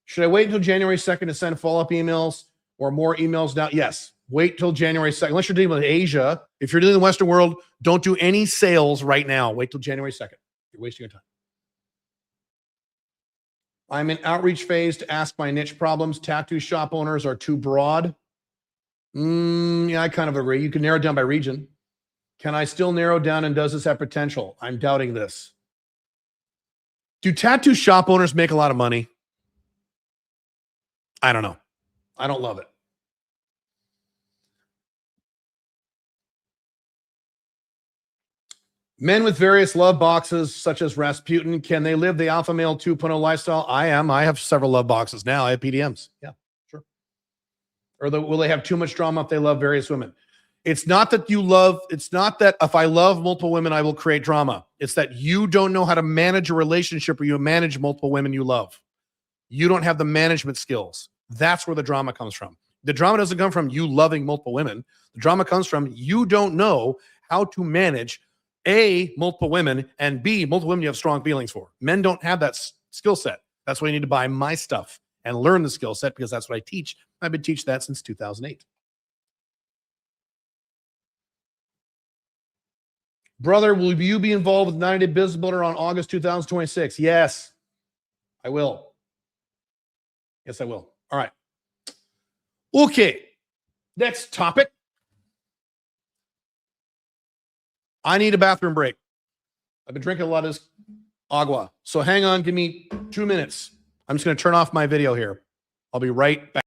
Should I wait until January 2nd to send follow-up emails or more emails now? Yes. Wait till January 2nd. Unless you're dealing with Asia. If you're dealing in the Western world, don't do any sales right now. Wait till January 2nd. You're wasting your time. I'm in outreach phase to ask my niche problems. Tattoo shop owners are too broad. Yeah, I kind of agree. You can narrow it down by region. Can I still narrow down and does this have potential? I'm doubting this. Do tattoo shop owners make a lot of money? I don't know. I don't love it. Men with various love boxes, such as Rasputin, can they live the alpha male 2.0 lifestyle? I have several love boxes now. I have PDMs. Yeah, sure. Or will they have too much drama if they love various women? It's not that if I love multiple women, I will create drama. It's that you don't know how to manage a relationship where you manage multiple women you love. You don't have the management skills. That's where the drama comes from. The drama doesn't come from you loving multiple women. The drama comes from you don't know how to manage A, multiple women, and B, multiple women you have strong feelings for. Men don't have that skill set. That's why you need to buy my stuff and learn the skill set, because that's what I teach. I've been teaching that since 2008. Brother, will you be involved with 90 Day Business Builder on August 2026? Yes, I will. Yes, I will. All right. Okay. Next topic. I need a bathroom break. I've been drinking a lot of this agua. So hang on. Give me 2 minutes. I'm just going to turn off my video here. I'll be right back.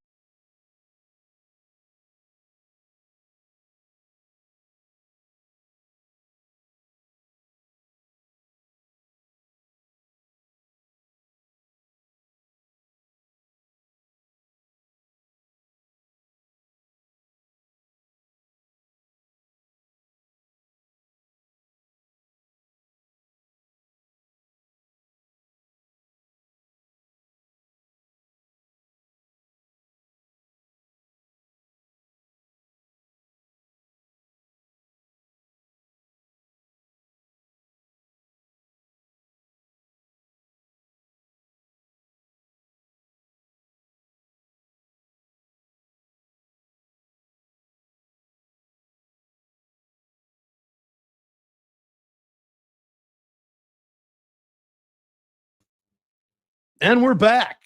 And we're back.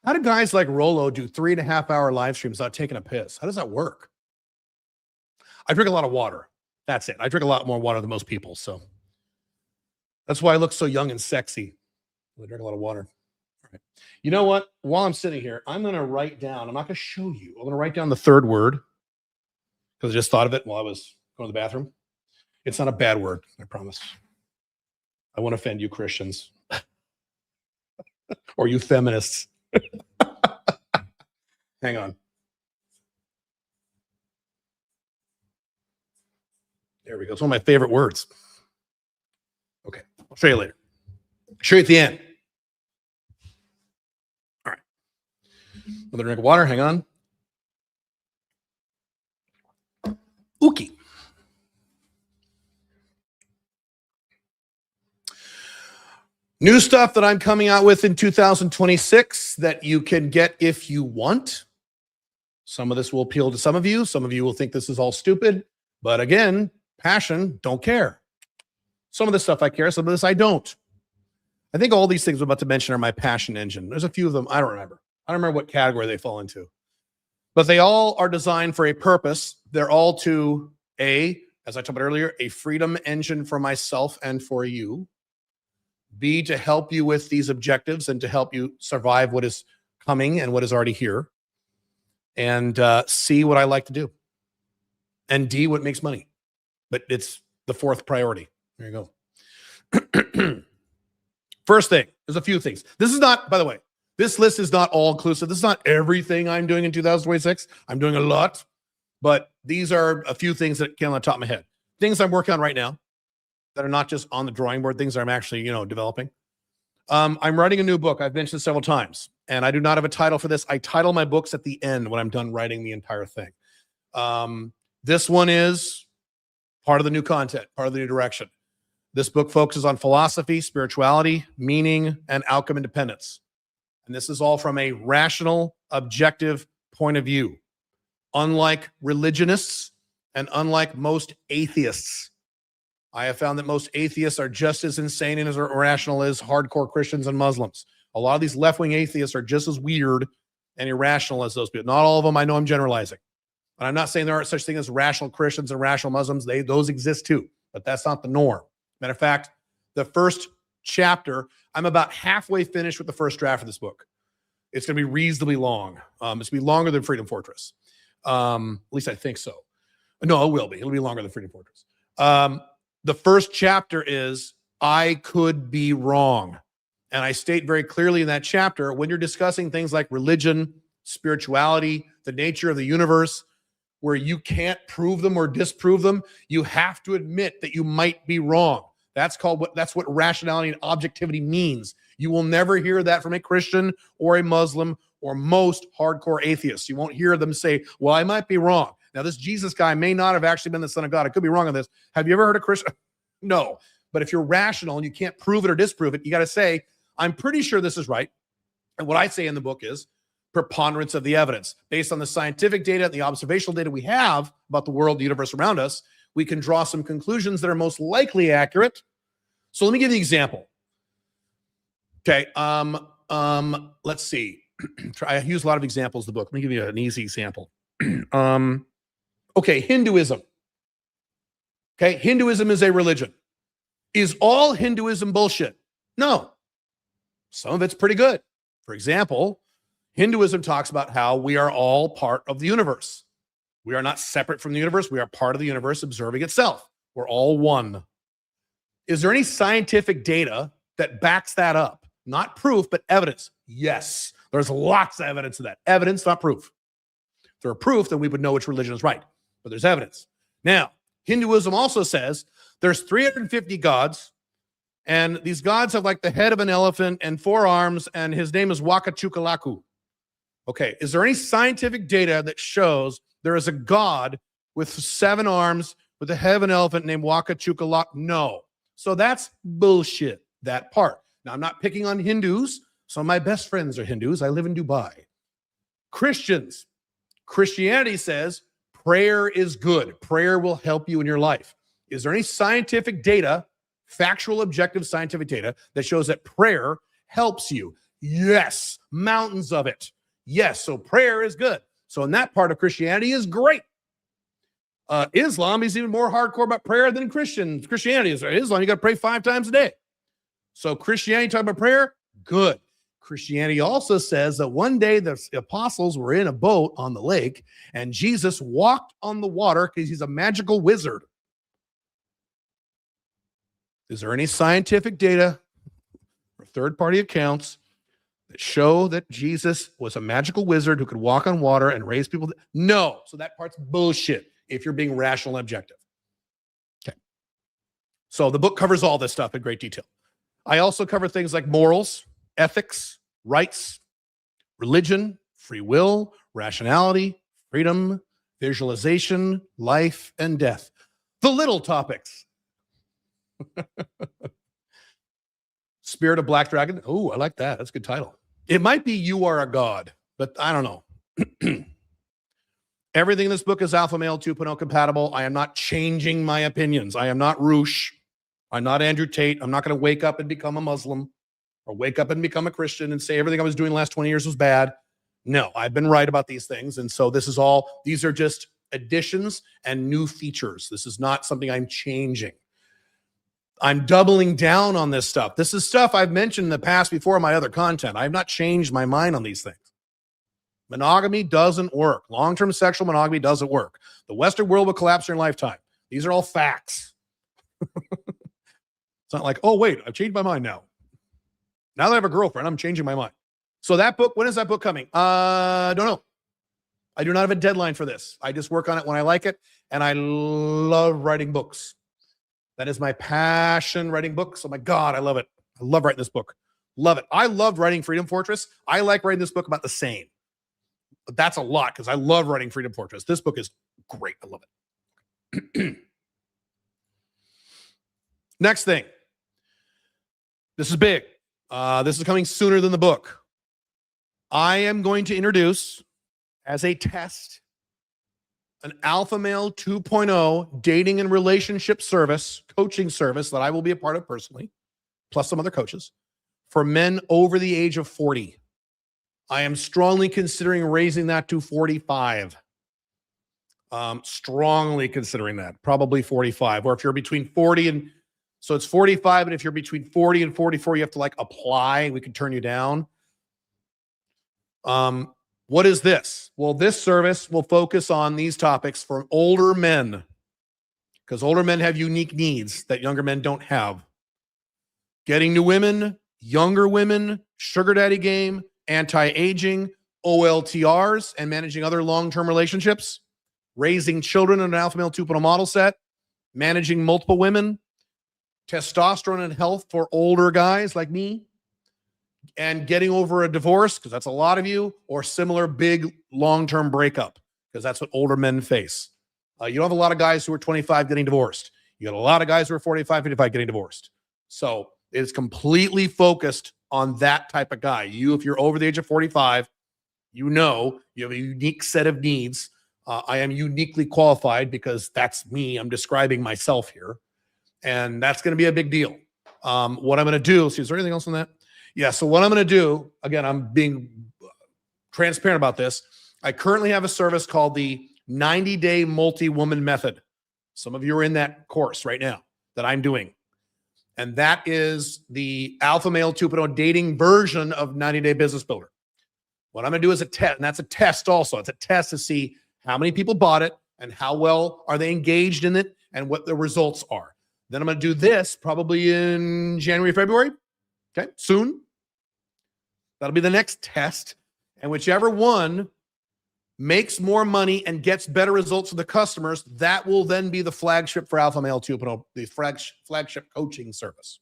How do guys like Rolo do 3.5-hour live streams without taking a piss? How does that work? I drink a lot of water. That's it. I drink a lot more water than most people. So that's why I look so young and sexy. I drink a lot of water. All right. You know what? While I'm sitting here, I'm going to write down, I'm not going to show you. I'm going to write down the third word because I just thought of it while I was going to the bathroom. It's not a bad word, I promise. I won't offend you Christians or you feminists. Hang on. There we go. It's one of my favorite words. Okay. I'll show you later. Show you at the end. All right. Another drink of water. Hang on. Ookie. New stuff that I'm coming out with in 2026 that you can get if you want. Some of this will appeal to some of you. Some of you will think this is all stupid. But again, passion, don't care. Some of this stuff I care. Some of this I don't. I think all these things I'm about to mention are my passion engine. There's a few of them. I don't remember. I don't remember what category they fall into. But they all are designed for a purpose. They're all to as I talked about earlier, a freedom engine for myself and for you. B, to help you with these objectives and to help you survive what is coming and what is already here. And C, what I like to do. And D, what makes money. But it's the fourth priority. There you go. First thing, there's a few things. This is not, by the way, this list is not all inclusive. This is not everything I'm doing in 2026. I'm doing a lot, but these are a few things that came on the top of my head. Things I'm working on right now that are not just on the drawing board, things that I'm actually, developing. I'm writing a new book. I've mentioned this several times, and I do not have a title for this. I title my books at the end when I'm done writing the entire thing. This one is part of the new content, part of the new direction. This book focuses on philosophy, spirituality, meaning, and outcome independence. And this is all from a rational, objective point of view. Unlike religionists and unlike most atheists, I have found that most atheists are just as insane and as irrational as hardcore Christians and Muslims. A lot of these left-wing atheists are just as weird and irrational as those people. Not all of them. I know I'm generalizing. And I'm not saying there aren't such things as rational Christians and rational Muslims. Those exist too, but that's not the norm. Matter of fact, the first chapter, I'm about halfway finished with the first draft of this book. It's going to be reasonably long. It's going to be longer than Freedom Fortress. At least I think so. No, it will be. It'll be longer than Freedom Fortress. The first chapter is, I could be wrong. And I state very clearly in that chapter, when you're discussing things like religion, spirituality, the nature of the universe, where you can't prove them or disprove them, you have to admit that you might be wrong. That's what rationality and objectivity means. You will never hear that from a Christian or a Muslim or most hardcore atheists. You won't hear them say, well, I might be wrong. Now, this Jesus guy may not have actually been the Son of God. I could be wrong on this. Have you ever heard a Christian? No. But if you're rational and you can't prove it or disprove it, you got to say, I'm pretty sure this is right. And what I say in the book is preponderance of the evidence. Based on the scientific data and the observational data we have about the world, the universe around us, we can draw some conclusions that are most likely accurate. So let me give you an example. Okay. Let's see. I use a lot of examples in the book. Let me give you an easy example. Okay. Hinduism. Okay. Hinduism is a religion. Is all Hinduism bullshit? No. Some of it's pretty good. For example, Hinduism talks about how we are all part of the universe. We are not separate from the universe. We are part of the universe observing itself. We're all one. Is there any scientific data that backs that up? Not proof, but evidence. Yes. There's lots of evidence of that. Evidence, not proof. If there were proof, then we would know which religion is right. But there's evidence. Now, Hinduism also says there's 350 gods, and these gods have like the head of an elephant and 4 arms, and his name is Wakachukalaku. Okay, is there any scientific data that shows there is a god with 7 arms with the head of an elephant named Wakachukalaku? No. So that's bullshit, that part. Now, I'm not picking on Hindus. Some of my best friends are Hindus. I live in Dubai. Christians. Christianity says prayer is good. Prayer will help you in your life. Is there any scientific data, factual, objective scientific data that shows that prayer helps you? Yes. Mountains of it. Yes. So prayer is good. So in that part of Christianity is great. Islam is even more hardcore about prayer than Christianity is. Islam, you got to pray 5 times a day. So Christianity talking about prayer, good. Christianity also says that one day the apostles were in a boat on the lake and Jesus walked on the water because he's a magical wizard. Is there any scientific data or third-party accounts that show that Jesus was a magical wizard who could walk on water and raise people? No. So that part's bullshit if you're being rational and objective. Okay. So the book covers all this stuff in great detail. I also cover things like morals, ethics, rights, religion, free will, rationality, freedom, visualization, life, and death. The little topics. Spirit of Black Dragon. Oh, I like that. That's a good title. It might be You Are a God, but I don't know. Everything in this book is Alpha Male 2.0 compatible. I am not changing my opinions. I am not Roosh. I'm not Andrew Tate. I'm not going to wake up and become a Muslim or wake up and become a Christian and say everything I was doing the last 20 years was bad. No, I've been right about these things. And so these are just additions and new features. This is not something I'm changing. I'm doubling down on this stuff. This is stuff I've mentioned in the past before in my other content. I have not changed my mind on these things. Monogamy doesn't work. Long-term sexual monogamy doesn't work. The Western world will collapse in your lifetime. These are all facts. It's not like, oh, wait, I've changed my mind now. Now that I have a girlfriend, I'm changing my mind. So that book, when is that book coming? Don't know. I do not have a deadline for this. I just work on it when I like it, and I love writing books. That is my passion, writing books. Oh my God, I love it. I love writing this book. Love it. I loved writing Freedom Fortress. I like writing this book about the same. But that's a lot because I love writing Freedom Fortress. This book is great. I love it. Next thing. This is big. This is coming sooner than the book. I am going to introduce, as a test, an Alpha Male 2.0 dating and relationship service, coaching service that I will be a part of personally, plus some other coaches, for men over the age of 40. I am strongly considering raising that to 45. Strongly considering that, probably 45. Or if you're between 40 and, so it's 45, and if you're between 40 and 44, you have to like apply. We can turn you down. What is this? Well, this service will focus on these topics for older men because older men have unique needs that younger men don't have. Getting to women, younger women, sugar daddy game, anti-aging, OLTRs, and managing other long-term relationships, raising children in an alpha male 2.0 model set, managing multiple women, testosterone and health for older guys like me, and getting over a divorce, because that's a lot of you, or similar big long-term breakup, because that's what older men face. You don't have a lot of guys who are 25 getting divorced. You got a lot of guys who are 45, 55 getting divorced. So it's completely focused on that type of guy. You, if you're over the age of 45, you know you have a unique set of needs. I am uniquely qualified because that's me. I'm describing myself here. And that's going to be a big deal. What I'm going to do, see, is there anything else on that? Yeah, so what I'm going to do, again, I'm being transparent about this. I currently have a service called the 90-Day Multi-Woman Method. Some of you are in that course right now that I'm doing. And that is the Alpha Male 2.0 dating version of 90-Day Business Builder. What I'm going to do is a test, and that's a test also. It's a test to see how many people bought it and how well are they engaged in it and what the results are. Then I'm going to do this probably in January, February. Okay, soon. That'll be the next test. And whichever one makes more money and gets better results for the customers, that will then be the flagship for Alpha Male 2.0, the flagship coaching service.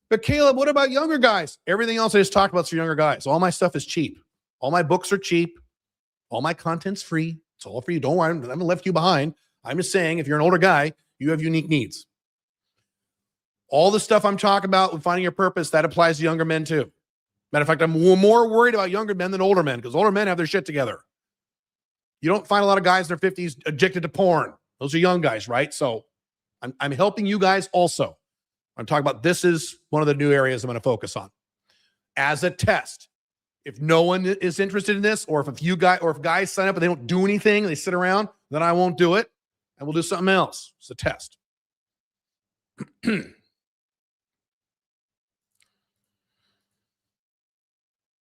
But Caleb, what about younger guys? Everything else I just talked about is for younger guys. All my stuff is cheap. All my books are cheap. All my content's free. It's all for you. Don't worry, I haven't left you behind. I'm just saying, if you're an older guy, you have unique needs. All the stuff I'm talking about with finding your purpose, that applies to younger men too. Matter of fact, I'm more worried about younger men than older men, because older men have their shit together. You don't find a lot of guys in their 50s addicted to porn. Those are young guys, right? So I'm helping you guys also. I'm talking about, this is one of the new areas I'm going to focus on as a test. If no one is interested in this, or if guys sign up and they don't do anything, they sit around, then I won't do it, and we'll do something else. It's a test.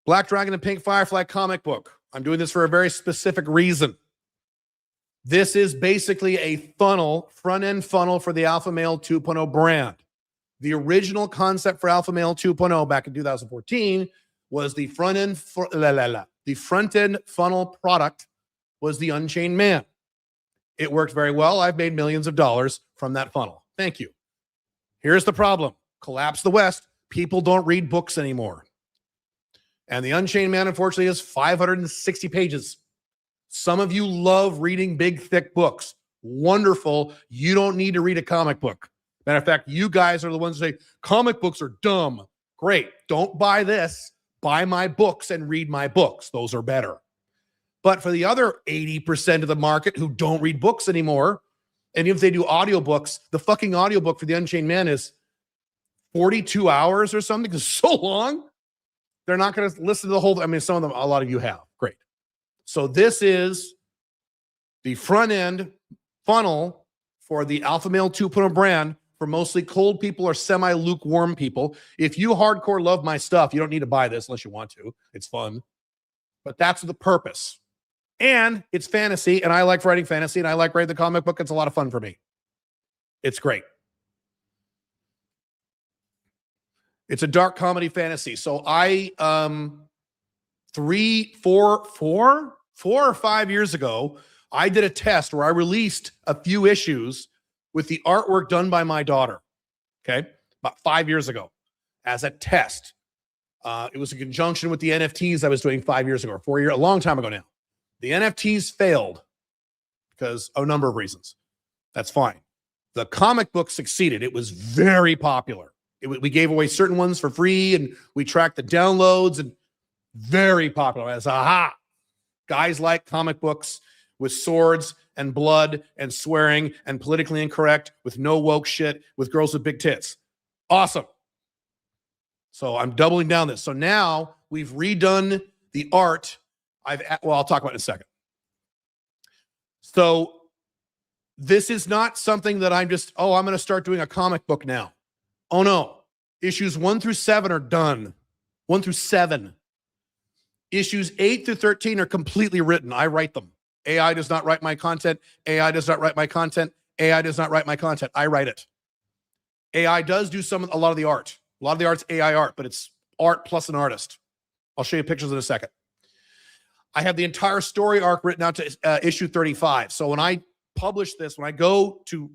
Black Dragon and Pink Firefly comic book. I'm doing this for a very specific reason. This is basically a funnel, front-end funnel for the Alpha Male 2.0 brand. The original concept for Alpha Male 2.0 back in 2014 was the front-end funnel product was the Unchained Man. It worked very well. I've made millions of dollars from that funnel. Thank you. Here's the problem. Collapse the West. People don't read books anymore. And the Unchained Man, unfortunately, is 560 pages. Some of you love reading big, thick books. Wonderful. You don't need to read a comic book. Matter of fact, you guys are the ones who say, comic books are dumb. Great. Don't buy this. Buy my books and read my books. Those are better. But for the other 80% of the market who don't read books anymore, and if they do audiobooks, the fucking audiobook for the Unchained Man is 42 hours or something. It's so long. They're not going to listen to the whole. I mean, some of them, a lot of you have. Great. So this is the front end funnel for the Alpha Male 2.0 brand for mostly cold people or semi-lukewarm people. If you hardcore love my stuff, you don't need to buy this unless you want to. It's fun. But that's the purpose. And it's fantasy, and I like writing fantasy, and I like writing the comic book. It's a lot of fun for me. It's great. It's a dark comedy fantasy. So I, 4 or 5 years ago, I did a test where I released a few issues with the artwork done by my daughter. Okay. About 5 years ago as a test. It was in conjunction with the NFTs I was doing 5 years ago, or 4 years, a long time ago now. The NFTs failed because of a number of reasons. That's fine. The comic book succeeded. It was very popular. We gave away certain ones for free, and we tracked the downloads, and very popular. As aha, guys like comic books with swords and blood and swearing and politically incorrect with no woke shit with girls with big tits. Awesome. So I'm doubling down this. So now we've redone the art. I'll talk about it in a second. So this is not something that I'm just, I'm going to start doing a comic book now. Oh no. Issues 1 through 7 are done. 1 through 7. Issues 8 through 13 are completely written. I write them. AI does not write my content. AI does not write my content. AI does not write my content. I write it. AI does do a lot of the art. A lot of the art's AI art, but it's art plus an artist. I'll show you pictures in a second. I have the entire story arc written out to issue 35. So when I publish this, when I go to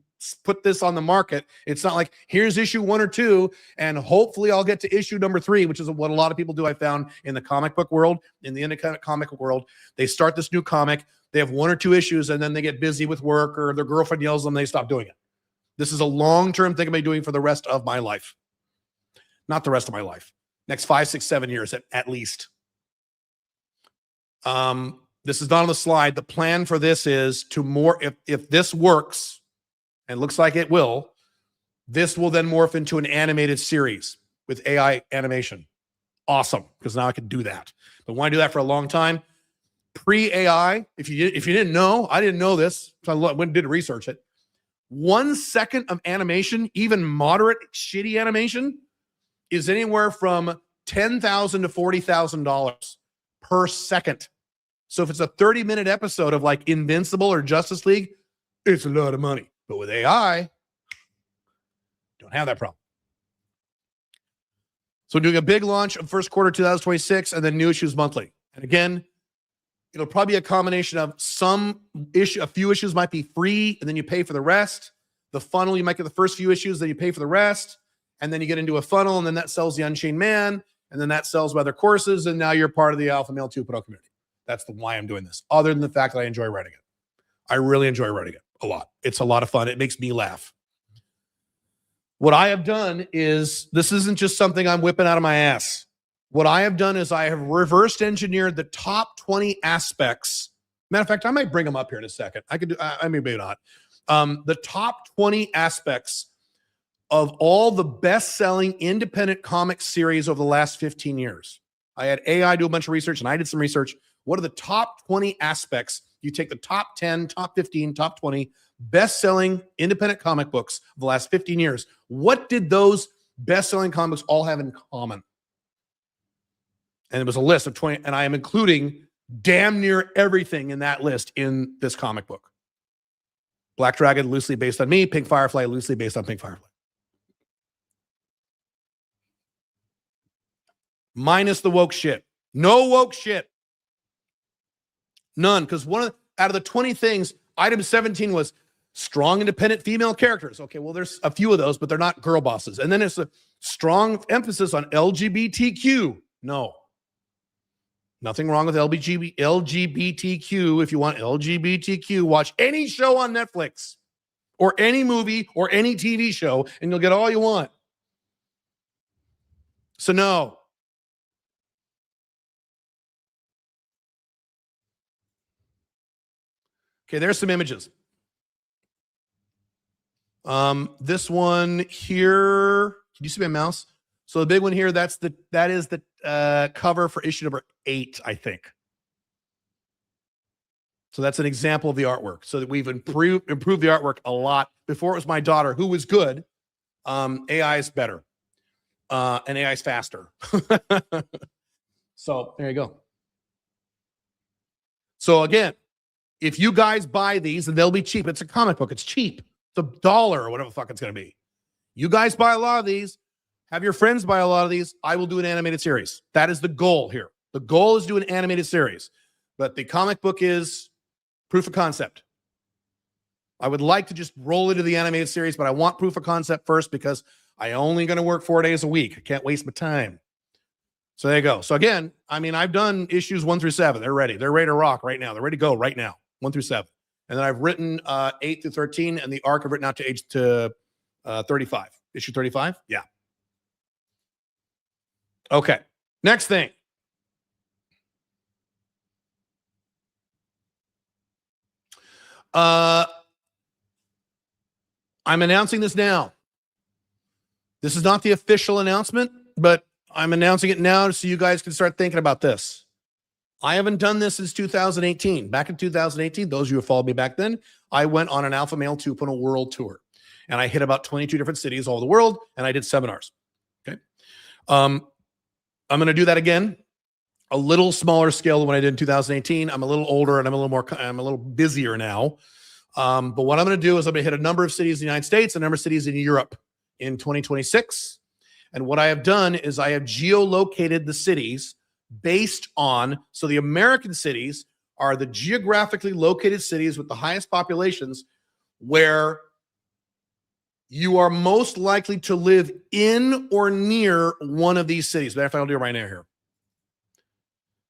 put this on the market, it's not like, here's issue 1 or 2, and hopefully I'll get to issue number 3, which is what a lot of people do. I found in the comic book world, in the independent comic book world, they start this new comic, they have 1 or 2 issues, and then they get busy with work, or their girlfriend yells at them, they stop doing it. This is a long-term thing I'm going to be doing for the rest of my life. Not the rest of my life. Next 5, 6, 7 years at least. This is not on the slide. The plan for this is to if this works, and looks like it will, this will then morph into an animated series with AI animation. Awesome, because now I can do that. But want to do that for a long time. Pre-AI, if you didn't know, I didn't know this, so I went and did research it. 1 second of animation, even moderate shitty animation, is anywhere from $10,000 to $40,000 per second. So if it's a 30-minute episode of like Invincible or Justice League, it's a lot of money. But with AI, don't have that problem. So doing a big launch of first quarter 2026 and then new issues monthly. And again, it'll probably be a combination of a few issues might be free and then you pay for the rest. The funnel, you might get the first few issues, then you pay for the rest. And then you get into a funnel and then that sells the Unchained Man. And then that sells other courses. And now you're part of the Alpha Male 2.0 community. That's why I'm doing this. Other than the fact that I enjoy writing it. I really enjoy writing it a lot. It's a lot of fun. It makes me laugh. What I have done is, this isn't just something I'm whipping out of my ass. What I have done is I have reversed engineered the top 20 aspects. Matter of fact, I might bring them up here in a second. I could do, I mean, maybe not. The top 20 aspects of all the best-selling independent comic series over the last 15 years. I had AI do a bunch of research, and I did some research. What are the top 20 aspects? You take the top 10, top 15, top 20 best-selling independent comic books of the last 15 years. What did those best-selling comics all have in common? And it was a list of 20, and I am including damn near everything in that list in this comic book. Black Dragon, loosely based on me. Pink Firefly, loosely based on Pink Firefly. Minus the woke shit. No woke shit. None, because out of the 20 things, item 17 was strong, independent female characters. Okay, well, there's a few of those, but they're not girl bosses. And then it's a strong emphasis on LGBTQ. No. Nothing wrong with LGBTQ. If you want LGBTQ, watch any show on Netflix or any movie or any TV show, and you'll get all you want. So no. Okay, there's some images. This one here, can you see my mouse? So the big one here, that is the cover for issue number 8, I think. So that's an example of the artwork. So that we've improved the artwork a lot. Before it was my daughter, who was good. AI is better. And AI is faster. So there you go. So again, if you guys buy these, and they'll be cheap. It's a comic book. It's cheap. It's $1 or whatever the fuck it's going to be. You guys buy a lot of these. Have your friends buy a lot of these. I will do an animated series. That is the goal here. The goal is to do an animated series. But the comic book is proof of concept. I would like to just roll into the animated series, but I want proof of concept first because I only going to work 4 days a week. I can't waste my time. So there you go. So again, I mean, I've done issues 1 through 7. They're ready. They're ready to rock right now. They're ready to go right now. 1 through 7. And then I've written 8 through 13, and the arc I've written out to 35. Issue 35? Yeah. Okay. Next thing. I'm announcing this now. This is not the official announcement, but I'm announcing it now so you guys can start thinking about this. I haven't done this since 2018. Back in 2018, those of you who followed me back then, I went on an Alpha Male 2.0 world tour. And I hit about 22 different cities all over the world, and I did seminars. Okay. I'm going to do that again. A little smaller scale than what I did in 2018. I'm a little older, and I'm a little busier now. But what I'm going to do is I'm going to hit a number of cities in the United States, a number of cities in Europe in 2026. And what I have done is I have geolocated the cities based on, so the American cities are the geographically located cities with the highest populations where you are most likely to live in or near one of these cities. Matter of fact, I'll do it right now here.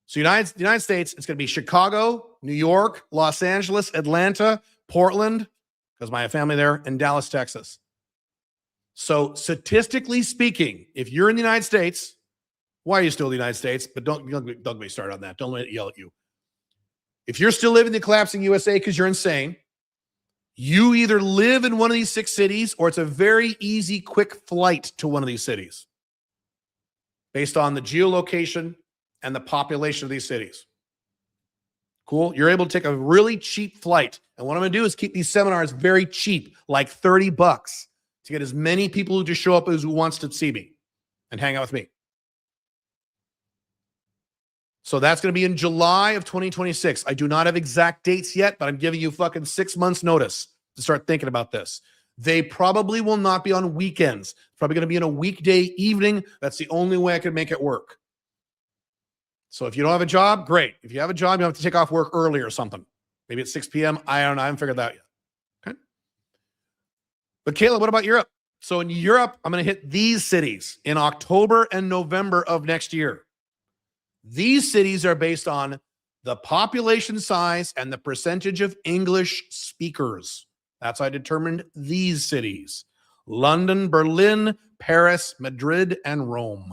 So United States, it's going to be Chicago, New York, Los Angeles, Atlanta, Portland, because I have family there, and Dallas, Texas. So statistically speaking, if you're in the United States, why are you still in the United States? But don't get me started on that. Don't let it yell at you. If you're still living in the collapsing USA because you're insane, you either live in one of these 6 cities or it's a very easy, quick flight to one of these cities based on the geolocation and the population of these cities. Cool. You're able to take a really cheap flight. And what I'm going to do is keep these seminars very cheap, like $30 to get as many people who just show up as who wants to see me and hang out with me. So that's going to be in July of 2026. I do not have exact dates yet, but I'm giving you fucking 6 months notice to start thinking about this. They probably will not be on weekends. It's probably going to be in a weekday evening. That's the only way I could make it work. So if you don't have a job, great. If you have a job, you have to take off work early or something. Maybe at 6 p.m. I don't know. I haven't figured that out yet. Okay. But Caleb, what about Europe? So in Europe, I'm going to hit these cities in October and November of next year. These cities are based on the population size and the percentage of English speakers. That's how I determined these cities: London, Berlin, Paris, Madrid, and Rome.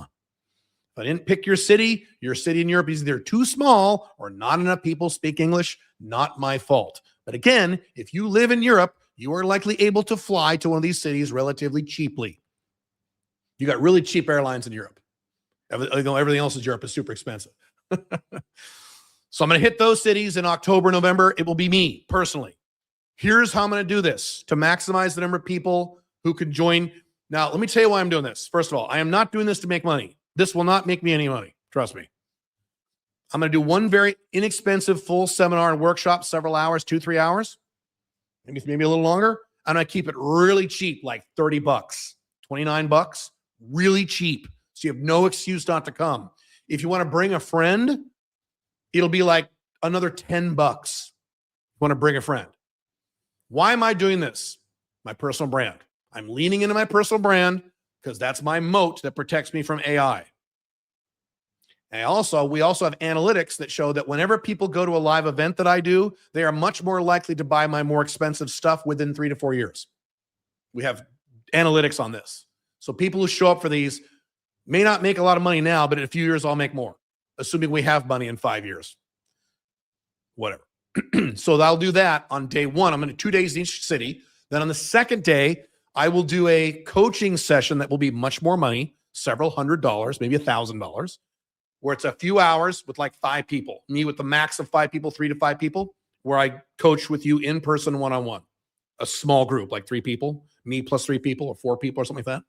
If I didn't pick your city in Europe is either too small or not enough people speak English. Not my fault. But again, if you live in Europe, you are likely able to fly to one of these cities relatively cheaply. You got really cheap airlines in Europe. Everything else in Europe is super expensive. So I'm going to hit those cities in October, November. It will be me personally. Here's how I'm going to do this to maximize the number of people who can join. Now, let me tell you why I'm doing this. First of all, I am not doing this to make money. This will not make me any money. Trust me. I'm going to do one very inexpensive full seminar and workshop, several hours, 2-3 hours, maybe a little longer. I'm going to keep it really cheap, like $30, $29, really cheap. So you have no excuse not to come. If you want to bring a friend, it'll be like another $10. You want to bring a friend. Why am I doing this? My personal brand. I'm leaning into my personal brand because that's my moat that protects me from AI. And we also have analytics that show that whenever people go to a live event that I do, they are much more likely to buy my more expensive stuff within 3 to 4 years. We have analytics on this. So people who show up for these may not make a lot of money now, but in a few years, I'll make more, assuming we have money in 5 years. Whatever. So I'll do that on day 1. I'm going to 2 days in each city. Then on the second day, I will do a coaching session that will be much more money, several $100s, maybe $1,000, where it's a few hours with like 5 people. Me with the max of 5 people, 3 to 5 people, where I coach with you in person, one-on-one. A small group, like 3 people, me plus 3 people or 4 people or something like that.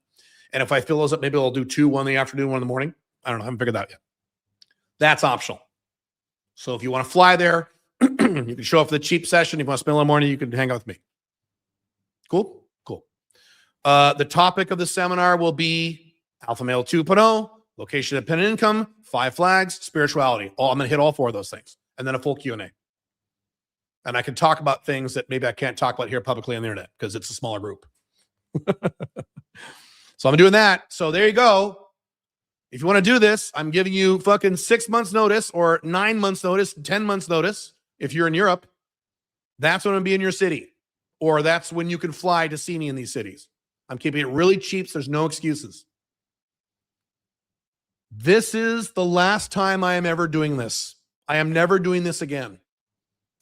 And if I fill those up, maybe I'll do 2, 1 in the afternoon, 1 in the morning. I don't know. I haven't figured that out yet. That's optional. So if you want to fly there, you can show up for the cheap session. If you want to spend a little morning, you can hang out with me. Cool? Cool. The topic of the seminar will be Alpha Male 2.0, location dependent income, 5 flags, spirituality. I'm going to hit all 4 of those things. And then a full Q&A. And I can talk about things that maybe I can't talk about here publicly on the internet because it's a smaller group. So I'm doing that. So there you go. If you want to do this, I'm giving you fucking 6 months notice or 9 months notice, 10 months notice. If you're in Europe, that's when I'm going to be in your city. Or that's when you can fly to see me in these cities. I'm keeping it really cheap, so there's no excuses. This is the last time I am ever doing this. I am never doing this again.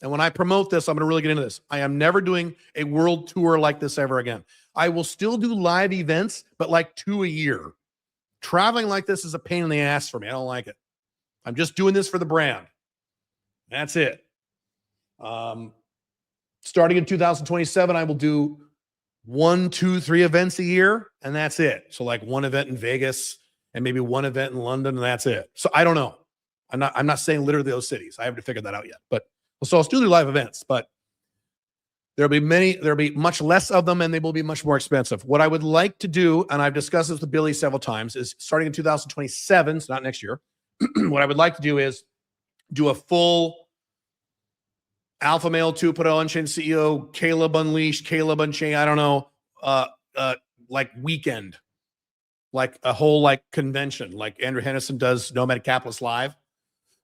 And when I promote this, I'm going to really get into this. I am never doing a world tour like this ever again. I will still do live events, but like 2 a year. Traveling like this is a pain in the ass for me. I don't like it. I'm just doing this for the brand. That's it. Starting in 2027, I will do 1, 2, 3 events a year, and that's it. So like 1 event in Vegas and maybe 1 event in London, and that's it. So I don't know. I'm not saying literally those cities. I haven't figured that out yet. But so I'll still do live events, but There'll be much less of them, and they will be much more expensive. What I would like to do, and I've discussed this with Billy several times, is starting in 2027, so not next year. What I would like to do is do a full Alpha Male 2.0 Unchained CEO, Caleb Unleashed, Caleb Unchained, I don't know, like weekend, like a whole like convention, like Andrew Henderson does Nomad Capitalist Live,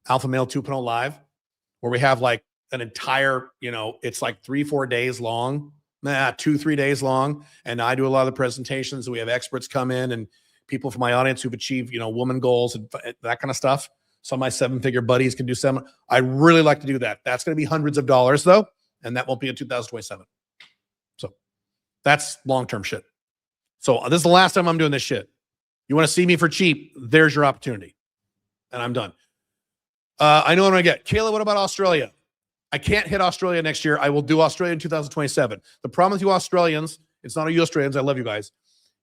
Alpha Male 2.0 Live, where we have like an entire, it's like 3-4 days long, 2-3 days long. And I do a lot of the presentations. We have experts come in and people from my audience who've achieved, woman goals and that kind of stuff. Some of my 7-figure buddies can do some. I really like to do that. That's going to be hundreds of dollars though. And that won't be in 2027. So that's long-term shit. So this is the last time I'm doing this shit. You want to see me for cheap? There's your opportunity. And I'm done. I know what I'm going to get. Kayla, what about Australia? I can't hit Australia next year. I will do Australia in 2027. The problem with you Australians, it's not you Australians, I love you guys,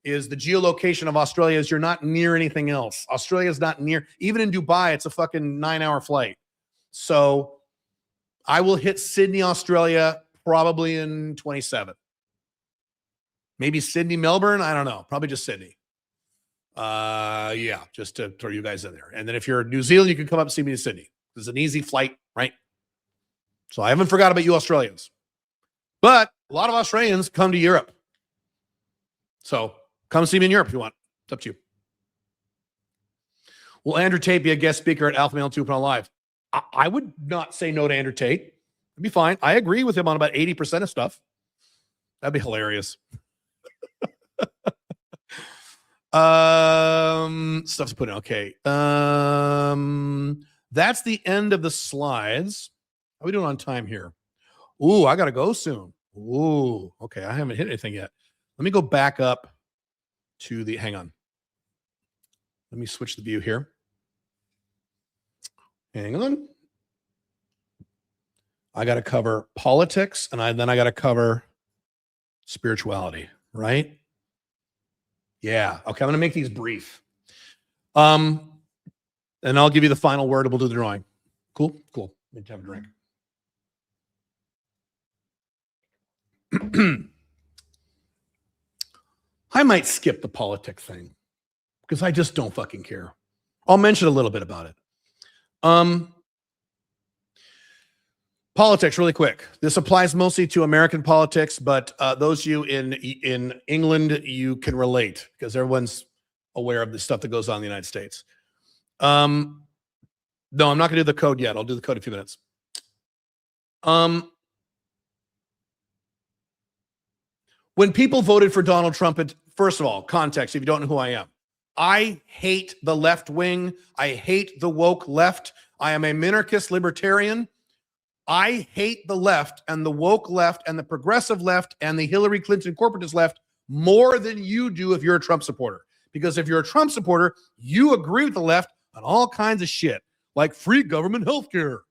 is the geolocation of Australia is you're not near anything else. Australia is not near. Even in Dubai, it's a fucking 9-hour flight. So I will hit Sydney, Australia, probably in 27. Maybe Sydney, Melbourne. I don't know. Probably just Sydney. Yeah, just to throw you guys in there. And then if you're in New Zealand, you can come up and see me in Sydney. It's an easy flight, right? So I haven't forgot about you Australians. But a lot of Australians come to Europe. So come see me in Europe if you want. It's up to you. Will Andrew Tate be a guest speaker at Alpha Male 2.0 Live? I would not say no to Andrew Tate. It'd be fine. I agree with him on about 80% of stuff. That'd be hilarious. Stuff's put in. Okay. That's the end of the slides. How are we doing on time here? Ooh, I got to go soon. Ooh, okay. I haven't hit anything yet. Let me go back up to the, hang on. Let me switch the view here. Hang on. I got to cover politics and then I got to cover spirituality, right? Yeah. Okay. I'm going to make these brief. And I'll give you the final word and we'll do the drawing. Cool. Cool. Let me have a drink. I might skip the politic thing because I just don't fucking care. I'll mention a little bit about it. Politics, really quick. This applies mostly to American politics, but those of you in England, you can relate because everyone's aware of the stuff that goes on in the United States. No, I'm not going to do the code yet. I'll do the code in a few minutes. When people voted for Donald Trump, first of all, context, if you don't know who I am, I hate the left wing. I hate the woke left. I am a minarchist libertarian. I hate the left and the woke left and the progressive left and the Hillary Clinton corporatist left more than you do if you're a Trump supporter. Because if you're a Trump supporter, you agree with the left on all kinds of shit, like free government health care.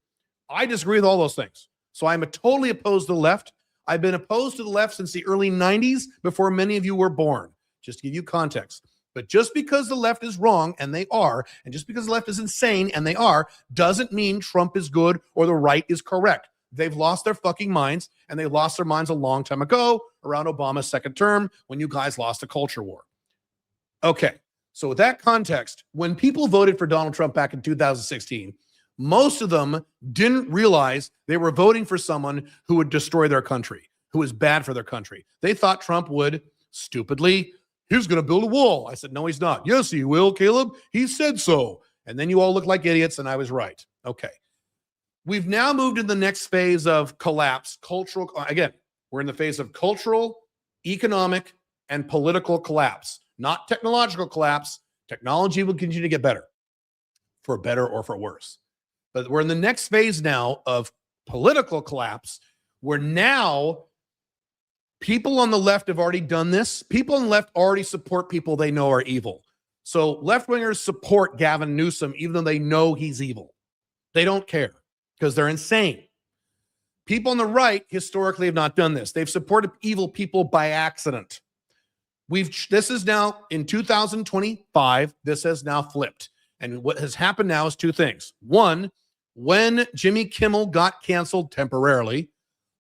I disagree with all those things. So I'm totally opposed to the left. I've been opposed to the left since the early 90s, before many of you were born, just to give you context. But just because the left is wrong, and they are, and just because the left is insane, and they are, doesn't mean Trump is good or the right is correct. They've lost their fucking minds, and they lost their minds a long time ago, around Obama's second term, when you guys lost the culture war. Okay, so with that context, when people voted for Donald Trump back in 2016, most of them didn't realize they were voting for someone who would destroy their country, who was bad for their country. They thought Trump would, stupidly, he's going to build a wall. I said, no, he's not. Yes, he will, Caleb. He said so. And then you all look like idiots, and I was right. Okay. We've now moved to the next phase of collapse, cultural. Again, we're in the phase of cultural, economic, and political collapse, not technological collapse. Technology will continue to get better, for better or for worse. But we're in the next phase now of political collapse, where now people on the left have already done this. People on the left already support people they know are evil. So left-wingers support Gavin Newsom, even though they know he's evil. They don't care because they're insane. People on the right historically have not done this. They've supported evil people by accident. This is now in 2025, this has now flipped. And what has happened now is two things. One, when Jimmy Kimmel got canceled temporarily,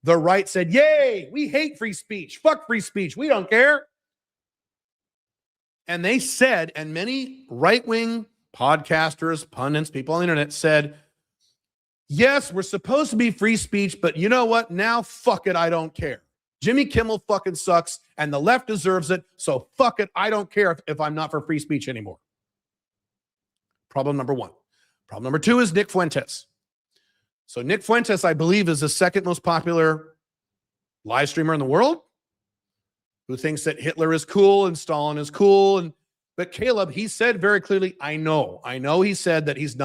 The right said, yay, we hate free speech. Fuck free speech. We don't care. And they said, and many right-wing podcasters, pundits, people on the internet said, yes, we're supposed to be free speech, but you know what? Now, fuck it, I don't care. Jimmy Kimmel fucking sucks, and the left deserves it, so fuck it, I don't care if I'm not for free speech anymore. Problem number one. Problem number two is Nick Fuentes. So Nick Fuentes, I believe, is the second most popular live streamer in the world who thinks that Hitler is cool and Stalin is cool. But Caleb, he said very clearly, I know he said that he's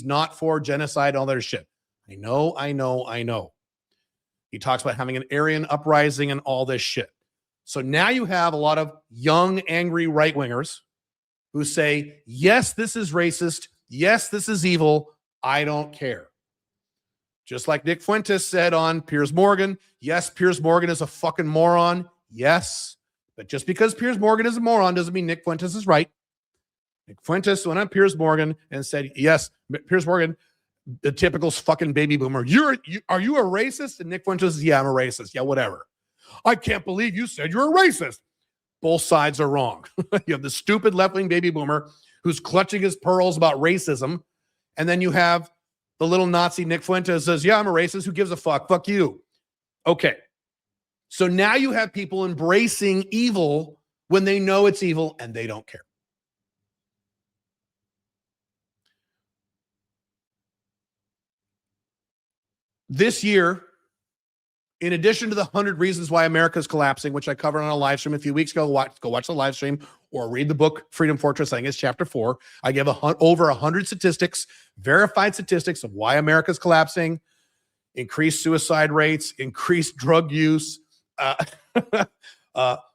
not for genocide and all that shit. I know. He talks about having an Aryan uprising and all this shit. So now you have a lot of young, angry right-wingers who say, yes, this is racist. Yes, this is evil. I don't care. Just like Nick Fuentes said on Piers Morgan, yes, Piers Morgan is a fucking moron. Yes. But just because Piers Morgan is a moron doesn't mean Nick Fuentes is right. Nick Fuentes went on Piers Morgan and said, yes, Piers Morgan, the typical fucking baby boomer. Are you a racist? And Nick Fuentes says, yeah, I'm a racist. Yeah, whatever. I can't believe you said you're a racist. Both sides are wrong. You have the stupid left-wing baby boomer who's clutching his pearls about racism. And then you have the little Nazi Nick Fuentes says, yeah, I'm a racist. Who gives a fuck? Fuck you. Okay. So now you have people embracing evil when they know it's evil and they don't care. This year, in addition to the 100 reasons why America is collapsing, which I covered on a live stream a few weeks ago, go watch the live stream or read the book Freedom Fortress. I think it's chapter 4. I give over 100 statistics, verified statistics of why America is collapsing, increased suicide rates, increased drug use,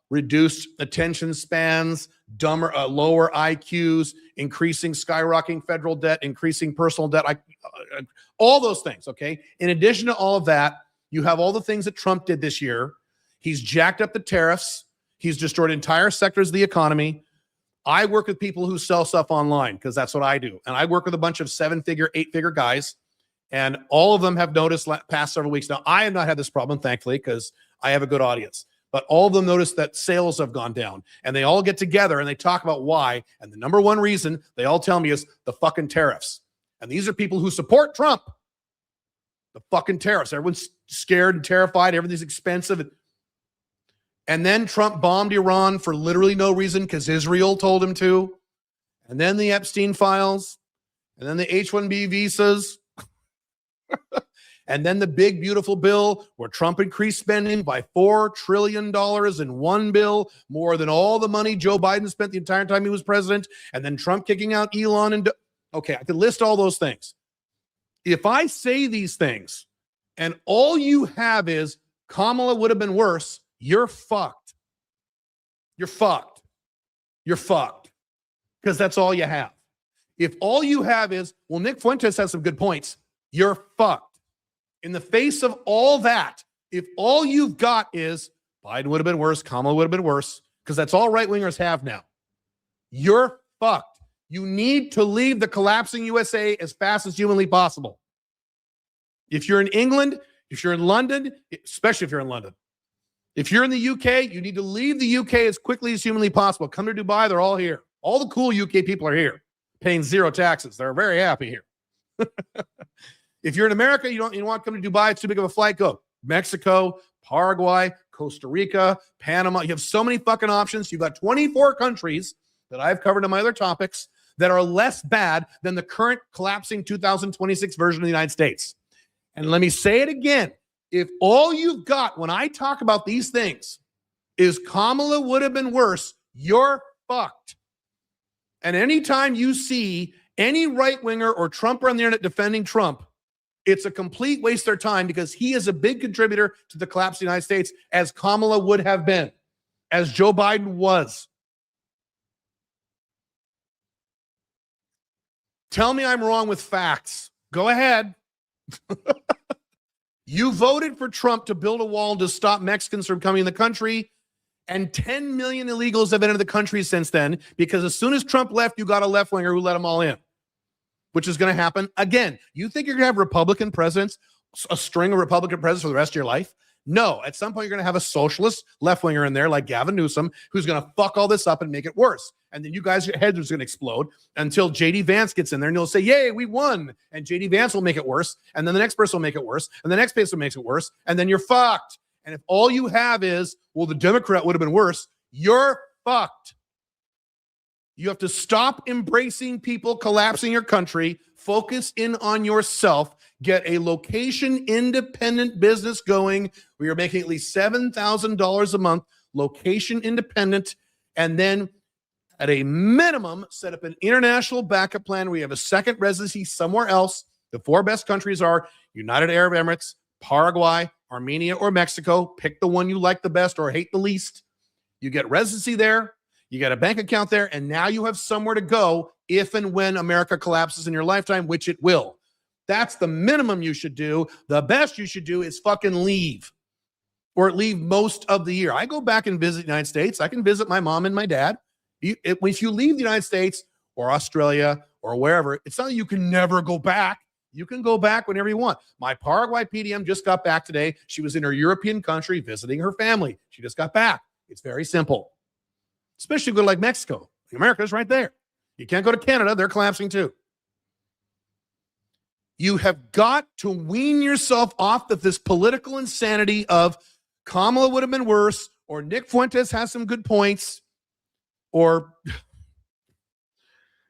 reduced attention spans, lower IQs, increasing skyrocketing federal debt, increasing personal debt, all those things, okay? In addition to all of that, you have all the things that Trump did this year. He's jacked up the tariffs. He's destroyed entire sectors of the economy. I work with people who sell stuff online because that's what I do. And I work with a bunch of 7-figure, 8-figure guys. And all of them have noticed past several weeks. Now, I have not had this problem, thankfully, because I have a good audience. But all of them noticed that sales have gone down. And they all get together and they talk about why. And the number one reason they all tell me is the fucking tariffs. And these are people who support Trump. The fucking tariffs. Everyone's scared and terrified. Everything's expensive. And then Trump bombed Iran for literally no reason because Israel told him to. And then the Epstein files. And then the H-1B visas. And then the big, beautiful bill where Trump increased spending by $4 trillion in one bill, more than all the money Joe Biden spent the entire time he was president. And then Trump kicking out Elon. And okay, I could list all those things. If I say these things and all you have is Kamala would have been worse, you're fucked. You're fucked. You're fucked. Because that's all you have. If all you have is, well, Nick Fuentes has some good points, you're fucked. In the face of all that, if all you've got is Biden would have been worse, Kamala would have been worse, because that's all right-wingers have now, you're fucked. You need to leave the collapsing USA as fast as humanly possible. If you're in England, if you're in London, especially if you're in London, if you're in the UK, you need to leave the UK as quickly as humanly possible. Come to Dubai, they're all here. All the cool UK people are here, paying zero taxes. They're very happy here. If you're in America, you want to come to Dubai, it's too big of a flight, go. Mexico, Paraguay, Costa Rica, Panama. You have so many fucking options. You've got 24 countries that I've covered in my other topics that are less bad than the current collapsing 2026 version of the United States. And let me say it again. If all you've got when I talk about these things is Kamala would have been worse, you're fucked. And anytime you see any right-winger or Trumper on the internet defending Trump, it's a complete waste of their time because he is a big contributor to the collapse of the United States, as Kamala would have been, as Joe Biden was. Tell me I'm wrong with facts. Go ahead. You voted for Trump to build a wall to stop Mexicans from coming in the country, and 10 million illegals have entered the country since then, because as soon as Trump left, you got a left-winger who let them all in, which is going to happen again. You think you're going to have Republican presidents? a string of Republican presidents for the rest of your life? No. At some point, you're going to have a socialist left-winger in there like Gavin Newsom who's going to fuck all this up and make it worse. And then you guys, your heads are going to explode until J.D. Vance gets in there and you'll say, yay, we won. And J.D. Vance will make it worse. And then the next person will make it worse. And the next person makes it worse. And then you're fucked. And if all you have is, well, the Democrat would have been worse, you're fucked. You have to stop embracing people collapsing your country. Focus in on yourself. Get a location-independent business going where you're making at least $7,000 a month, location-independent, and then at a minimum, set up an international backup plan where you have a second residency somewhere else. The 4 best countries are United Arab Emirates, Paraguay, Armenia, or Mexico. Pick the one you like the best or hate the least. You get residency there. You got a bank account there, and now you have somewhere to go if and when America collapses in your lifetime, which it will. That's the minimum you should do. The best you should do is fucking leave, or leave most of the year. I go back and visit the United States. I can visit my mom and my dad. If you leave the United States or Australia or wherever, it's not that you can never go back. You can go back whenever you want. My Paraguay PDM just got back today. She was in her European country visiting her family. She just got back. It's very simple. Especially good like Mexico. America's right there. You can't go to Canada. They're collapsing too. You have got to wean yourself off of this political insanity of Kamala would have been worse, or Nick Fuentes has some good points, or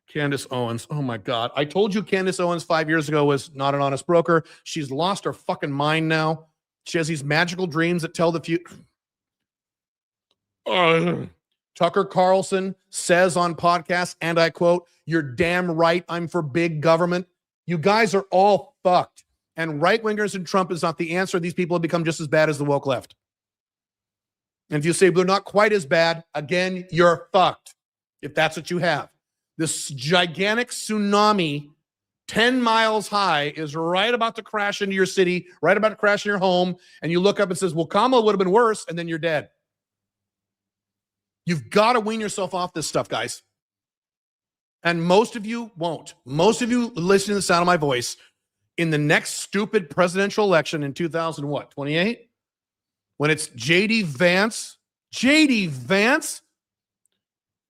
Candace Owens. Oh my God. I told you Candace Owens 5 years ago was not an honest broker. She's lost her fucking mind now. She has these magical dreams that tell the future. Tucker Carlson says on podcasts, and I quote, "You're damn right, I'm for big government." You guys are all fucked. And right-wingers and Trump is not the answer. These people have become just as bad as the woke left. And if you say they're not quite as bad, again, you're fucked. If that's what you have. This gigantic tsunami, 10 miles high, is right about to crash into your city, right about to crash in your home, and you look up and says, well, Kamala would have been worse, and then you're dead. You've got to wean yourself off this stuff, guys. And most of you won't. Most of you listening to the sound of my voice, in the next stupid presidential election in 2028, when it's J.D. Vance,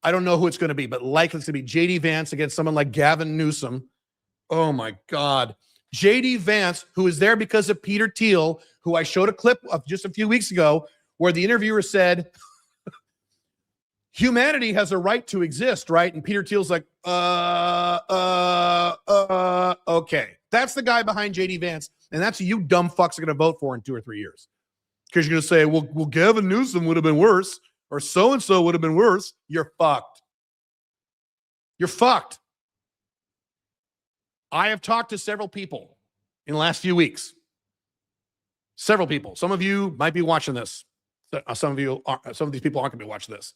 I don't know who it's going to be, but likely it's going to be J.D. Vance against someone like Gavin Newsom. Oh my God. J.D. Vance, who is there because of Peter Thiel, who I showed a clip of just a few weeks ago, where the interviewer said, humanity has a right to exist, right? And Peter Thiel's like, okay. That's the guy behind J.D. Vance, and that's who you dumb fucks are going to vote for in 2 or 3 years. Because you're going to say, well, Gavin Newsom would have been worse, or so-and-so would have been worse. You're fucked. You're fucked. I have talked to several people in the last few weeks. Several people. Some of you might be watching this. Some of these people aren't going to be watching this.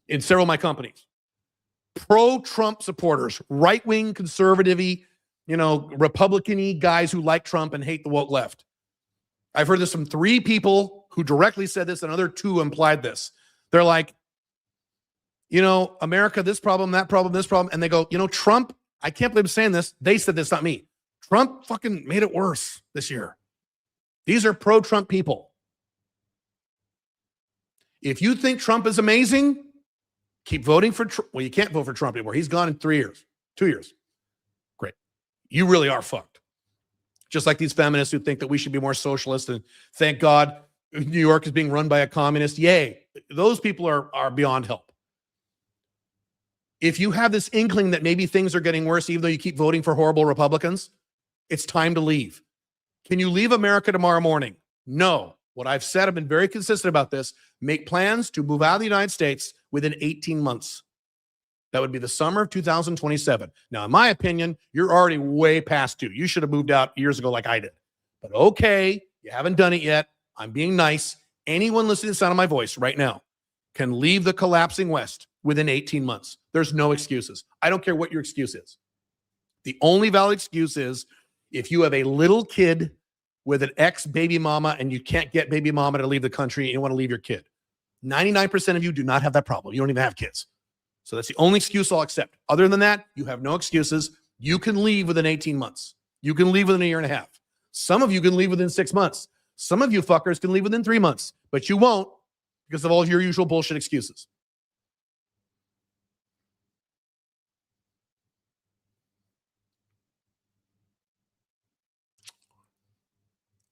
In several of my companies. Pro-Trump supporters, right-wing, conservative-y, Republican-y guys who like Trump and hate the woke left. I've heard this from 3 people who directly said this, and another 2 implied this. They're like, America, this problem, that problem, this problem. And they go, Trump, I can't believe I'm saying this. They said this, not me. Trump fucking made it worse this year. These are pro-Trump people. If you think Trump is amazing, keep voting for Trump. Well, you can't vote for Trump anymore. He's gone in 3 years, 2 years. Great. You really are fucked. Just like these feminists who think that we should be more socialist, and thank God New York is being run by a communist. Yay. Those people are beyond help. If you have this inkling that maybe things are getting worse, even though you keep voting for horrible Republicans, it's time to leave. Can you leave America tomorrow morning? No. What I've said, I've been very consistent about this. Make plans to move out of the United States within 18 months. That would be the summer of 2027. Now, in my opinion, you're already way past due. You should have moved out years ago like I did. But okay, you haven't done it yet. I'm being nice. Anyone listening to the sound of my voice right now can leave the collapsing West within 18 months. There's no excuses. I don't care what your excuse is. The only valid excuse is if you have a little kid with an ex-baby mama and you can't get baby mama to leave the country and you want to leave your kid. 99% of you do not have that problem. You don't even have kids. So that's the only excuse I'll accept. Other than that, you have no excuses. You can leave within 18 months. You can leave within a year and a half. Some of you can leave within 6 months. Some of you fuckers can leave within 3 months, but you won't because of all your usual bullshit excuses.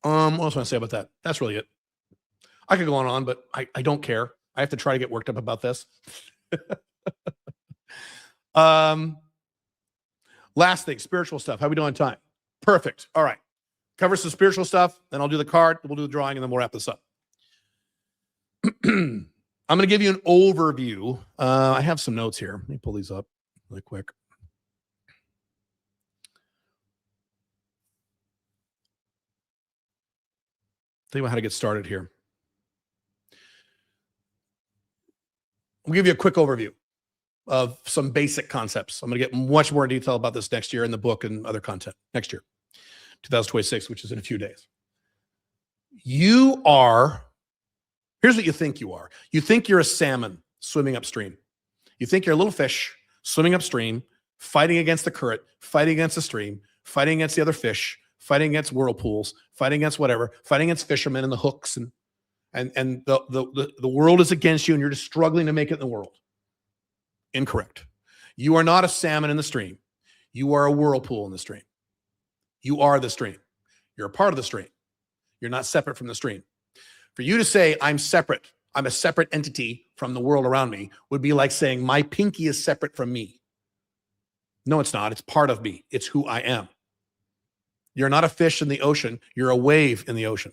What else want to say about that? That's really it. I could go on, but I don't care. I have to try to get worked up about this. Last thing, spiritual stuff. How we doing on time? Perfect. All right. Cover some spiritual stuff, then I'll do the card, we'll do the drawing, and then we'll wrap this up. I'm going to give you an overview. I have some notes here. Let me pull these up really quick. Think about how to get started here. I'll give you a quick overview of some basic concepts. I'm going to get much more detail about this next year in the book and other content next year, 2026, which is in a few days. You are, here's what you think you are. You think you're a salmon swimming upstream. You think you're a little fish swimming upstream, fighting against the current, fighting against the stream, fighting against the other fish, fighting against whirlpools, fighting against whatever, fighting against fishermen and the hooks, and the world is against you, and you're just struggling to make it in the world. Incorrect. You are not a salmon in the stream. You are a whirlpool in the stream. You are the stream. You're a part of the stream. You're not separate from the stream. For you to say, I'm separate, I'm a separate entity from the world around me, would be like saying, my pinky is separate from me. No, it's not. It's part of me. It's who I am. You're not a fish in the ocean. You're a wave in the ocean.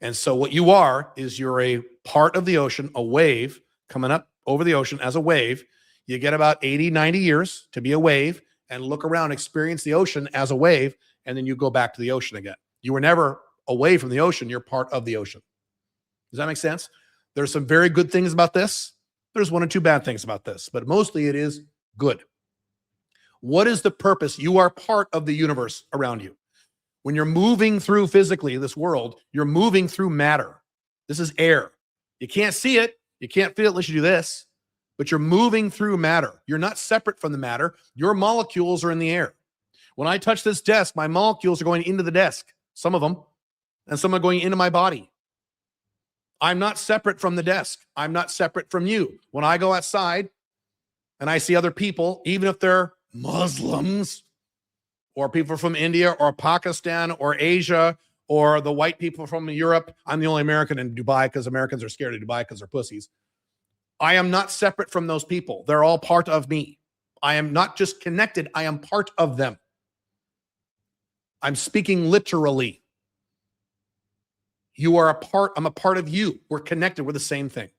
And so what you are is you're a part of the ocean, a wave coming up over the ocean as a wave. You get about 80, 90 years to be a wave and look around, experience the ocean as a wave, and then you go back to the ocean again. You were never away from the ocean. You're part of the ocean. Does that make sense? There's some very good things about this. There's one or two bad things about this, but mostly it is good. What is the purpose? You are part of the universe around you. When you're moving through physically this world, you're moving through matter. This is air. You can't see it. You can't feel it unless you do this, but you're moving through matter. You're not separate from the matter. Your molecules are in the air. When I touch this desk, my molecules are going into the desk, some of them, and some are going into my body. I'm not separate from the desk. I'm not separate from you. When I go outside and I see other people, even if they're Muslims or people from India or Pakistan or Asia or the white people from Europe, I'm the only American in Dubai because Americans are scared of Dubai because they're pussies. I am not separate from those people. They're all part of me. I am not just connected. I am part of them. I'm speaking literally. You are a part. I'm a part of you. We're connected. We're the same thing.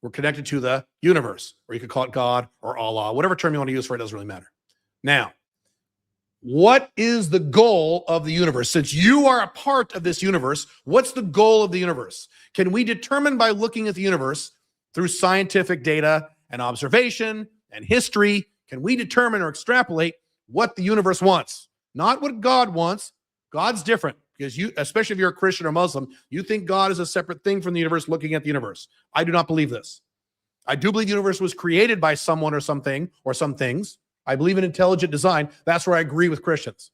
We're connected to the universe, or you could call it God or Allah, whatever term you want to use for it, doesn't really matter. Now, what is the goal of the universe? Since you are a part of this universe, what's the goal of the universe? Can we determine by looking at the universe through scientific data and observation and history, can we determine or extrapolate what the universe wants? Not what God wants. God's different because you, especially if you're a Christian or Muslim, you think God is a separate thing from the universe looking at the universe. I do not believe this. I do believe the universe was created by someone or something or some things. I believe in intelligent design. That's where I agree with Christians.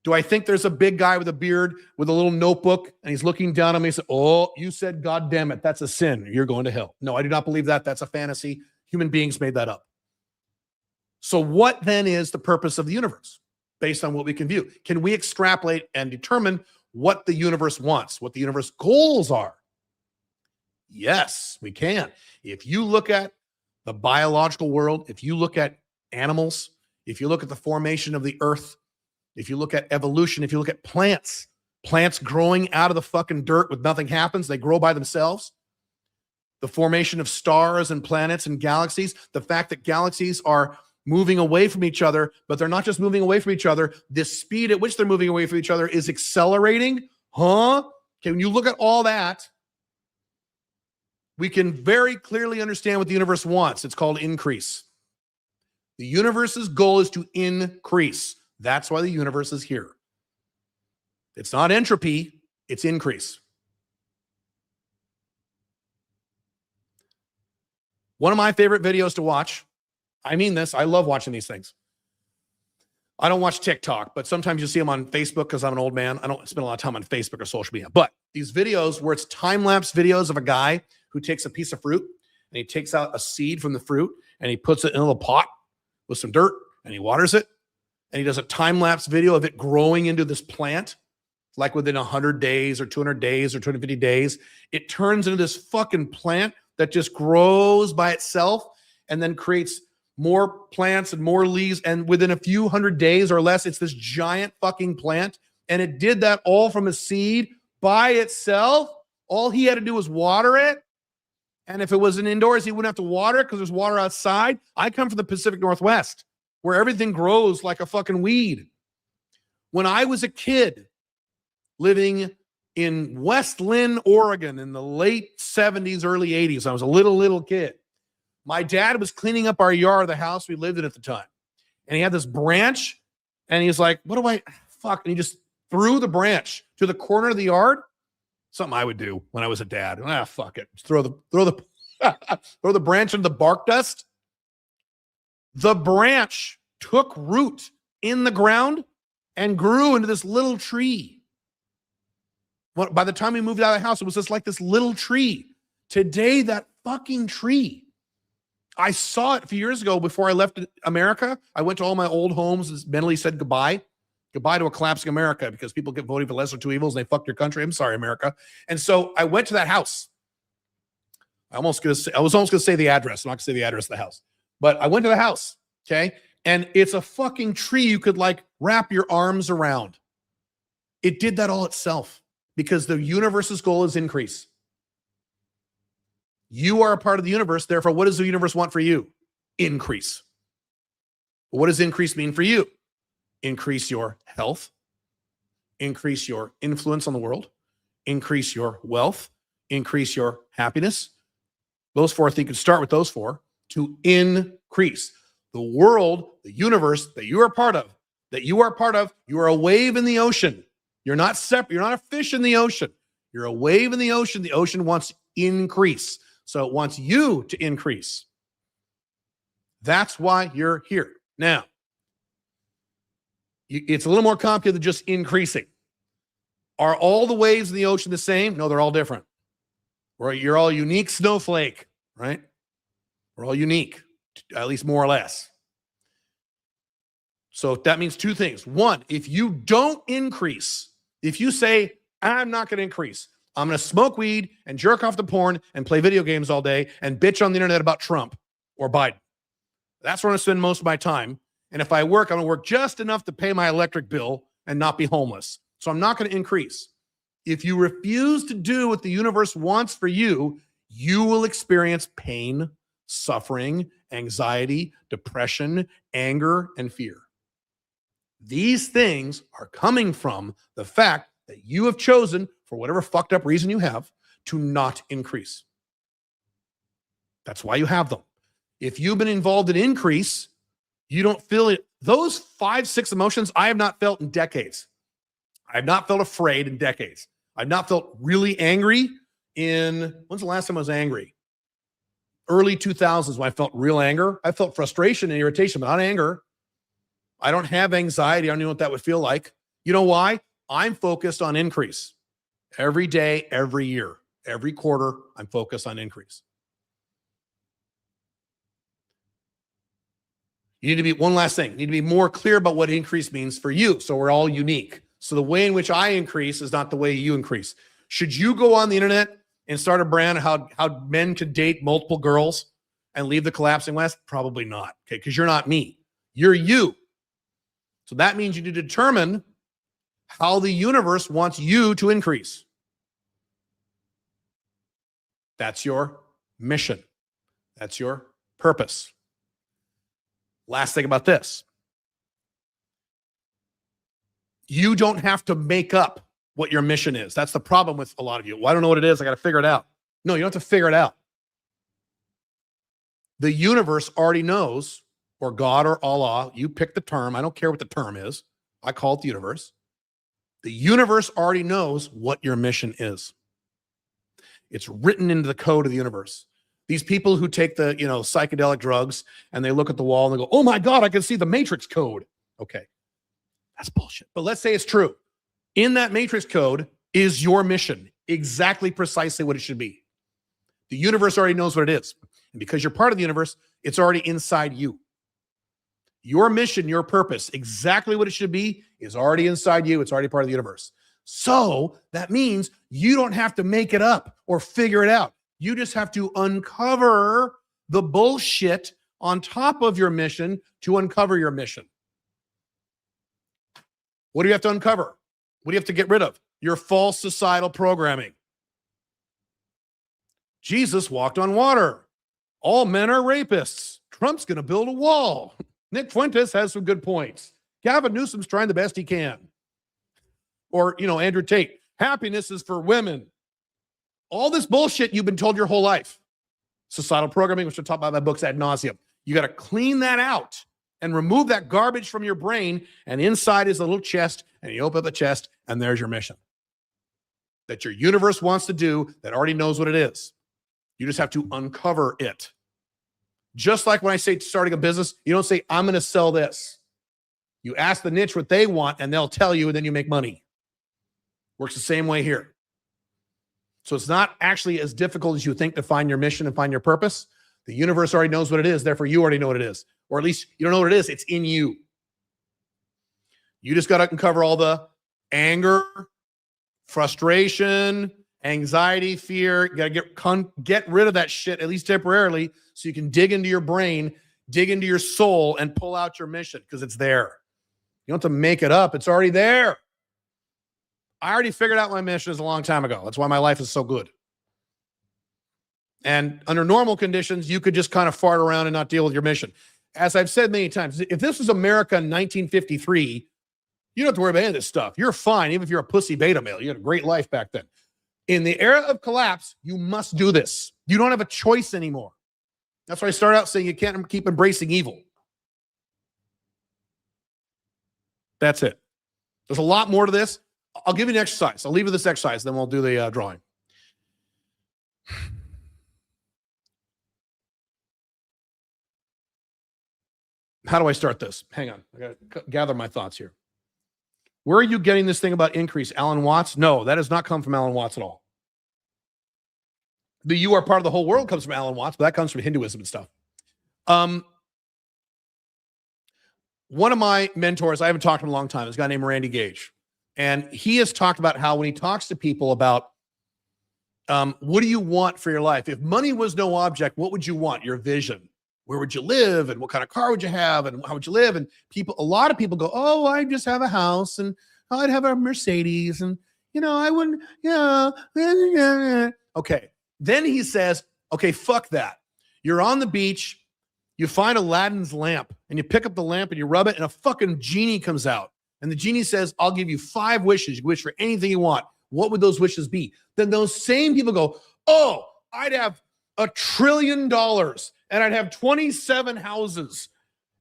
Do I think there's a big guy with a beard with a little notebook and he's looking down on me and says, oh, you said, God damn it, that's a sin. You're going to hell. No, I do not believe that. That's a fantasy. Human beings made that up. So what then is the purpose of the universe based on what we can view? Can we extrapolate and determine what the universe wants, what the universe goals are? Yes, we can. If you look at the biological world, if you look at animals, if you look at the formation of the earth, if you look at evolution, if you look at plants growing out of the fucking dirt with nothing happens, they grow by themselves. The formation of stars and planets and galaxies, the fact that galaxies are moving away from each other, but they're not just moving away from each other. The speed at which they're moving away from each other is accelerating. Okay, when you look at all that, we can very clearly understand what the universe wants. It's called increase. The universe's goal is to increase. That's why the universe is here. It's not entropy, it's increase. One of my favorite videos to watch, I mean this, I love watching these things. I don't watch TikTok, but sometimes you see them on Facebook because I'm an old man. I don't spend a lot of time on Facebook or social media. But these videos where it's time-lapse videos of a guy who takes a piece of fruit and he takes out a seed from the fruit and he puts it in a little pot with some dirt and he waters it. And he does a time-lapse video of it growing into this plant, like within 100 days or 200 days or 250 days. It turns into this fucking plant that just grows by itself and then creates more plants and more leaves. And within a few hundred days or less, it's this giant fucking plant. And it did that all from a seed by itself. All he had to do was water it. And if it was in indoors, he wouldn't have to water it because there's water outside. I come from the Pacific Northwest where everything grows like a fucking weed. When I was a kid living in West Lynn, Oregon in the late 70s, early 80s, I was a little kid. My dad was cleaning up our yard, the house we lived in at the time. And he had this branch and he's like, what do I, fuck. And he just threw the branch to the corner of the yard. Something I would do when I was a dad. Fuck it. Just throw the branch into the bark dust. The branch took root in the ground and grew into this little tree. Well, by the time we moved out of the house, it was just like this little tree. Today, that fucking tree, I saw it a few years ago before I left America. I went to all my old homes and mentally said goodbye. Goodbye to a collapsing America because people get voting for lesser two evils and they fuck your country. I'm sorry, America. And so I went to that house. I was almost going to say the address. I'm not going to say the address of the house. But I went to the house, okay? And it's a fucking tree you could like wrap your arms around. It did that all itself because the universe's goal is increase. You are a part of the universe. Therefore, what does the universe want for you? Increase. What does increase mean for you? Increase your health, increase your influence on the world, increase your wealth, increase your happiness. Those four, I think you can start with those four to increase. The world, the universe that you are part of, you are a wave in the ocean. You're not separate. You're not a fish in the ocean. You're a wave in the ocean. The ocean wants increase. So it wants you to increase. That's why you're here. Now, it's a little more complicated than just increasing. Are all the waves in the ocean the same? No, they're all different. You're all unique snowflake, right? We're all unique, at least more or less. So that means two things. One, if you don't increase, if you say, I'm not going to increase, I'm going to smoke weed and jerk off to porn and play video games all day and bitch on the internet about Trump or Biden. That's where I'm going to spend most of my time. And if I work, I'm going to work just enough to pay my electric bill and not be homeless. So I'm not going to increase. If you refuse to do what the universe wants for you, you will experience pain, suffering, anxiety, depression, anger, and fear. These things are coming from the fact that you have chosen, for whatever fucked up reason you have, to not increase. That's why you have them. If you've been involved in increase, you don't feel it. Those 5, 6 emotions I have not felt in decades. I have not felt afraid in decades. I've not felt really angry when's the last time I was angry? Early 2000s when I felt real anger. I felt frustration and irritation, but not anger. I don't have anxiety. I don't know what that would feel like. You know why? I'm focused on increase. Every day, every year, every quarter, I'm focused on increase. You need to be, one last thing, you need to be more clear about what increase means for you. So we're all unique. So the way in which I increase is not the way you increase. Should you go on the internet and start a brand how men could date multiple girls and leave the collapsing West? Probably not, okay? Because you're not me. You're you. So that means you need to determine how the universe wants you to increase. That's your mission. That's your purpose. Last thing about this. You don't have to make up what your mission is. That's the problem with a lot of you. Well, I don't know what it is. I got to figure it out. No, you don't have to figure it out. The universe already knows, or God or Allah, you pick the term. I don't care what the term is. I call it the universe. The universe already knows what your mission is. It's written into the code of the universe. These people who take the, psychedelic drugs and they look at the wall and they go, oh my God, I can see the matrix code. Okay. That's bullshit. But let's say it's true. In that matrix code is your mission, exactly precisely what it should be. The universe already knows what it is. And because you're part of the universe, it's already inside you. Your mission, your purpose, exactly what it should be, is already inside you. It's already part of the universe. So that means you don't have to make it up or figure it out. You just have to uncover the bullshit on top of your mission to uncover your mission. What do you have to uncover? What do you have to get rid of? Your false societal programming. Jesus walked on water. All men are rapists. Trump's going to build a wall. Nick Fuentes has some good points. Gavin Newsom's trying the best he can. Or, Andrew Tate. Happiness is for women. All this bullshit you've been told your whole life. Societal programming, which I talk about in my books ad nauseum. You got to clean that out and remove that garbage from your brain. And inside is a little chest. And you open up the chest, and there's your mission. That your universe wants to do, that already knows what it is. You just have to uncover it. Just like when I say starting a business, you don't say, I'm going to sell this. You ask the niche what they want, and they'll tell you, and then you make money. Works the same way here. So it's not actually as difficult as you think to find your mission and find your purpose. The universe already knows what it is. Therefore, you already know what it is. Or at least you don't know what it is. It's in you. You just got to uncover all the anger, frustration, anxiety, fear. You got to get rid of that shit, at least temporarily, so you can dig into your brain, dig into your soul, and pull out your mission, because it's there. You don't have to make it up. It's already there. I already figured out my mission is a long time ago. That's why my life is so good. And under normal conditions, you could just kind of fart around and not deal with your mission. As I've said many times, if this was America in 1953, you don't have to worry about any of this stuff. You're fine, even if you're a pussy beta male. You had a great life back then. In the era of collapse, you must do this. You don't have a choice anymore. That's why I start out saying you can't keep embracing evil. That's it. There's a lot more to this. I'll give you an exercise. I'll leave you this exercise, then we'll do the drawing. How do I start this? Hang on. I got to gather my thoughts here. Where are you getting this thing about increase? Alan Watts? No, that has not come from Alan Watts at all. The "you are part of the whole world" comes from Alan Watts, but that comes from Hinduism and stuff. One of my mentors, I haven't talked to him in a long time, is a guy named Randy Gage. And he has talked about how when he talks to people about what do you want for your life? If money was no object, what would you want? Your vision. Where would you live? And what kind of car would you have? And how would you live? And a lot of people go, oh, I just have a house and I'd have a Mercedes and, I wouldn't, Okay. Then he says, okay, fuck that. You're on the beach. You find Aladdin's lamp and you pick up the lamp and you rub it and a fucking genie comes out. And the genie says, I'll give you 5 wishes. You wish for anything you want. What would those wishes be? Then those same people go, oh, I'd have $1 trillion and I'd have 27 houses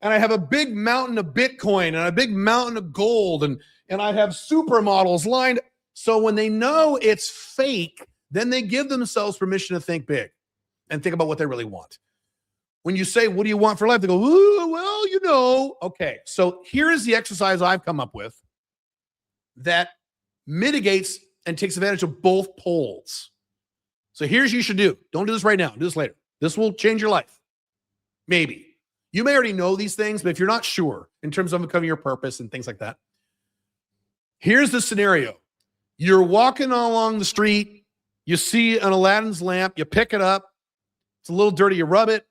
and I'd have a big mountain of Bitcoin and a big mountain of gold and I'd have supermodels lined. So when they know it's fake, then they give themselves permission to think big and think about what they really want. When you say, what do you want for life? They go, ooh, well, Okay, so here is the exercise I've come up with that mitigates and takes advantage of both poles. So here's what you should do. Don't do this right now. Do this later. This will change your life. Maybe. You may already know these things, but if you're not sure in terms of becoming your purpose and things like that, here's the scenario. You're walking along the street. You see an Aladdin's lamp. You pick it up. It's a little dirty. You rub it.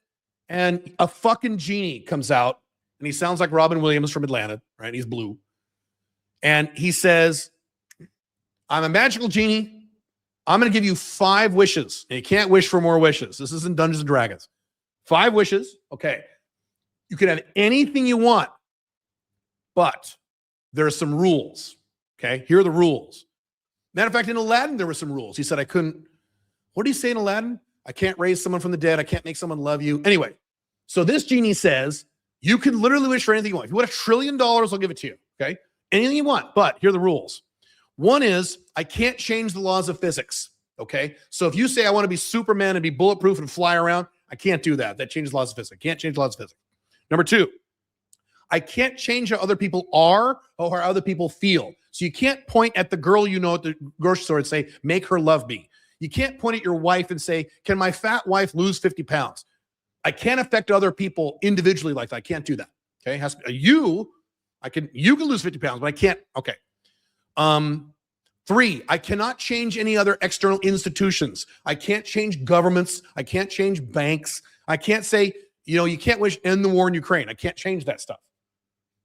And a fucking genie comes out. And he sounds like Robin Williams from Atlanta, right? He's blue. And he says, I'm a magical genie. I'm going to give you 5 wishes. And you can't wish for more wishes. This isn't Dungeons and Dragons. 5 wishes. Okay. You can have anything you want, but there are some rules. Okay. Here are the rules. Matter of fact, in Aladdin, there were some rules. He said, I couldn't, what did he say in Aladdin? I can't raise someone from the dead. I can't make someone love you. Anyway, so this genie says, you can literally wish for anything you want. If you want $1 trillion, I'll give it to you. Okay. Anything you want, but here are the rules. One is I can't change the laws of physics. Okay. So if you say I want to be Superman and be bulletproof and fly around, I can't do that. That changes the laws of physics. I can't change the laws of physics. Number 2, I can't change how other people are or how other people feel. So you can't point at the girl you know at the grocery store and say, make her love me. You can't point at your wife and say, can my fat wife lose 50 pounds? I can't affect other people individually like that. I can't do that. Okay. You can lose 50 pounds, but I can't. Okay. 3, I cannot change any other external institutions. I can't change governments. I can't change banks. I can't say, you can't end the war in Ukraine. I can't change that stuff.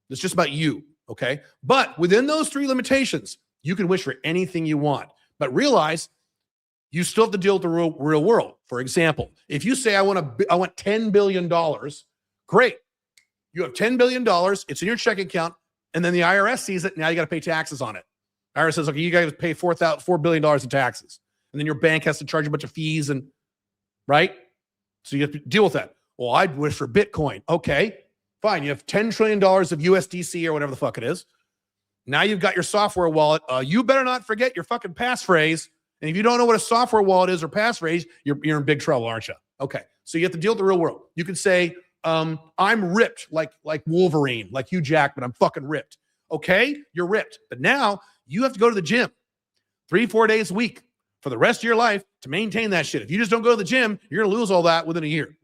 It's just about you. Okay. But within those 3 limitations, you can wish for anything you want, but realize you still have to deal with the real world. For example, if you say, I want $10 billion, great. You have $10 billion. It's in your checking account. And then the IRS sees it. Now you got to pay taxes on it. IRS says, okay, you got to pay $4 billion in taxes. And then your bank has to charge a bunch of fees right? So you have to deal with that. Well, I'd wish for Bitcoin. Okay, fine. You have $10 trillion of USDC or whatever the fuck it is. Now you've got your software wallet. You better not forget your fucking passphrase. And if you don't know what a software wallet is or passphrase, you're in big trouble, aren't you? Okay, so you have to deal with the real world. You could say, I'm ripped like Wolverine, like Hugh Jackman. I'm fucking ripped. Okay, you're ripped. But now you have to go to the gym 3-4 days a week for the rest of your life to maintain that shit. If you just don't go to the gym, you're going to lose all that within a year.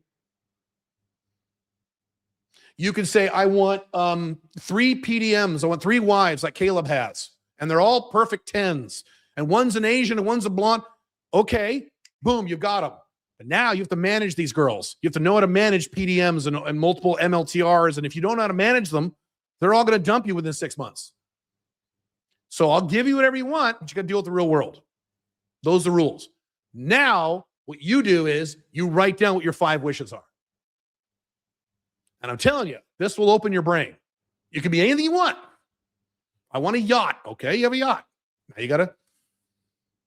You can say, I want 3 PDMs. I want 3 wives like Caleb has. And they're all perfect 10s. And one's an Asian and one's a blonde. Okay, boom, you've got them. But now you have to manage these girls. You have to know how to manage PDMs and multiple MLTRs. And if you don't know how to manage them, they're all going to dump you within 6 months. So I'll give you whatever you want, but you got to deal with the real world. Those are the rules. Now, what you do is you write down what your 5 wishes are. And I'm telling you, this will open your brain. You can be anything you want. I want a yacht. Okay, you have a yacht. Now you got to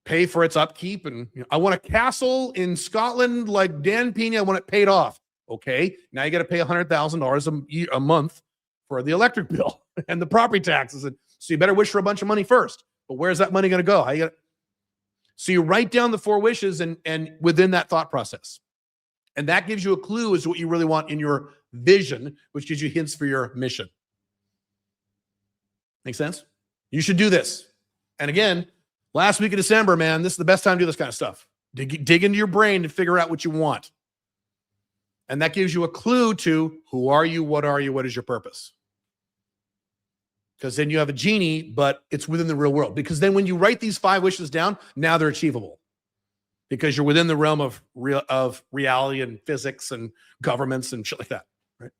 pay for its upkeep. And I want a castle in Scotland like Dan Pena. I want it paid off. Okay, now you got to pay $100,000 a month for the electric bill and the property taxes. And so you better wish for a bunch of money first. But where's that money going to go? So you write down the 4 wishes and within that thought process. And that gives you a clue as to what you really want in your vision, which gives you hints for your mission. Make sense? You should do this. And again, last week of December, man, this is the best time to do this kind of stuff. Dig into your brain to figure out what you want. And that gives you a clue to who are you, what is your purpose? Because then you have a genie, but it's within the real world. Because then when you write these 5 wishes down, now they're achievable. Because you're within the realm of reality and physics and governments and shit like that, right?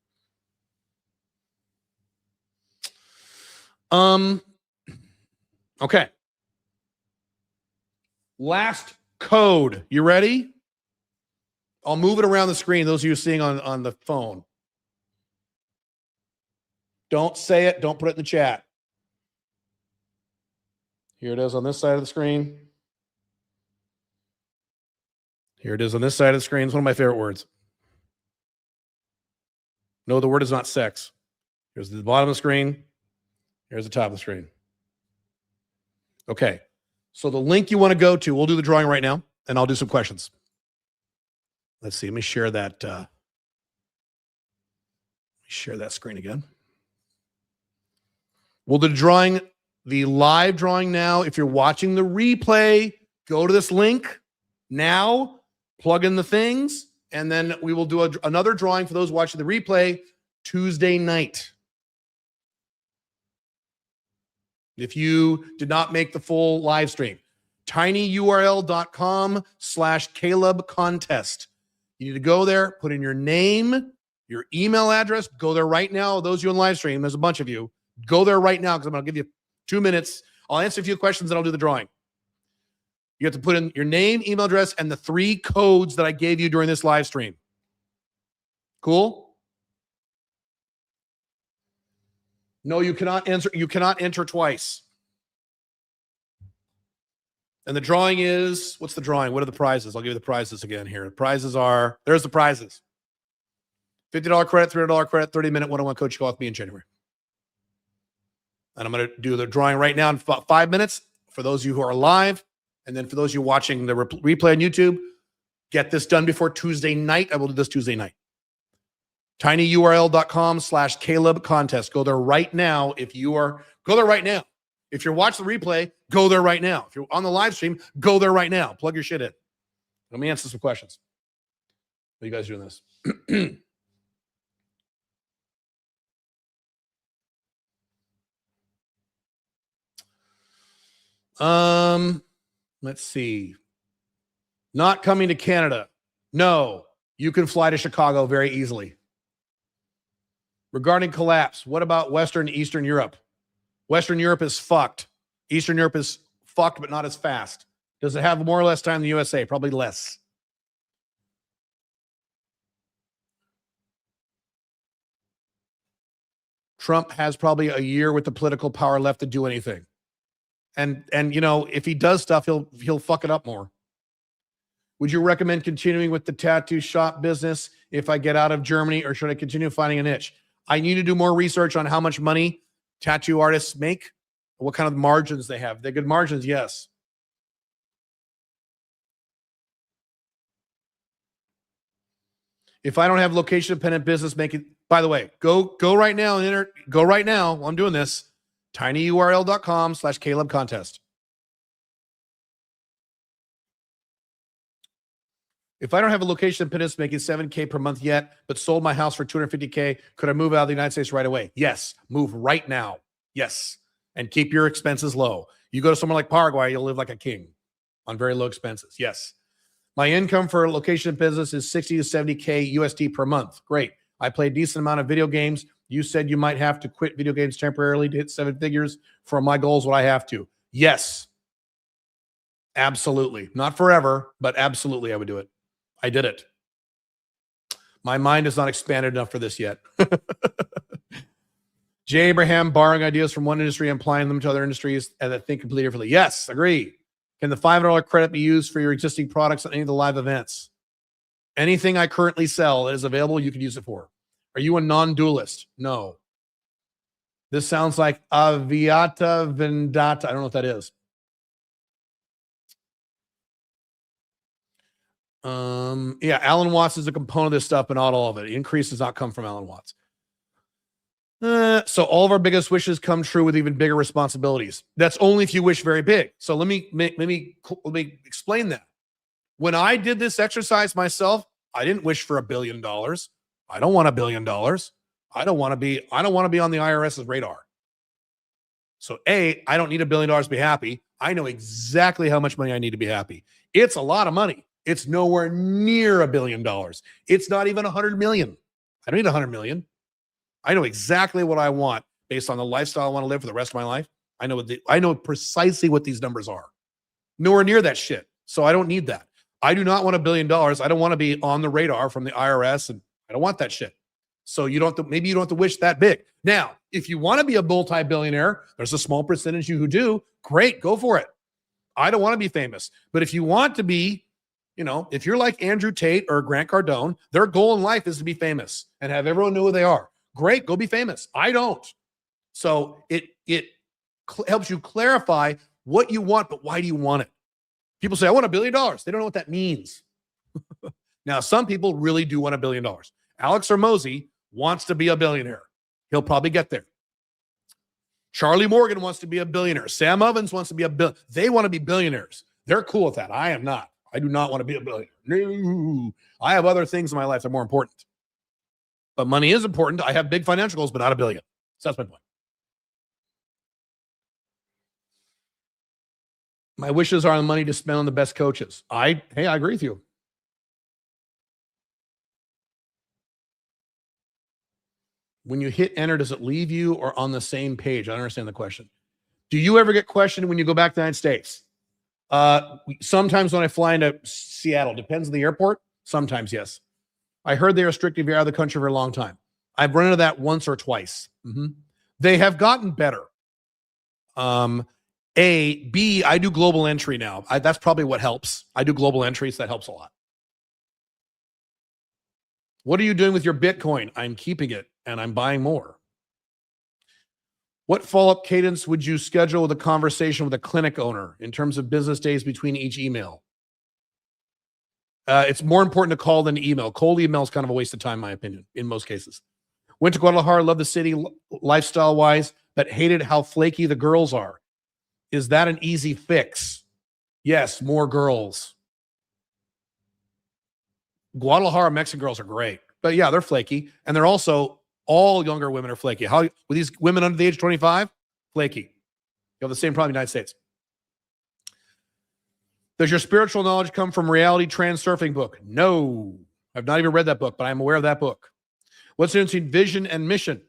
Okay. Last code. You ready? I'll move it around the screen. Those of you seeing on the phone. Don't say it. Don't put it in the chat. Here it is on this side of the screen. Here it is on this side of the screen. It's one of my favorite words. No, the word is not sex. Here's the bottom of the screen. Here's the top of the screen. Okay. So the link you want to go to, we'll do the drawing right now, and I'll do some questions. Let's see. Let me share that. Share that screen again. We'll do the live drawing now. If you're watching the replay, go to this link now, plug in the things, and then we will do another drawing for those watching the replay Tuesday night. If you did not make the full live stream, tinyurl.com/Caleb contest. You need to go there, put in your name, your email address, go there right now. Those of you on live stream, there's a bunch of you. Go there right now because I'm going to give you 2 minutes. I'll answer a few questions and I'll do the drawing. You have to put in your name, email address, and the 3 codes that I gave you during this live stream. Cool? No, you cannot answer. You cannot enter twice. And the drawing is, what's the drawing? What are the prizes? I'll give you the prizes again here. The prizes are, there's the prizes. $50 credit, $300 credit, 30-minute one-on-one coaching call with me in January. And I'm going to do the drawing right now in about 5 minutes for those of you who are live. And then for those of you watching the replay on YouTube, get this done before Tuesday night. I will do this Tuesday night. tinyurl.com/Caleb contest. Go there right now. Go there right now. If you're watching the replay, go there right now. If you're on the live stream, go there right now. Plug your shit in. Let me answer some questions. How are you guys doing this? Let's see. Not coming to Canada. No, you can fly to Chicago very easily. Regarding collapse, what about Western and Eastern Europe? Western Europe is fucked. Eastern Europe is fucked, but not as fast. Does it have more or less time than the USA? Probably less. Trump has probably a year with the political power left to do anything. And you know, if he does stuff, he'll fuck it up more. Would you recommend continuing with the tattoo shop business if I get out of Germany, or should I continue finding a niche? I need to do more research on how much money tattoo artists make, what kind of margins they have. They're good margins, yes. If I don't have location dependent business, make it. By the way, go right now and enter. Go right now while I'm doing this. tinyurl.com/Caleb contest. If I don't have a location in Pinnis making $7K per month yet, but sold my house for $250K, could I move out of the United States right away? Yes. Move right now. Yes. And keep your expenses low. You go to somewhere like Paraguay, you'll live like a king on very low expenses. Yes. My income for a location business is 60 to 70K USD per month. Great. I play a decent amount of video games. You said you might have to quit video games temporarily to hit 7 figures. For my goals, would I have to? Yes. Absolutely. Not forever, but absolutely I would do it. I did it. My mind is not expanded enough for this yet. J. Abraham, borrowing ideas from one industry and applying them to other industries and that think completely differently. Yes, agree. Can the $500 credit be used for your existing products at any of the live events? Anything I currently sell that is available, you can use it for. Are you a non-dualist? No. This sounds like Aviata Vendata. I don't know what that is. Yeah, Alan Watts is a component of this stuff, but not all of it. The increase does not come from Alan Watts. So all of our biggest wishes come true with even bigger responsibilities. That's only if you wish very big. So let me explain that. When I did this exercise myself, I didn't wish for $1 billion. I don't want $1 billion. I don't want to be on the IRS's radar. So I don't need $1 billion to be happy. I know exactly how much money I need to be happy. It's a lot of money. It's nowhere near $1 billion. It's not even 100 million. I don't need 100 million. I know exactly what I want based on the lifestyle I want to live for the rest of my life. I know precisely what these numbers are. Nowhere near that shit. So I don't need that. I do not want $1 billion. I don't want to be on the radar from the IRS, and I don't want that shit. So maybe you don't have to wish that big. Now, if you want to be a multi-billionaire, there's a small percentage of you who do. Great, go for it. I don't want to be famous. But if you want to be, if you're like Andrew Tate or Grant Cardone, their goal in life is to be famous and have everyone know who they are. Great, go be famous. I don't. So it helps you clarify what you want, but why do you want it? People say, I want $1 billion. They don't know what that means. Now, some people really do want $1 billion. Alex Hormozi wants to be a billionaire. He'll probably get there. Charlie Morgan wants to be a billionaire. Sam Ovens wants to be they want to be billionaires. They're cool with that. I am not. I do not want to be a billionaire. No. I have other things in my life that are more important. But money is important. I have big financial goals, but not $1 billion. So that's my point. My wishes are on money to spend on the best coaches. I agree with you. When you hit enter, does it leave you or on the same page? I don't understand the question. Do you ever get questioned when you go back to the United States? Sometimes when I fly into Seattle, depends on the airport. Sometimes, yes. I heard they are strict if you're out of the country for a long time. I've run into that once or twice. They have gotten better. B, I do global entry now. That's probably what helps. I do global entries. That helps a lot. What are you doing with your Bitcoin? I'm keeping it and I'm buying more. What follow-up cadence would you schedule with a conversation with a clinic owner in terms of business days between each email? It's more important to call than to email. Cold email is kind of a waste of time, in my opinion, in most cases. Went to Guadalajara, love the city lifestyle-wise, but hated how flaky the girls are. Is that an easy fix? Yes, more girls. Guadalajara Mexican girls are great. But yeah, they're flaky. And they're also, all younger women are flaky. How with these women under the age of 25? Flaky. You have the same problem in the United States. Does your spiritual knowledge come from Reality Transurfing book? No. I've not even read that book, but I'm aware of that book. What's the difference between vision and mission?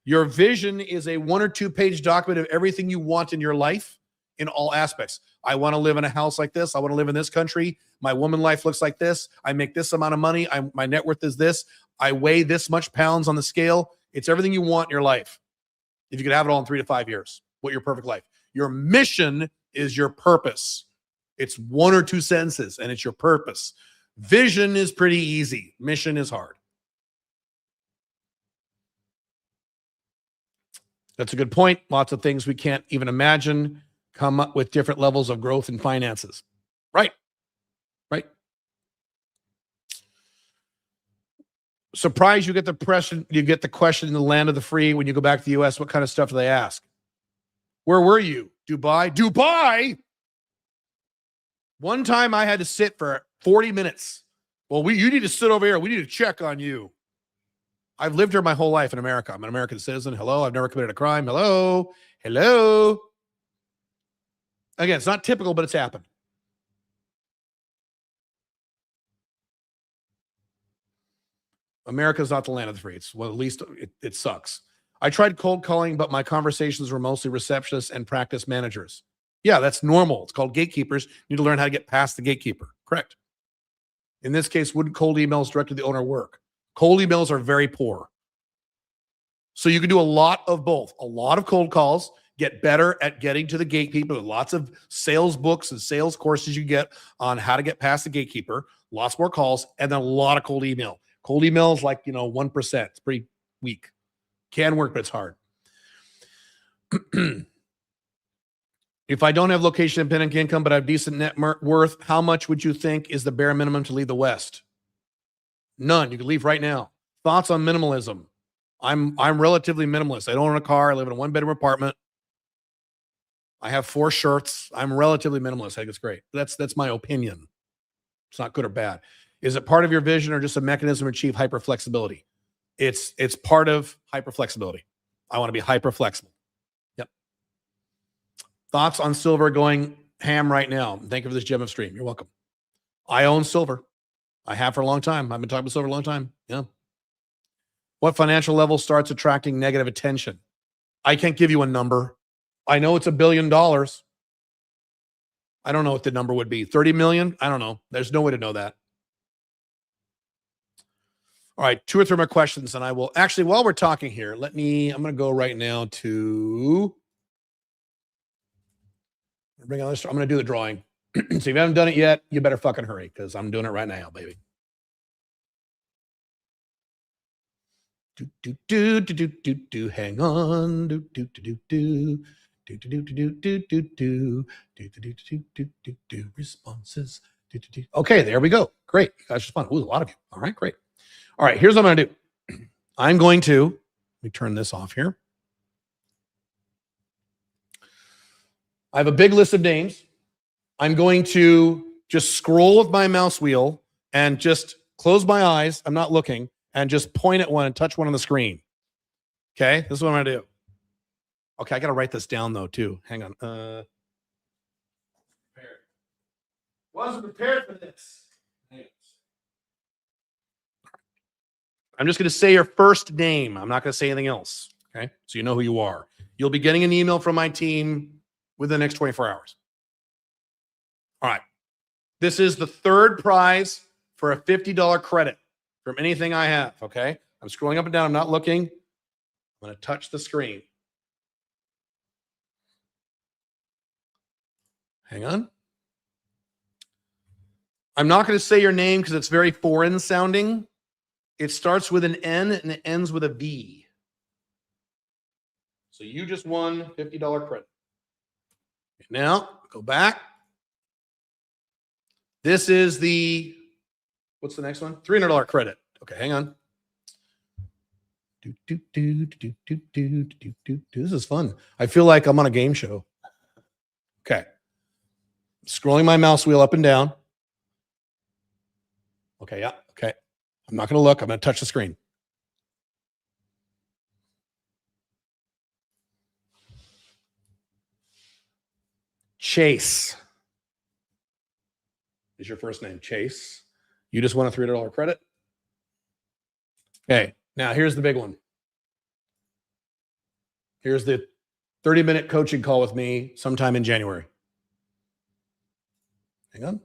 Your vision is a 1 or 2 page document of everything you want in your life in all aspects. I want to live in a house like this. I want to live in this country. My woman life looks like this. I make this amount of money. My net worth is this. I weigh this much pounds on the scale. It's everything you want in your life. If you could have it all in 3 to 5 years, what your perfect life. Your mission is your purpose. It's 1 or 2 sentences, and it's your purpose. Vision is pretty easy. Mission is hard. That's a good point. Lots of things we can't even imagine come up with different levels of growth and finances. Right. Right. Surprised you get the question in the land of the free when you go back to the US. What kind of stuff do they ask? Where were you? Dubai? Dubai? One time I had to sit for 40 minutes. Well, you need to sit over here. We need to check on you. I've lived here my whole life in America. I'm an American citizen. Hello. I've never committed a crime. Hello. Hello. Again, it's not typical, but it's happened. America's not the land of the free. It's, well, at least it sucks. I tried cold calling, but my conversations were mostly receptionists and practice managers. Yeah, that's normal. It's called gatekeepers. You need to learn how to get past the gatekeeper. Correct. In this case, would cold emails direct to the owner work? Cold emails are very poor. So you can do a lot of both. A lot of cold calls, get better at getting to the gatekeeper. Lots of sales books and sales courses you get on how to get past the gatekeeper. Lots more calls, and then a lot of cold email. Cold email is like, 1%. It's pretty weak. Can work, but it's hard. If I don't have location independent income, but I have decent net worth, how much would you think is the bare minimum to leave the West? None. You can leave right now. Thoughts on minimalism? I'm relatively minimalist. I don't own a car. I live in a 1-bedroom apartment. I have 4 shirts. I'm relatively minimalist. I think it's great. That's my opinion. It's not good or bad. Is it part of your vision or just a mechanism to achieve hyper flexibility? It's part of hyper flexibility. I want to be hyper flexible. Yep. Thoughts on silver going ham right now? Thank you for this gem of stream. You're welcome. I own silver. I have for a long time. I've been talking about silver a long time. Yeah. What financial level starts attracting negative attention? I can't give you a number. I know it's $1 billion. I don't know what the number would be. 30 million? I don't know. There's no way to know that. All right, 2 or 3 more questions, and I will actually, while we're talking here, I'm going to go right now to bring on this. I'm going to do the drawing. So if you haven't done it yet, you better fucking hurry because I'm doing it right now, baby. Hang on. Responses. Okay, there we go. Great. You guys respond. Ooh, a lot of you. All right, great. All right, here's what I'm going to do. I'm going to, let me turn this off here. I have a big list of names. I'm going to just scroll with my mouse wheel and just close my eyes. I'm not looking, and just point at one and touch one on the screen. Okay, this is what I'm going to do. Okay, I got to write this down though too. Hang on. Wasn't prepared for this. I'm just going to say your first name. I'm not going to say anything else. Okay, so you know who you are. You'll be getting an email from my team within the next 24 hours. All right. This is the 3rd prize for a $50 credit from anything I have. Okay, I'm scrolling up and down. I'm not looking. I'm going to touch the screen. Hang on. I'm not going to say your name because it's very foreign sounding. It starts with an N and it ends with a V. So you just won $50 credit. Now, go back. This is the What's the next one? $300 credit. Okay, hang on. This is fun. I feel like I'm on a game show. Okay. Scrolling my mouse wheel up and down. Okay, yeah, okay. I'm not going to look. I'm going to touch the screen. Chase is your first name. Chase. You just won a $300 credit. Okay, now here's the big one. Here's the 30-minute coaching call with me sometime in January. Hang on.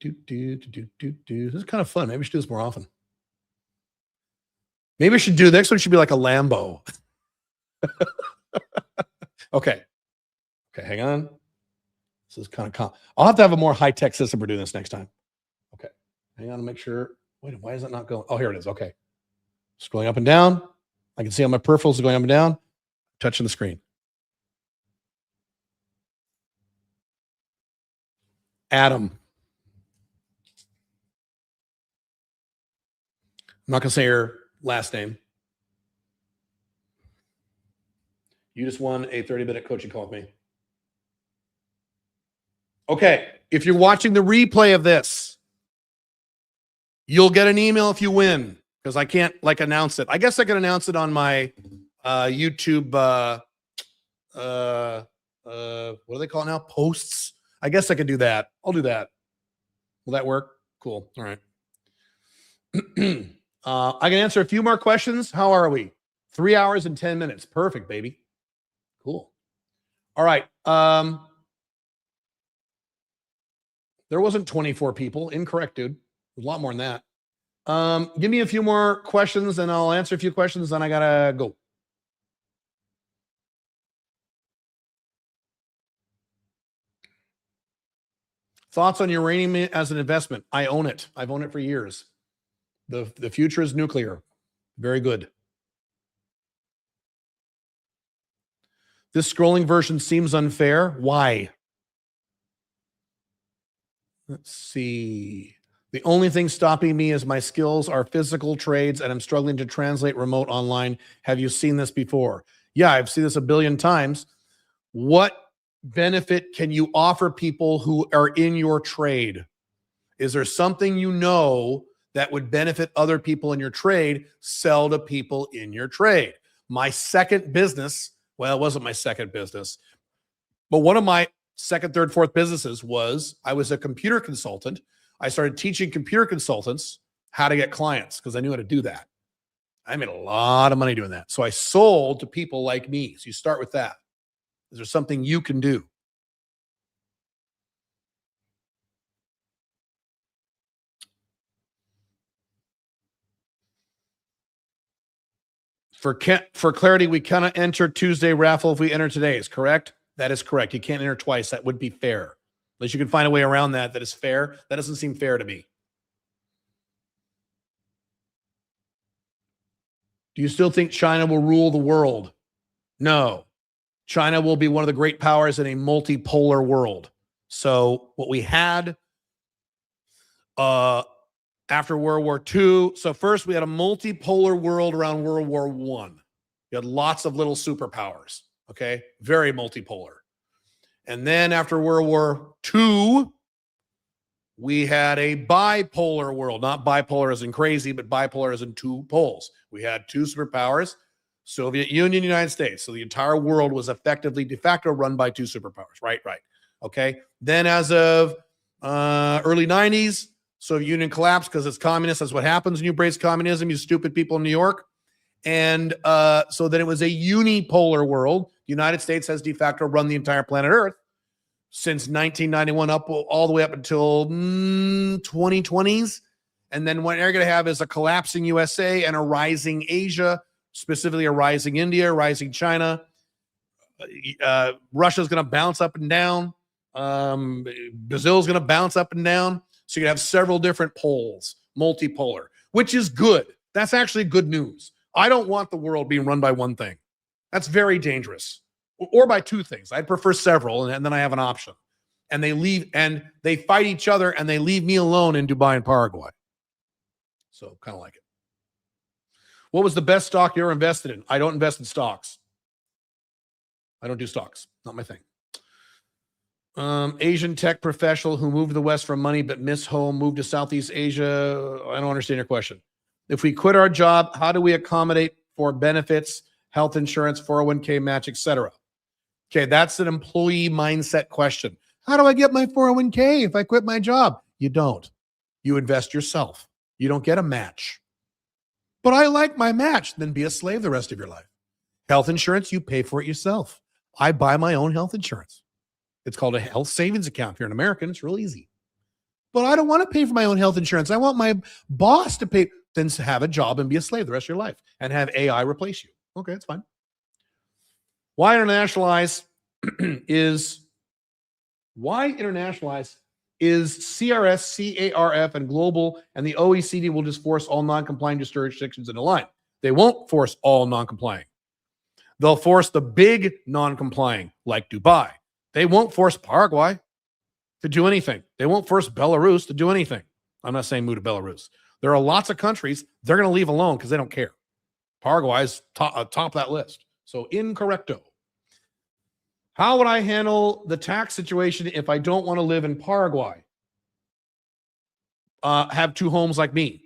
This is kind of fun. Maybe we should do this more often. Maybe we should do, the next one should be like a Lambo. Okay. Okay, hang on. This is kind of I'll have to have a more high-tech system for doing this next time. Okay. Hang on to make sure. Wait, why is it not going? Oh, here it is. Okay. Scrolling up and down. I can see on my peripherals going up and down. Touching the screen. Adam. I'm not going to say your last name. You just won a 30-minute coaching call with me. Okay, if you're watching the replay of this, you'll get an email if you win, because I can't announce it. I guess I can announce it on my YouTube, what do they call it now? Posts. I guess I could do that. I'll do that. Will that work? Cool. All right. I can answer a few more questions. How are we? 3 hours and 10 minutes. Perfect, baby. Cool. All right. There wasn't 24 people. Incorrect, dude. There's a lot more than that. Give me a few more questions and I'll answer a few questions. Then I got to go. Thoughts on uranium as an investment? I own it. I've owned it for years. The future is nuclear. Very good. This scrolling version seems unfair. Why? Let's see. The only thing stopping me is my skills are physical trades and I'm struggling to translate remote online. Have you seen this before? Yeah, I've seen this a billion times. What benefit can you offer people who are in your trade? Is there something you know that would benefit other people in your trade? Sell to people in your trade. My second business, well, it wasn't my second business, but one of my second, third, fourth businesses was I was a computer consultant. I started teaching computer consultants how to get clients because I knew how to do that. I made a lot of money doing that. So I sold to people like me. So you start with that. Is there something you can do? For clarity, we cannot enter Tuesday raffle if we enter today's, correct? That is correct. You can't enter twice. That would be fair. Unless you can find a way around that is fair. That doesn't seem fair to me. Do you still think China will rule the world? No. China will be one of the great powers in a multipolar world. So what we had after World War II, so first we had a multipolar world around World War I. You had lots of little superpowers, okay? Very multipolar. And then after World War II, we had a bipolar world, not bipolar as in crazy, but bipolar as in two poles. We had two superpowers, Soviet Union, United States. So the entire world was effectively de facto run by two superpowers, right? Okay. Then as of early 90s, Soviet Union collapsed because it's communist. That's what happens when you embrace communism, you stupid people in New York. And so then it was a unipolar world. The United States has de facto run the entire planet Earth since 1991 up all the way up until 2020s. And then what you're going to have is a collapsing USA and a rising Asia, specifically a rising India, rising China. Russia's going to bounce up and down. Brazil's going to bounce up and down. So you have several different poles, multipolar, which is good. That's actually good news. I don't want the world being run by one thing. That's very dangerous. Or by two things. I'd prefer several, and then I have an option. and they fight each other and they leave me alone in Dubai and Paraguay. So kind of like it. What was the best stock you ever invested in? I don't invest in stocks. I don't do stocks. Not my thing. Asian tech professional who moved to the West for money but missed home, moved to Southeast Asia. I don't understand your question. If we quit our job, how do we accommodate for benefits, health insurance, 401k match, etc.? Okay, that's an employee mindset question. How do I get my 401k if I quit my job? You don't. You invest yourself. You don't get a match. But I like my match. Then be a slave the rest of your life. Health insurance, you pay for it yourself. I buy my own health insurance. It's called a health savings account. If you're an American, it's real easy. But I don't want to pay for my own health insurance. I want my boss to pay. Then have a job and be a slave the rest of your life and have AI replace you. Okay, that's fine. Why internationalize is CRS, CARF, and global, and the OECD will just force all non-compliant jurisdictions into line. They won't force all non-compliant. They'll force the big non-complying, like Dubai. They won't force Paraguay to do anything. They won't force Belarus to do anything. I'm not saying move to Belarus. There are lots of countries they're going to leave alone because they don't care. Paraguay's top that list. So incorrecto. How would I handle the tax situation if I don't want to live in Paraguay? Have two homes like me.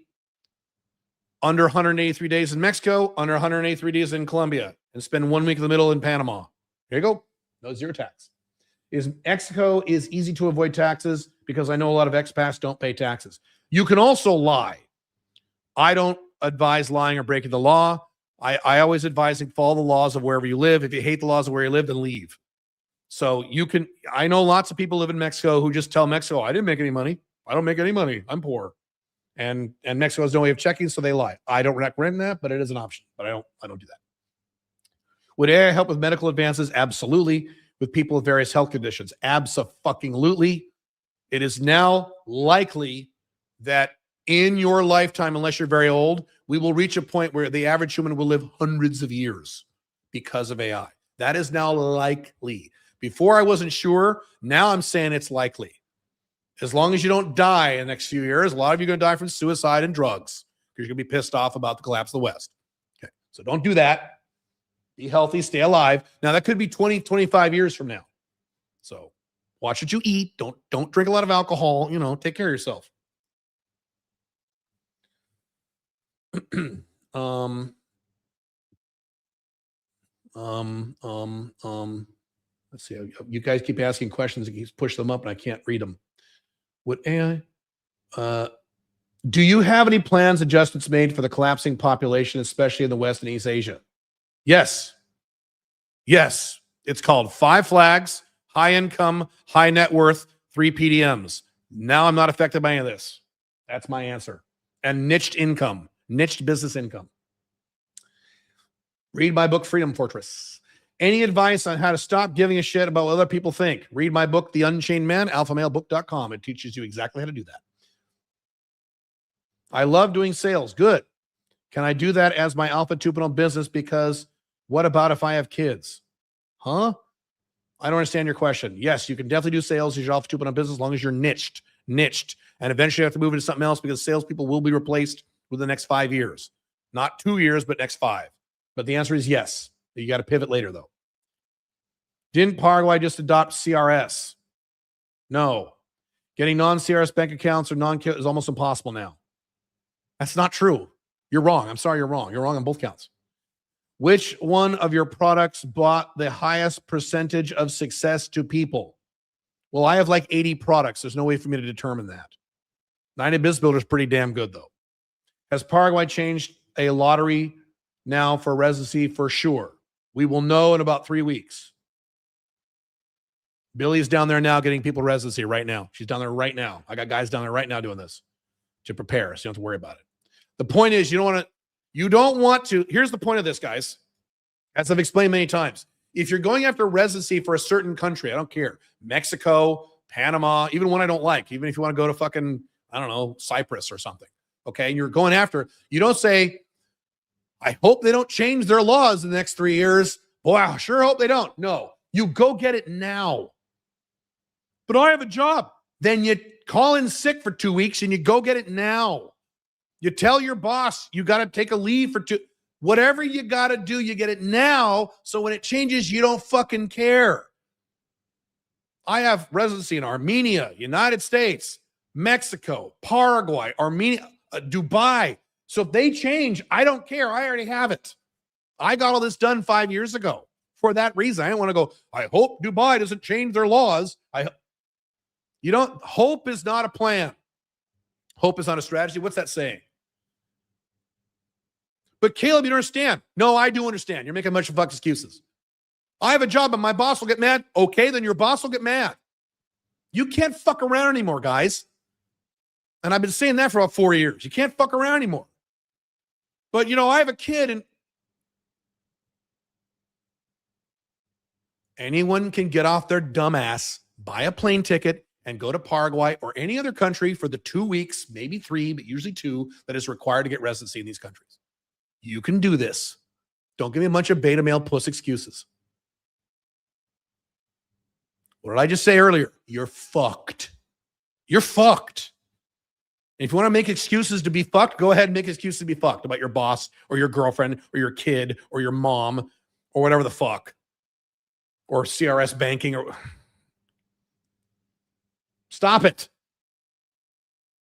Under 183 days in Mexico, under 183 days in Colombia, and spend 1 week in the middle in Panama. There you go. No zero tax. Mexico is easy to avoid taxes because I know a lot of expats don't pay taxes. You can also lie. I don't advise lying or breaking the law. I always advise to follow the laws of wherever you live. If you hate the laws of where you live, then leave. So you can, I know lots of people live in Mexico who just tell Mexico, I didn't make any money. I don't make any money. I'm poor. And Mexico has no way of checking, so they lie. I don't recommend that, but it is an option. But I don't do that. Would AI help with medical advances? Absolutely. With people with various health conditions? Abso-fucking-lutely. It is now likely that in your lifetime, unless you're very old, we will reach a point where the average human will live hundreds of years because of AI. That is now likely. Before I wasn't sure. Now I'm saying it's likely. As long as you don't die in the next few years, a lot of you are going to die from suicide and drugs because you're going to be pissed off about the collapse of the West. Okay, so don't do that. Be healthy, stay alive. Now, that could be 20, 25 years from now. So watch what you eat. Don't drink a lot of alcohol. Take care of yourself. Let's see. You guys keep asking questions. You push them up, and I can't read them. Would AI? Do you have any plans, adjustments made for the collapsing population, especially in the West and East Asia? Yes. Yes. It's called 5 flags, high income, high net worth, 3 PDMs. Now I'm not affected by any of this. That's my answer. And niched income, niched business income. Read my book, Freedom Fortress. Any advice on how to stop giving a shit about what other people think? Read my book, The Unchained Man, alphamalebook.com. It teaches you exactly how to do that. I love doing sales. Good. Can I do that as my Alpha 2.0 business? Because what about if I have kids? Huh? I don't understand your question. Yes, you can definitely do sales as your Alpha 2.0 business as long as you're niched. And eventually you have to move into something else because salespeople will be replaced within the next 5 years. Not 2 years, but next 5. But the answer is yes. You got to pivot later, though. Didn't Paraguay just adopt CRS? No. Getting non-CRS bank accounts or is almost impossible now. That's not true. You're wrong. I'm sorry, you're wrong. You're wrong on both counts. Which one of your products brought the highest percentage of success to people? Well, I have like 80 products. There's no way for me to determine that. 90 Biz Builder is pretty damn good, though. Has Paraguay changed a lottery now for residency? For sure. We will know in about 3 weeks. Billy's down there now getting people residency right now. She's down there right now. I got guys down there right now doing this to prepare, so you don't have to worry about it. The point is, you don't want to. Here's the point of this, guys. As I've explained many times, if you're going after residency for a certain country, I don't care, Mexico, Panama, even one I don't like, even if you want to go to fucking, I don't know, Cyprus or something, okay, and you're going after, you don't say, I hope they don't change their laws in the next 3 years. Boy, I sure hope they don't. No, you go get it now. But I have a job. Then you call in sick for 2 weeks and you go get it now. You tell your boss you got to take a leave for whatever you got to do, you get it now. So when it changes, you don't fucking care. I have residency in Armenia, United States, Mexico, Paraguay, Armenia, Dubai. So if they change, I don't care. I already have it. I got all this done 5 years ago. For that reason, I don't want to go, I hope Dubai doesn't change their laws. Hope is not a plan. Hope is not a strategy. What's that saying? But Caleb, you don't understand. No, I do understand. You're making a bunch of fuck excuses. I have a job and my boss will get mad. Okay, then your boss will get mad. You can't fuck around anymore, guys. And I've been saying that for about 4 years. You can't fuck around anymore. But, I have a kid and anyone can get off their dumb ass, buy a plane ticket, and go to Paraguay or any other country for the 2 weeks, maybe 3, but usually 2, that is required to get residency in these countries. You can do this. Don't give me a bunch of beta male puss excuses. What did I just say earlier? You're fucked. You're fucked. And if you want to make excuses to be fucked, go ahead and make excuses to be fucked about your boss or your girlfriend or your kid or your mom or whatever the fuck. Or CRS banking or... Stop it.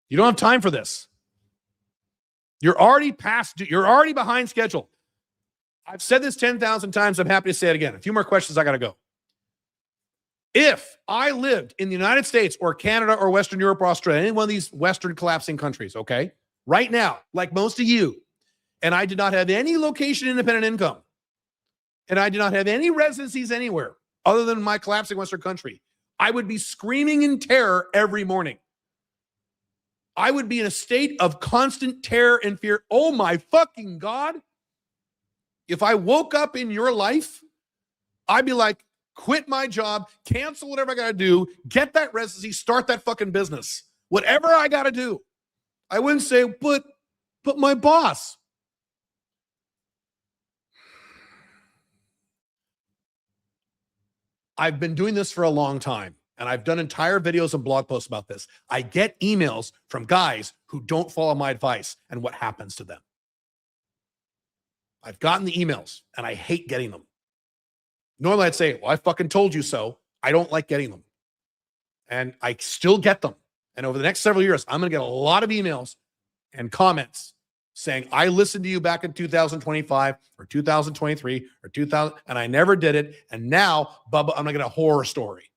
You don't have time for this. You're already behind schedule. I've said this 10,000 times. I'm happy to say it again. A few more questions. I got to go. If I lived in the United States or Canada or Western Europe or Australia, any one of these Western collapsing countries, okay, right now, like most of you, and I did not have any location independent income, and I did not have any residencies anywhere other than my collapsing Western country, I would be screaming in terror every morning. I would be in a state of constant terror and fear. Oh my fucking God. If I woke up in your life, I'd be like, quit my job, cancel whatever I got to do, get that residency, start that fucking business. Whatever I got to do. I wouldn't say, but my boss. I've been doing this for a long time, and I've done entire videos and blog posts about this. I get emails from guys who don't follow my advice and what happens to them. I've gotten the emails, and I hate getting them. Normally, I'd say, well, I fucking told you so. I don't like getting them. And I still get them. And over the next several years, I'm going to get a lot of emails and comments saying, I listened to you back in 2025 or 2023 or 2000, and I never did it. And now, Bubba, I'm going to get a horror story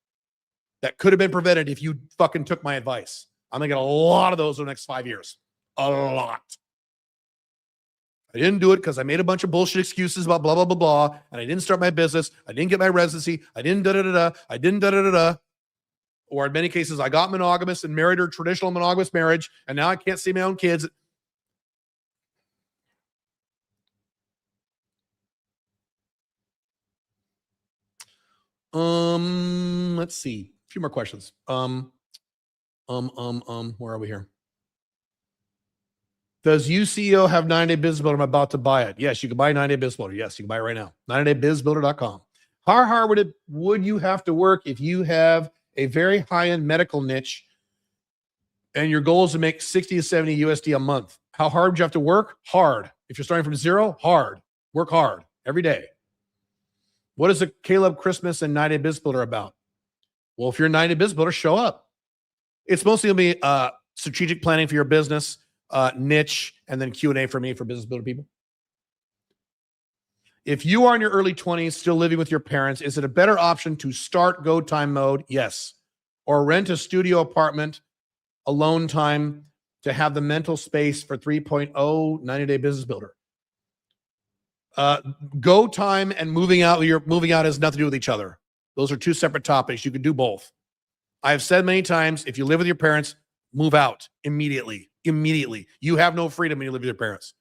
that could have been prevented if you fucking took my advice. I'm going to get a lot of those in the next 5 years. A lot. I didn't do it because I made a bunch of bullshit excuses about blah, blah, blah, blah, and I didn't start my business. I didn't get my residency. I didn't da-da-da-da. I didn't da-da-da-da. Or in many cases, I got monogamous and married a traditional monogamous marriage, and now I can't see my own kids. Let's see. A few more questions. Where are we here? Does UCO have 90-day business builder? I'm about to buy it. Yes, you can buy 90-day business builder. Yes, you can buy it right now. 90daybizbuilder.com. How hard would you have to work if you have a very high-end medical niche and your goal is to make 60 to 70 USD a month? How hard would you have to work? Hard. If you're starting from zero, hard. Work hard every day. What is a Caleb Christmas and 90-day business builder about? Well, if you're a 90-day business builder, show up. It's mostly going to be strategic planning for your business, niche, and then Q&A for me for business builder people. If you are in your early 20s, still living with your parents, is it a better option to start go time mode? Yes. Or rent a studio apartment, alone time, to have the mental space for 3.0 90-day business builder. Go time and moving out has nothing to do with each other. Those are two separate topics. You can do both. I have said many times, if you live with your parents, move out immediately. Immediately. You have no freedom when you live with your parents.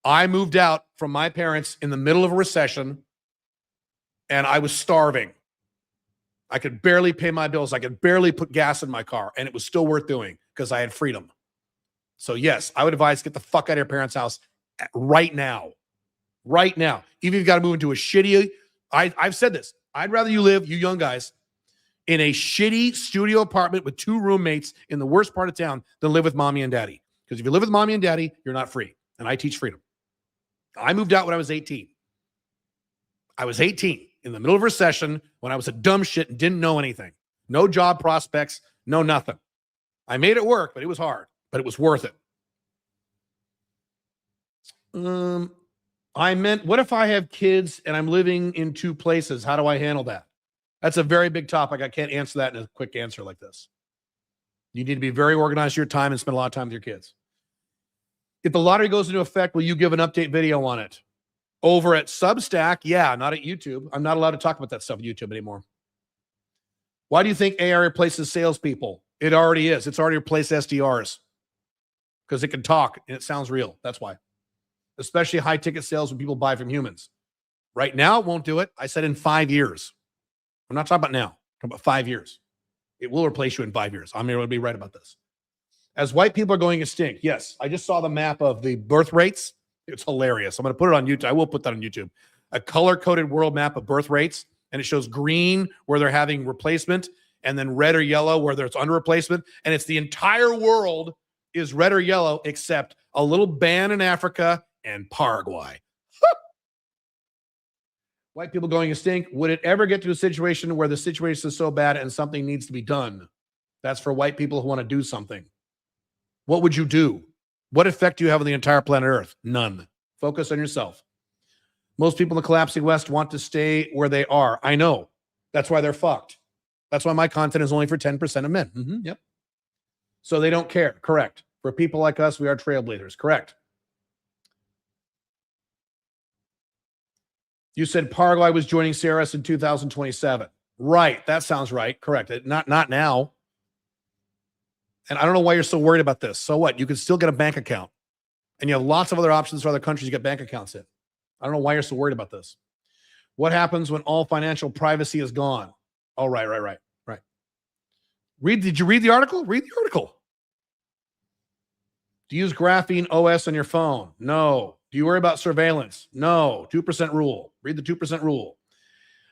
I moved out from my parents in the middle of a recession, and I was starving. I could barely pay my bills. I could barely put gas in my car, and it was still worth doing because I had freedom. So yes, I would advise get the fuck out of your parents' house right now. Right now. Even if you've got to move into a shitty, I've said this. I'd rather you live, you young guys, in a shitty studio apartment with 2 roommates in the worst part of town than live with mommy and daddy. Because if you live with mommy and daddy, you're not free. And I teach freedom. I moved out when I was 18. I was 18 in the middle of a recession when I was a dumb shit and didn't know anything. No job prospects, no nothing. I made it work, but it was hard, but it was worth it. I meant, what if I have kids and I'm living in 2 places? How do I handle that? That's a very big topic. I can't answer that in a quick answer like this. You need to be very organized with your time and spend a lot of time with your kids. If the lottery goes into effect, will you give an update video on it? Over at Substack? Yeah, not at YouTube. I'm not allowed to talk about that stuff on YouTube anymore. Why do you think AI replaces salespeople? It already is. It's already replaced SDRs because it can talk and it sounds real. That's why. Especially high ticket sales when people buy from humans. Right now, it won't do it. I said in 5 years. I'm not talking about now. I'm talking about 5 years. It will replace you in 5 years. I'm going to be right about this. As white people are going extinct, yes. I just saw the map of the birth rates. It's hilarious. I'm going to put it on YouTube. I will put that on YouTube. A color-coded world map of birth rates, and it shows green where they're having replacement, and then red or yellow where there's under replacement. And it's the entire world is red or yellow except a little band in Africa and Paraguay. White people going extinct. Would it ever get to a situation where the situation is so bad and something needs to be done? That's for white people who want to do something. What would you do? What effect do you have on the entire planet Earth? None. Focus on yourself. Most people in the collapsing West want to stay where they are. I know. That's why they're fucked. That's why my content is only for 10% of men. Yep. So they don't care. Correct. For people like us, we are trailblazers. Correct. You said Paraguay was joining CRS in 2027. Right. That sounds right. Correct. Not now. And I don't know why you're so worried about this. So what? You can still get a bank account. And you have lots of other options for other countries to get bank accounts in. I don't know why you're so worried about this. What happens when all financial privacy is gone? Oh, right. Did you read the article? Read the article. Do you use Graphene OS on your phone? No. Do you worry about surveillance? No. 2% rule. Read the 2% rule.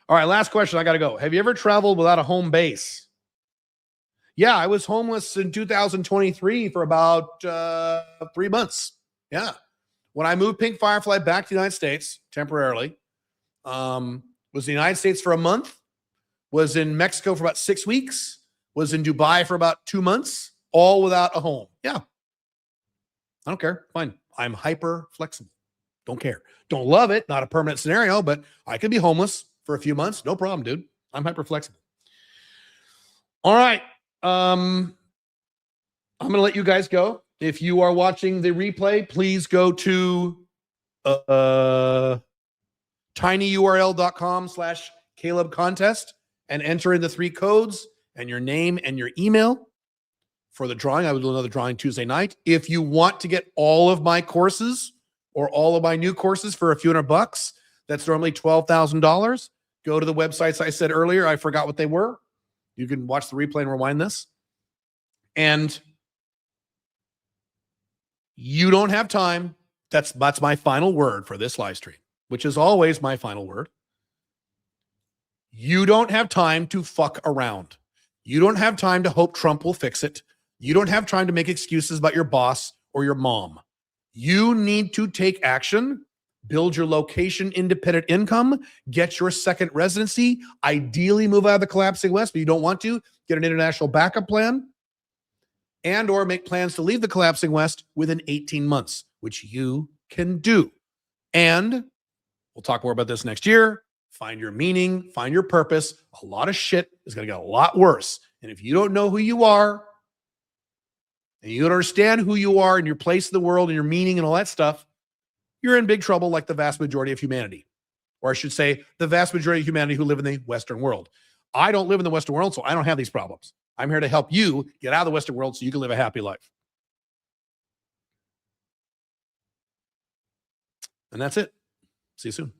All right, last question. I got to go. Have you ever traveled without a home base? Yeah, I was homeless in 2023 for about 3 months. Yeah. When I moved Pink Firefly back to the United States temporarily, was in the United States for a month, was in Mexico for about 6 weeks, was in Dubai for about 2 months, all without a home. Yeah. I don't care. Fine. I'm hyper flexible. Don't care. Don't love it. Not a permanent scenario, but I could be homeless for a few months. No problem, dude. I'm hyper flexible. All right. I'm going to let you guys go. If you are watching the replay, please go to tinyurl.com/Caleb contest and enter in the 3 codes and your name and your email for the drawing. I will do another drawing Tuesday night. If you want to get all of my courses or all of my new courses for a few $100, that's normally $12,000. Go to the websites I said earlier. I forgot what they were. You can watch the replay and rewind this. And you don't have time. That's my final word for this live stream, which is always my final word. You don't have time to fuck around. You don't have time to hope Trump will fix it. You don't have time to make excuses about your boss or your mom. You need to take action, build your location independent income, get your second residency, ideally move out of the collapsing West, but you don't want to, get an international backup plan, and or make plans to leave the collapsing West within 18 months, which you can do. And we'll talk more about this next year. Find your meaning, find your purpose. A lot of shit is going to get a lot worse. And if you don't know who you are, and you don't understand who you are and your place in the world and your meaning and all that stuff, you're in big trouble like the vast majority of humanity. Or I should say, the vast majority of humanity who live in the Western world. I don't live in the Western world, so I don't have these problems. I'm here to help you get out of the Western world so you can live a happy life. And that's it. See you soon.